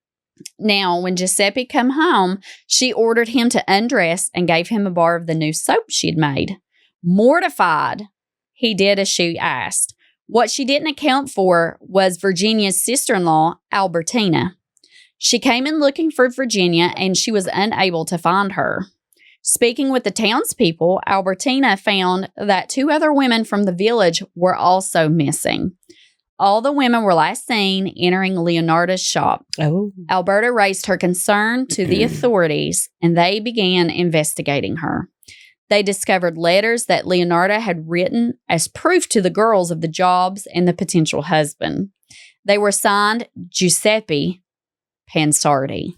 Now, when Giuseppe come home, she ordered him to undress and gave him a bar of the new soap she'd made. Mortified, he did as she asked. What she didn't account for was Virginia's sister-in-law, Albertina. She came in looking for Virginia, and she was unable to find her. Speaking with the townspeople, Albertina found that 2 other women from the village were also missing. All the women were last seen entering Leonarda's shop. Oh. Alberta raised her concern to the authorities, and they began investigating her. They discovered letters that Leonarda had written as proof to the girls of the jobs and the potential husband. They were signed Giuseppe Pansardi.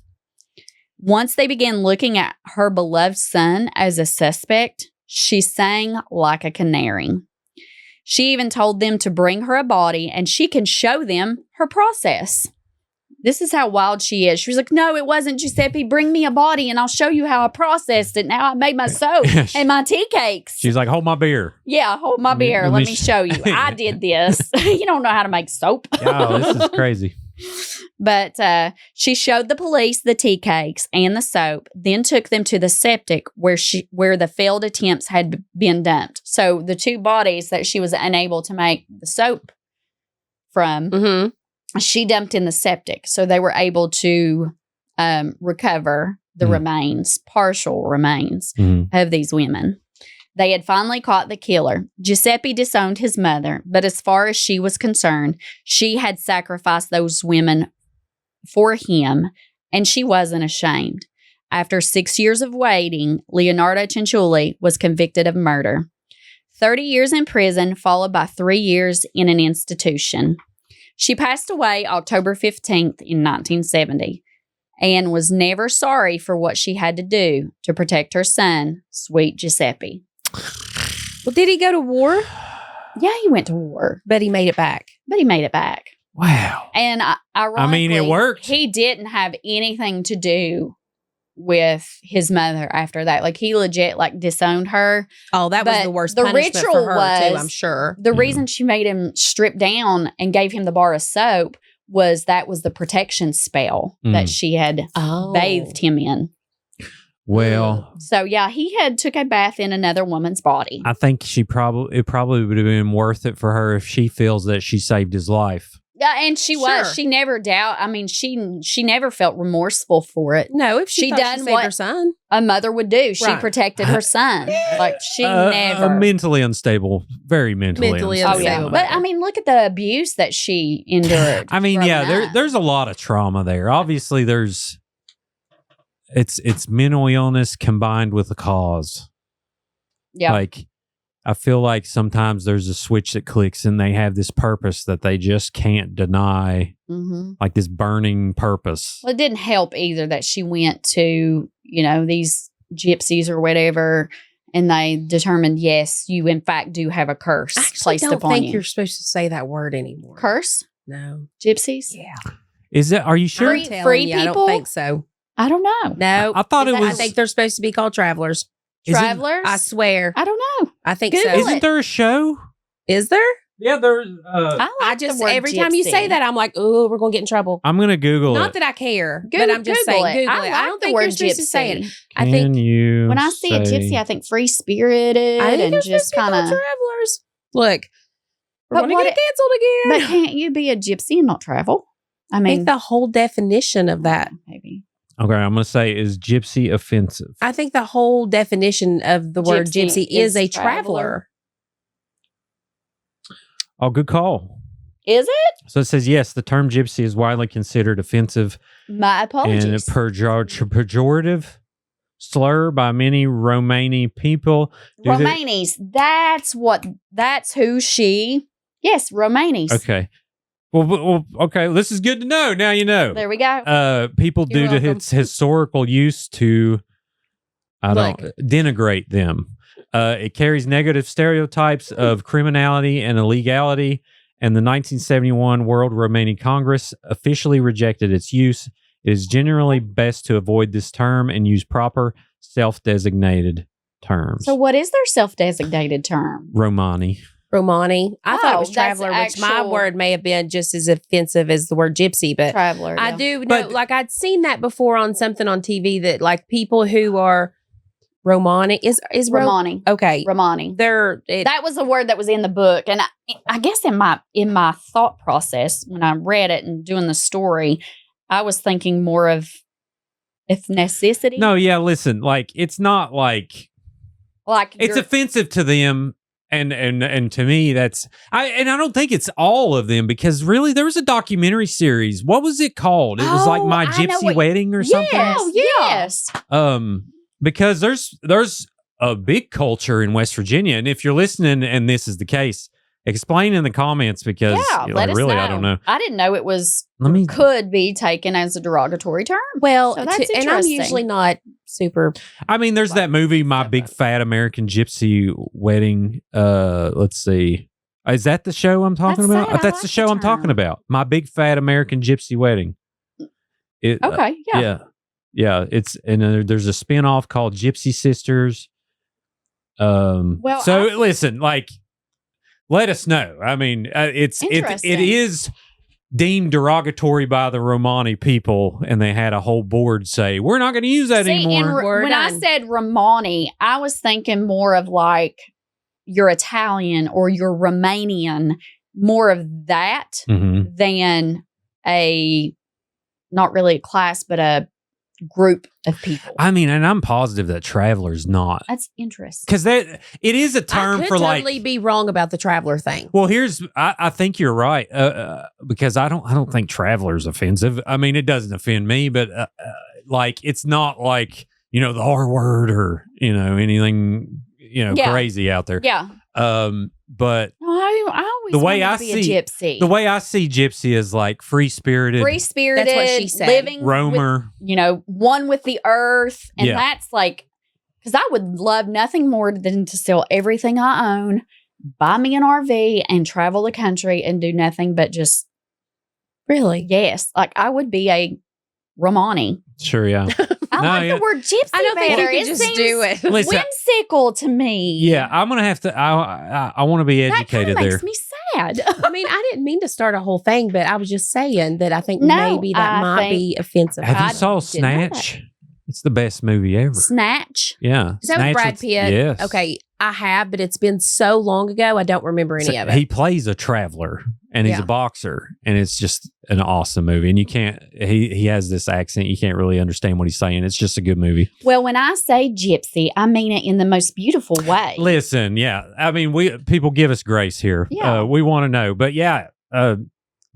Once they began looking at her beloved son as a suspect, she sang like a canary. She even told them to bring her a body and she can show them her process. This is how wild she is. She was like, no, it wasn't Giuseppe. Bring me a body and I'll show you how I processed it. Now I made my soap and my tea cakes. She's like, hold my beer. Yeah, hold my beer. Let me show you. I did this. You don't know how to make soap. Oh, this is crazy. But she showed the police the tea cakes and the soap, then took them to the septic where the failed attempts had been dumped. So the 2 bodies that she was unable to make the soap from, she dumped in the septic. So they were able to recover the remains, partial remains of these women. They had finally caught the killer. Giuseppe disowned his mother, but as far as she was concerned, she had sacrificed those women for him, and she wasn't ashamed. After 6 years of waiting, Leonarda Cianciulli was convicted of murder. 30 years in prison, followed by 3 years in an institution. She passed away October 15th in 1970 and was never sorry for what she had to do to protect her son, sweet Giuseppe. Well, did he go to war? Yeah, he went to war. But he made it back. Wow. And ironically, I mean, it worked. He didn't have anything to do with his mother after that. Like, he legit, like, disowned her. Oh, that was the worst punishment ritual for her, was, too, I'm sure. The reason she made him strip down and gave him the bar of soap was that was the protection spell that she had bathed him in. Well, so yeah, he had took a bath in another woman's body. I think it probably would have been worth it for her if she feels that she saved his life. Yeah, and she was. She never she never felt remorseful for it. No, if she done what her son, a mother would do. She protected her son. Like, she never. Mentally unstable. Very mentally unstable. Oh, yeah. But I mean, look at the abuse that she endured. I mean, there's a lot of trauma there. Obviously, it's mental illness combined with a cause. Yeah. Like, I feel like sometimes there's a switch that clicks and they have this purpose that they just can't deny, like this burning purpose. Well, it didn't help either that she went to, these gypsies or whatever, and they determined, yes, you in fact do have a curse placed upon you. I don't think you're supposed to say that word anymore. Curse? No. Gypsies? Yeah. Are you sure? Free people? I don't think so. I don't know. No. I thought it was. I think they're supposed to be called travelers. Travelers? I swear. I don't know. I think Google so. Isn't there a show? Is there? Yeah, there's. I just every time you say that, I'm like, oh, we're gonna get in trouble. I'm gonna Google Not that I care, but I'm just saying, Google it. I don't think you're supposed to say it. I think when I see a gypsy, I think free spirited and just kind of travelers. Look, we're gonna get canceled again. But can't you be a gypsy and not travel? I mean, think the whole definition of that, maybe. Okay, I'm going to say, is gypsy offensive? I think the whole definition of the word gypsy is a traveler. Oh, good call. Is it? So it says, yes, the term gypsy is widely considered offensive. My apologies. And a pejorative slur by many Romani people. Romanis. That's who she. Yes, Romanis. Okay. Well, okay. This is good to know. Now you know. There we go. People due to its historical use to, denigrate them. It carries negative stereotypes of criminality and illegality, and the 1971 World Romani Congress officially rejected its use. It is generally best to avoid this term and use proper self-designated terms. So what is their self-designated term? Romani. I thought it was traveler, which my word may have been just as offensive as the word gypsy, but traveler. I do know, like I'd seen that before on something on TV that like people who are Romani is Romani. Okay. Romani. That was a word that was in the book. And I guess in my thought process, when I read it and doing the story, I was thinking more of ethnicity. No, yeah, listen, like it's not like it's offensive to them. And to me, that's I don't think it's all of them, because really there was a documentary series. What was it called? It was like My Gypsy Wedding or something. Yes. Because there's a big culture in West Virginia, and if you're listening and this is the case, explain in the comments, because let us know. I don't know. I didn't know it was could be taken as a derogatory term. Well, so that's and I'm usually not super. I mean, there's that movie, My Big Fat American Gypsy Wedding. Let's see. Is that the show I'm talking about? Sad. That's the show I'm talking about. My Big Fat American Gypsy Wedding. Okay. Yeah. It's there's a spinoff called Gypsy Sisters. Listen, like, let us know. I mean, it is deemed derogatory by the Romani people, and they had a whole board say, we're not going to use that anymore. When I said Romani, I was thinking more of like you're Italian or you're Romanian, more of that than not really a class, but a group of people. I mean, and I'm positive that traveler's not. That's interesting. Because it is a term for like. I could totally be wrong about the traveler thing. Well, I think you're right, because I don't think traveler's offensive. I mean, it doesn't offend me, but like it's not like, the R word or, anything, crazy out there. Yeah. But I always wanted to be a gypsy. The way I see gypsy is like free-spirited. Free-spirited. That's what she said. Living roamer. With, one with the earth. And that's like, because I would love nothing more than to sell everything I own, buy me an RV, and travel the country and do nothing but just Really? Yes. Like I would be a Romani. Sure, yeah. I like the word gypsy I don't think better. you can just do it. Listen, whimsical to me. yeah, I'm gonna have to. I want to be educated that there. makes me sad. I mean, I didn't mean to start a whole thing, but I was just saying that I think No, maybe that might be offensive. Have I you saw didn't know Snatch? It's the best movie ever. Snatch. Yeah, Is that with Brad Pitt? Yes. Okay, I have, but it's been so long ago, I don't remember any of it. He plays a traveler, and he's Yeah. a boxer, and it's just an awesome movie. And you can't. He has this accent. You can't really understand what he's saying. It's just a good movie. Well, when I say gypsy, I mean it in the most beautiful way. Listen, yeah. I mean, people give us grace here. Yeah. We want to know, but yeah,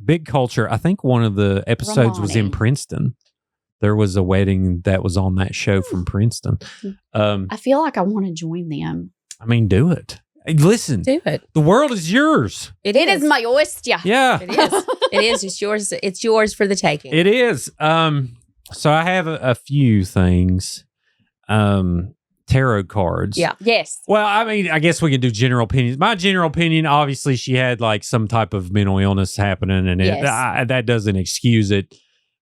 big culture. I think one of the episodes was in Romani. Princeton. There was a wedding that was on that show from Princeton. I feel like I want to join them. I mean, do it. Hey, listen, Do it. the world is yours. It is my oyster. Yeah, It is. It is. It's yours. It's yours for the taking. it is. So I have a few things. Tarot cards. Yeah. Yes. Well, I mean, I guess we can do general opinions. My general opinion, obviously, she had like some type of mental illness happening, and Yes. that doesn't excuse it,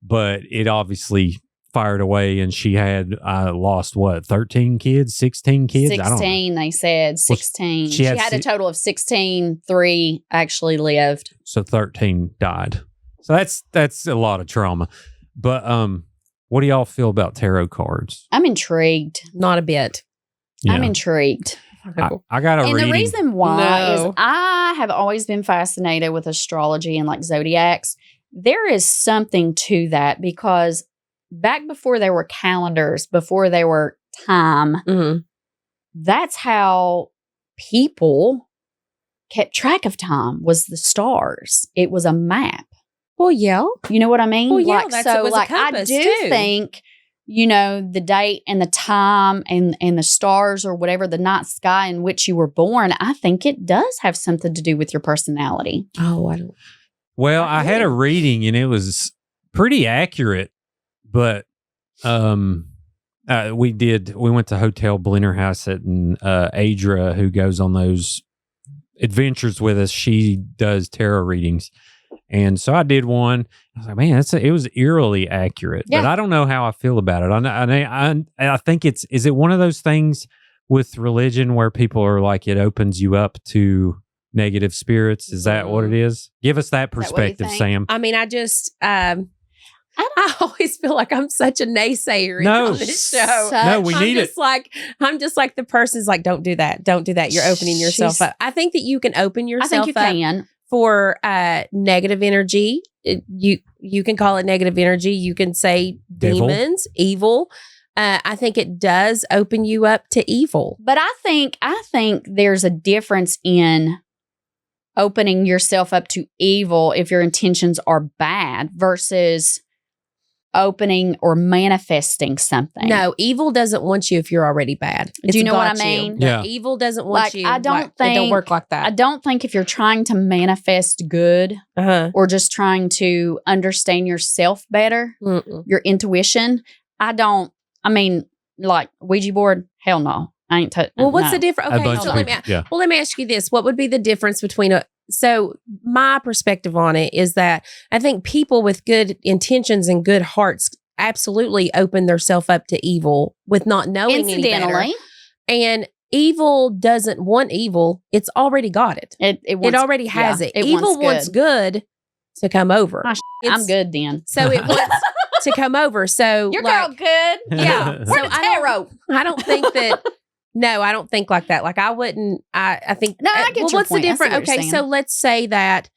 but it obviously fired away, and she had lost what, 13 kids, 16 kids? I don't know. 16, they said. 16. she She had had a total of 16. 3 actually lived. So 13 died. So that's a lot of trauma. But what do y'all feel about tarot cards? I'm intrigued. Not a bit. I'm intrigued. I got a And reading. the reason why No. is I have always been fascinated with astrology and like zodiacs. There is something to that because back before there were calendars, before there were time, Mhm. that's how people kept track of time, was the stars. It was a map. Well, yeah. You know what I mean? Well, yeah, like, it so was a like I compass, do too. think, the date and the time and the stars or whatever, the night sky in which you were born, I think it does have something to do with your personality. Oh, I don't. Well, I had a reading and it was pretty accurate, but we went to Hotel Blenner House and Adra, who goes on those adventures with us, she does tarot readings. And so I did one. I was like, man, it was eerily accurate, but Yeah. I don't know how I feel about it. I think is it one of those things with religion where people are like, it opens you up to negative spirits? Is that what it is? Give us that what you perspective, think? Sam. I mean, I just, I always feel like I'm such a naysayer No. on this show. No, we need it. I'm just like the person's like, don't do that. Don't do that. You're opening yourself She's- up. I think that you can open I yourself think you up can. for negative energy. You can call it negative energy. You can say Devil. demons, evil. I think it does open you up to evil. But I think there's a difference in opening yourself up to evil if your intentions are bad versus opening or manifesting something. No, evil doesn't want you if you're already bad. Do you know what I got mean? No, Yeah. evil doesn't want Like, you. I don't it don't think- work like I that. don't think if you're trying to manifest good Uh-huh. or just trying to understand yourself better, Mm-mm. your intuition, like Ouija board, hell no. I ain't touching. Well, what's the difference? A Okay, bunch so of let me people, yeah. Well, let me ask you this. What would be the difference between so my perspective on it is that I think people with good intentions and good hearts absolutely open themselves up to evil with not knowing any better. Incidentally, And evil doesn't want evil. It's already got it. it Already has it. Evil wants good. good to come over. Ah, I'm good then. So it wants to come over. So Your like, girl good. Yeah. Where So the I don't- tarot? I don't think that. No, I don't think like that. Like I wouldn't. I think. No, I get well, your what's point. the I see difference? what you're Okay, saying. so let's say that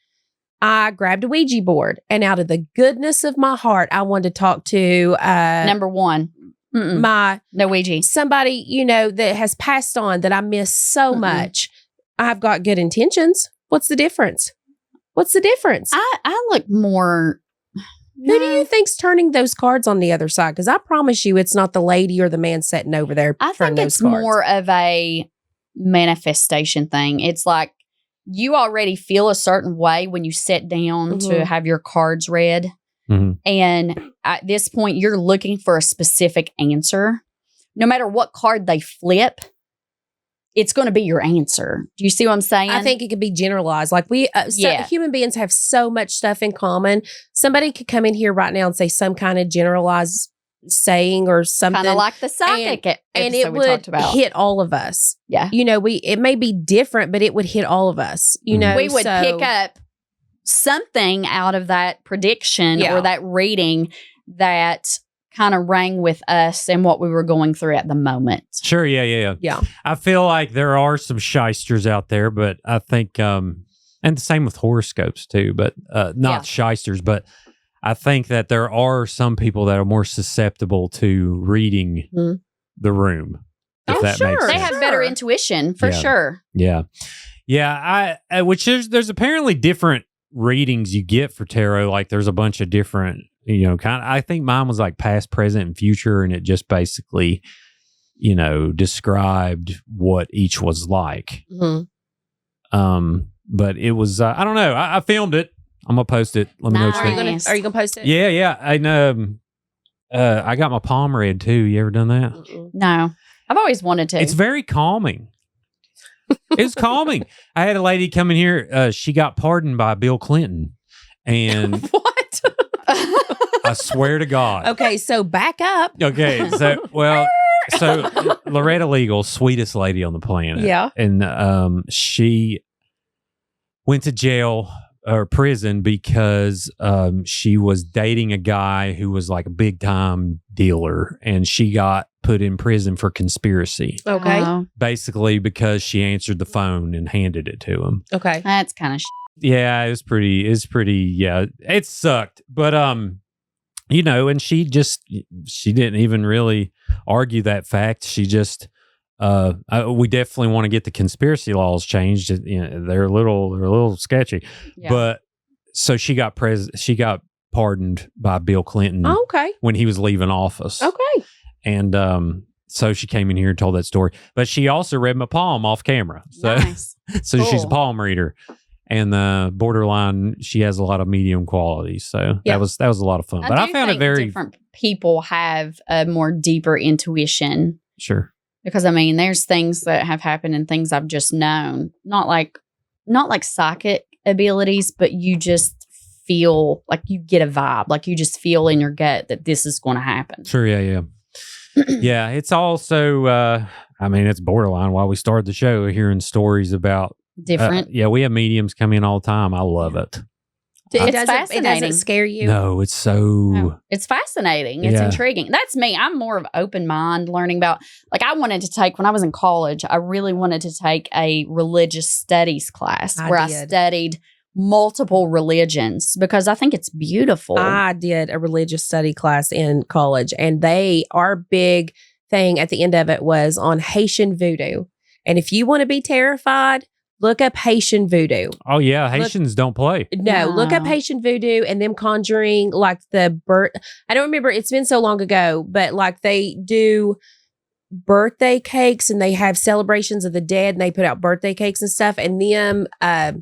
I grabbed a Ouija board, and out of the goodness of my heart, I wanted to talk to Number one. Mm-mm. my No Ouija. somebody that has passed on that I miss so Mm-mm. much. I've got good intentions. What's the difference? What's the difference? I look more. Who do you think's turning those cards on the other side? Because I promise you, it's not the lady or the man sitting over there. I turning think those it's cards. more of a manifestation thing. It's like you already feel a certain way when you sit down to Mhm. have your cards read. Mhm. And at this point, you're looking for a specific answer. No matter what card they flip, it's going to be your answer. Do you see what I'm saying? I think it could be generalized. Like human beings have so much stuff in common. Somebody could come in here right now and say some kind of generalized saying or something. Kind of like the psychic and it would hit all of us. Yeah. It may be different, but it would hit all of us. We would pick up something out of that prediction or that reading that kind of rang with us and what we were going through at the moment. Sure, yeah. I feel like there are some shysters out there, but I think, and the same with horoscopes too, but not shysters, but I think that there are some people that are more susceptible to reading the room. If that makes sense. They have better intuition for sure. Yeah. There's apparently different readings you get for tarot. Like there's a bunch of different, I think mine was like past, present, and future, and it just basically, described what each was like. Mm-hmm. But it was, I don't know. I filmed it. I'm gonna post it. Let me know what you think. Are you gonna post it? Yeah. I got my palm read too. You ever done that? No, I've always wanted to. It's very calming. It's calming. I had a lady come in here. She got pardoned by Bill Clinton, and what? I swear to God. Okay, so back up. Okay, so Loretta Legal, sweetest lady on the planet. Yeah, and she went to jail or prison because she was dating a guy who was like a big time dealer, and she got put in prison for conspiracy. Okay. Basically because she answered the phone and handed it to him. Okay. That's kind of Yeah, it sucked. But and she didn't even really argue that fact. She just we definitely want to get the conspiracy laws changed. They're a little sketchy. Yeah. But so she got pardoned by Bill Clinton. Oh, okay. When he was leaving office. Okay. And so she came in here and told that story. But she also read my palm off camera. So, nice. So cool. She's a palm reader. And borderline, she has a lot of medium qualities. So that was a lot of fun. But I found it very different people have a more deeper intuition. Sure. Because there's things that have happened and things I've just known. Not like psychic abilities, but you just feel like you get a vibe. Like you just feel in your gut that this is going to happen. Sure, yeah. Yeah, it's also, it's borderline. While we started the show, hearing stories about different. We have mediums come in all the time. I love it. It doesn't scare you. No, it's so. No, it's fascinating. It's intriguing. That's me. I'm more of open mind, learning about. Like I wanted to take when I was in college. I really wanted to take a religious studies class where I studied multiple religions because I think it's beautiful. I did a religious study class in college, and our big thing at the end of it was on Haitian voodoo. And if you want to be terrified, look up Haitian voodoo. Oh yeah, Haitians don't play. No, look up Haitian voodoo and them conjuring like the birth. I don't remember. It's been so long ago, but like they do birthday cakes and they have celebrations of the dead and they put out birthday cakes and stuff. And them, I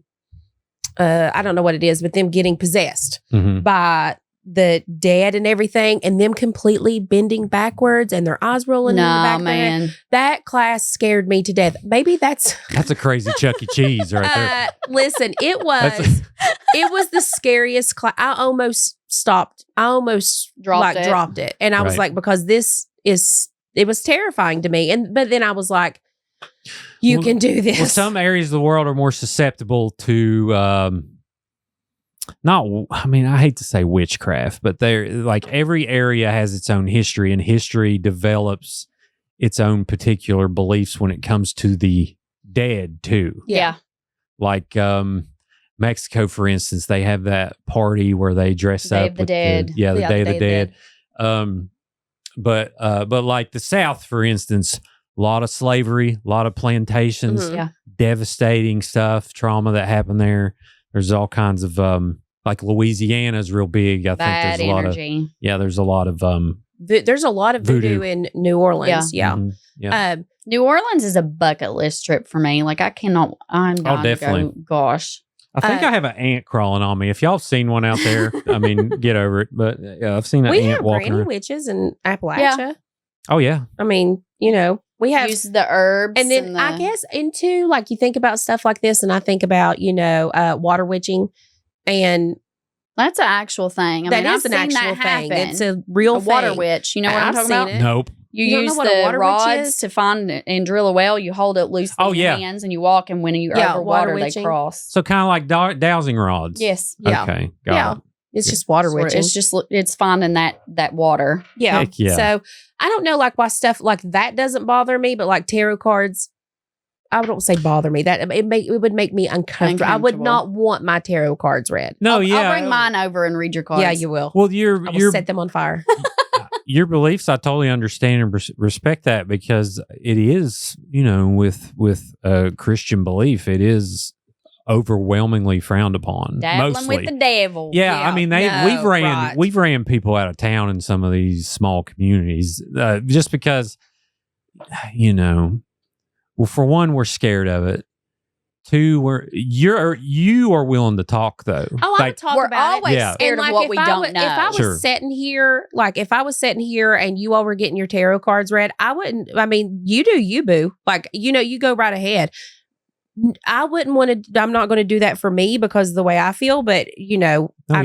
don't know what it is, but them getting possessed by the dead and everything, and them completely bending backwards and their eyes rolling in the back. Man, that class scared me to death. Maybe that's a crazy Chuck E. Cheese right there. Listen, it was the scariest class. I almost stopped. I almost dropped it, and I was like, because it was terrifying to me. But then I was like, you can do this. Well, some areas of the world are more susceptible to. I hate to say witchcraft, but they're like every area has its own history, and history develops its own particular beliefs when it comes to the dead too. Yeah. Like Mexico, for instance, they have that party where they dress up with the dead. The Day of the Dead. But like the South, for instance, a lot of slavery, a lot of plantations, devastating stuff, trauma that happened there. There's all kinds of like Louisiana's real big. I think there's a lot of there's a lot of there's a lot of voodoo in New Orleans. Yeah. Mm-hmm. Yeah. New Orleans is a bucket list trip for me. Like I'm dying to go. Gosh. I think I have an ant crawling on me. If y'all have seen one out there, get over it. But I've seen an ant walking around. We have granny witches in Appalachia. Oh yeah. I mean, We have use the herbs. and then I guess into like you think about stuff like this, and I think about water witching, and that's an actual thing. I mean, is an actual thing. It's a real water witch. You know what I'm talking about? Nope. You use the rods to find and drill a well. You hold it loose in your hands and you walk, and when you're over water, they cross. So kind of like dowsing rods. Yes. Yeah. Okay. Got it. It's just water witching. It's finding that water. Yeah. Heck yeah. So I don't know like why stuff like that doesn't bother me, but like tarot cards, I don't say bother me. That it would make me uncomfortable. I would not want my tarot cards read. No, I'll bring mine over and read your cards. Yeah, you will. Well, I will set them on fire. Your beliefs, I totally understand and respect that, because it is, with Christian belief, it is overwhelmingly frowned upon. Dabbling mostly with the devil. Yeah, I mean, we've ran people out of town in some of these small communities just because, well, for one, we're scared of it. Two, you are willing to talk though. Oh, I would talk we're about always it. scared of what we don't know. If I was sitting here, and you all were getting your tarot cards read, I wouldn't. I mean, you do you, boo. Like you go right ahead. I wouldn't want to. I'm not going to do that for me because of the way I feel. But I mean, I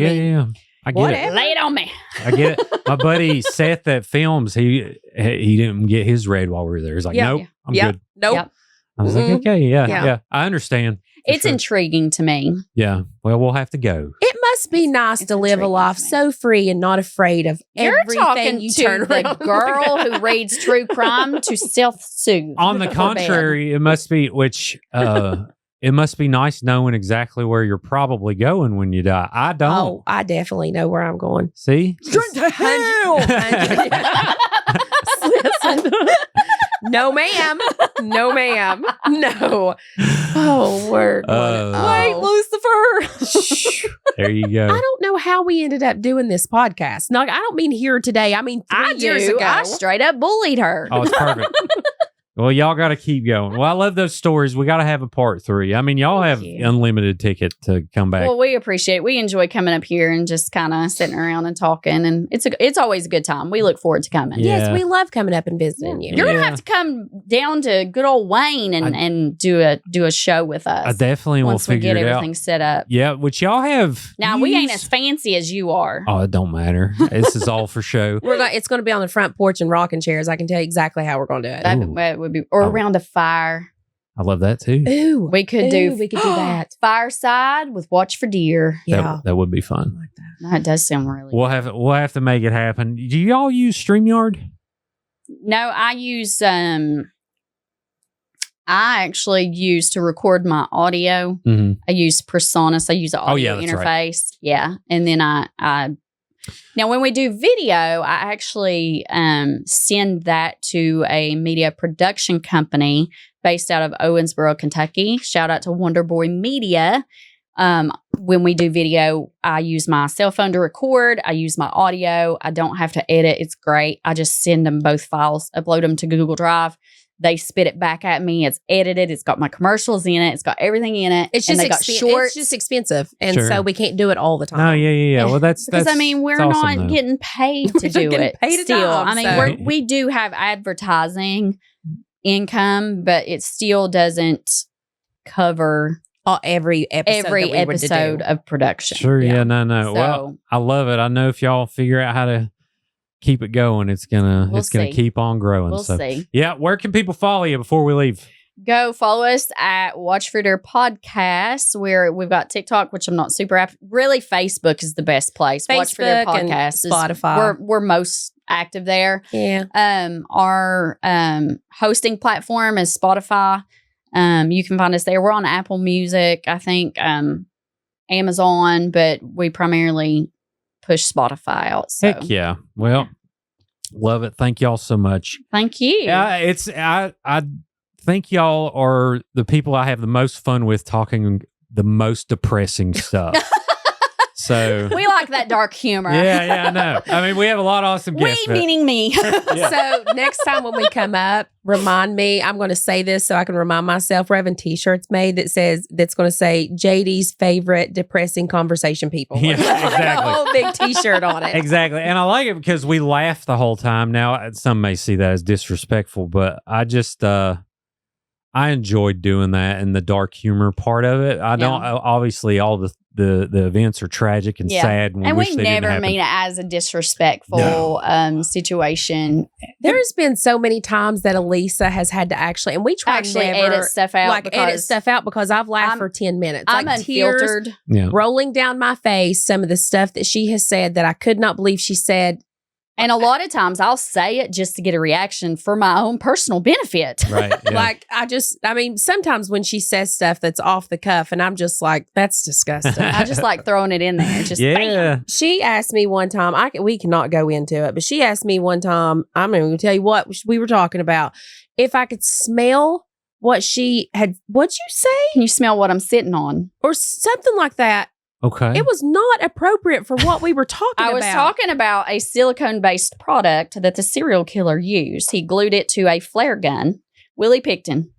get it. Lay it on me. I get it. My buddy Seth that films, he didn't get his read while we were there. He's like, nope, I'm good. Nope. Yep. I was like, okay, yeah. I understand. It's intriguing to me. Yeah. Well, we'll have to go. It must be nice to live a life so free and not afraid of everything you turn around. The girl who reads true crime to self-soothe. On the contrary, it must be, it must be nice knowing exactly where you're probably going when you die. I don't. Oh, I definitely know where I'm going. See? Straight to hell! Listen. No, ma'am. No, ma'am. No. Oh, word. Wait, Lucifer. There you go. I don't know how we ended up doing this podcast. No, I don't mean here today. I mean 3 years ago. I straight up bullied her. Oh, it's perfect. Well, y'all got to keep going. Well, I love those stories. We got to have a part 3. I mean, y'all have unlimited ticket to come back. Well, we appreciate it. We enjoy coming up here and just kind of sitting around and talking. And it's always a good time. We look forward to coming. Yeah. Yes, we love coming up and visiting you. You're going to have to come down to good old Wayne and do a show with us. I definitely will figure it out. Once we get everything set up. Yeah, which y'all have. Now, we ain't as fancy as you are. Oh, it don't matter. This is all for show. It's going to be on the front porch and rocking chairs. I can tell you exactly how we're going to do it. That would be, or around a fire. I love that too. Ooh, we could do that. Fireside with Watch for Deer. Yeah, that would be fun. Like that. That does sound really. We'll have to make it happen. Do y'all use StreamYard? No, I use. I actually use to record my audio. Mm-hmm. I use Personas. I use the audio interface. Right. Yeah, and then I now when we do video, I actually send that to a media production company based out of Owensboro, Kentucky. Shout out to Wonder Boy Media. When we do video, I use my cell phone to record. I use my audio. I don't have to edit. It's great. I just send them both files, upload them to Google Drive. They spit it back at me. It's edited. It's got my commercials in it. It's got everything in it. It's just expensive. And so we can't do it all the time. Oh, yeah. Well, that's because I mean, we're awesome, not getting paid to do it. Still, I mean, we do have advertising income, but it still doesn't cover every episode of production. Sure. Yeah. No. So, well, I love it. I know if y'all figure out how to keep it going, it's gonna keep on growing. We'll see. Yeah. Where can people follow you before we leave? Go follow us at Watch for Deer Podcast, where we've got TikTok, which I'm not super really. Facebook is the best place. Facebook, Watch for Deer Podcast, Spotify. We're most active there. Yeah. Our hosting platform is Spotify. You can find us there. We're on Apple Music, I think, Amazon, but we primarily push Spotify out. So. Heck yeah. Well, love it. Thank y'all so much. Thank you. I think y'all are the people I have the most fun with talking the most depressing stuff. So we like that dark humor. yeah, I know. I mean, we have a lot of awesome guests. We meaning me. So next time when we come up, remind me. I'm going to say this so I can remind myself. We're having T-shirts made that's going to say JD's favorite depressing conversation people. Yeah, exactly. A whole big T-shirt on it. Exactly. And I like it because we laugh the whole time. Now, some may see that as disrespectful, but I just, I enjoyed doing that and the dark humor part of it. I don't, obviously, all the events are tragic and sad. And we never mean it as a disrespectful situation. There's been so many times that Alisa has had to actually, and we try to edit stuff out. Edit stuff out because I've laughed for 10 minutes. I'm like unfiltered. Tears rolling down my face. Some of the stuff that she has said that I could not believe she said. And a lot of times I'll say it just to get a reaction for my own personal benefit. Right. Yeah. Sometimes when she says stuff that's off the cuff and I'm just like, that's disgusting. I just like throwing it in there. Just bam. She asked me one time, we cannot go into it, but she asked me one time, I'm going to tell you what we were talking about. If I could smell what she had, what'd you say? Can you smell what I'm sitting on? Or something like that. Okay. It was not appropriate for what we were talking about. I was talking about a silicone-based product that the serial killer used. He glued it to a flare gun. Willie Picton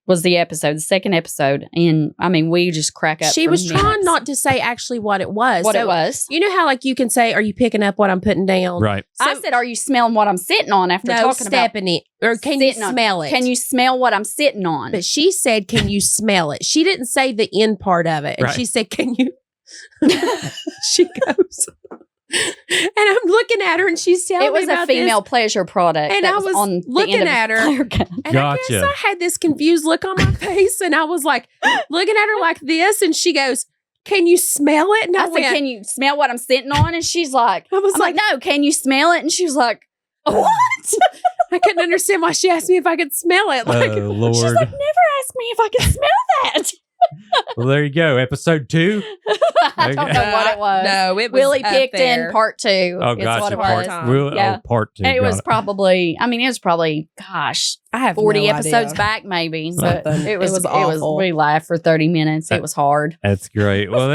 was the second episode. And, I mean, we just crack up. She was trying not to say actually what it was. It was. You know how, like, you can say, are you picking up what I'm putting down? Right. So, I said, are you smelling what I'm sitting on after talking about it? Or can you smell it? Can you smell what I'm sitting on? But she said, can you smell it? She didn't say the end part of it. And she said, can you? She goes, and I'm looking at her, and she's telling me about it was a female pleasure product, and I was on looking at her, and I guess I had this confused look on my face, and I was like looking at her like this, and she goes, "Can you smell it?" And I said, "Can you smell what I'm sitting on?" And she's like, "I'm like, no, can you smell it?" And she was like, "What?" I couldn't understand why she asked me if I could smell it. Like, Lord. She's like, "Never ask me if I can smell that." Well, there you go. Episode 2. I don't know what it was. No, it was Willie Picton part 2. Oh, gotcha. What it was. Part 2. And it was probably, I have 40 episodes back maybe. But it was awful. We laughed for 30 minutes. It was hard. That's great. Well,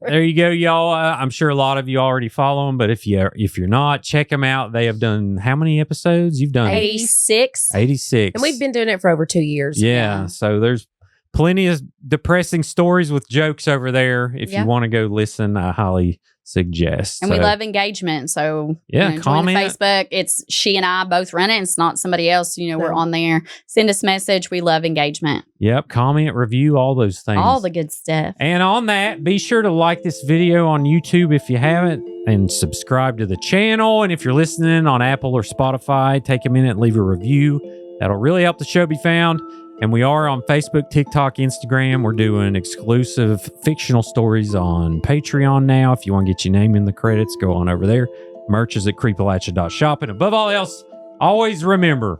there you go, y'all. I'm sure a lot of you already follow them, but if you're not, check them out. They have done how many episodes? You've done 86. 86. And we've been doing it for over 2 years. Yeah. So there's plenty of depressing stories with jokes over there. If you want to go listen, I highly suggest. And we love engagement. So comment. Join the Facebook. It's she and I both run it. It's not somebody else. We're on there. Send us a message. We love engagement. Yep. Comment, review, all those things. All the good stuff. And on that, be sure to like this video on YouTube if you haven't, and subscribe to the channel. And if you're listening on Apple or Spotify, take a minute and leave a review. That'll really help the show be found. And we are on Facebook, TikTok, Instagram. We're doing exclusive fictional stories on Patreon now. If you want to get your name in the credits, go on over there. Merch is at creepalachia.shop. And above all else, always remember,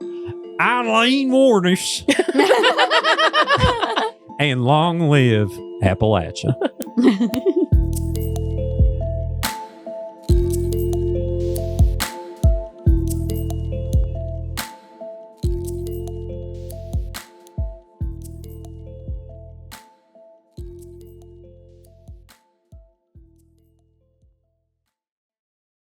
Aileen Wuornos. And long live Appalachia.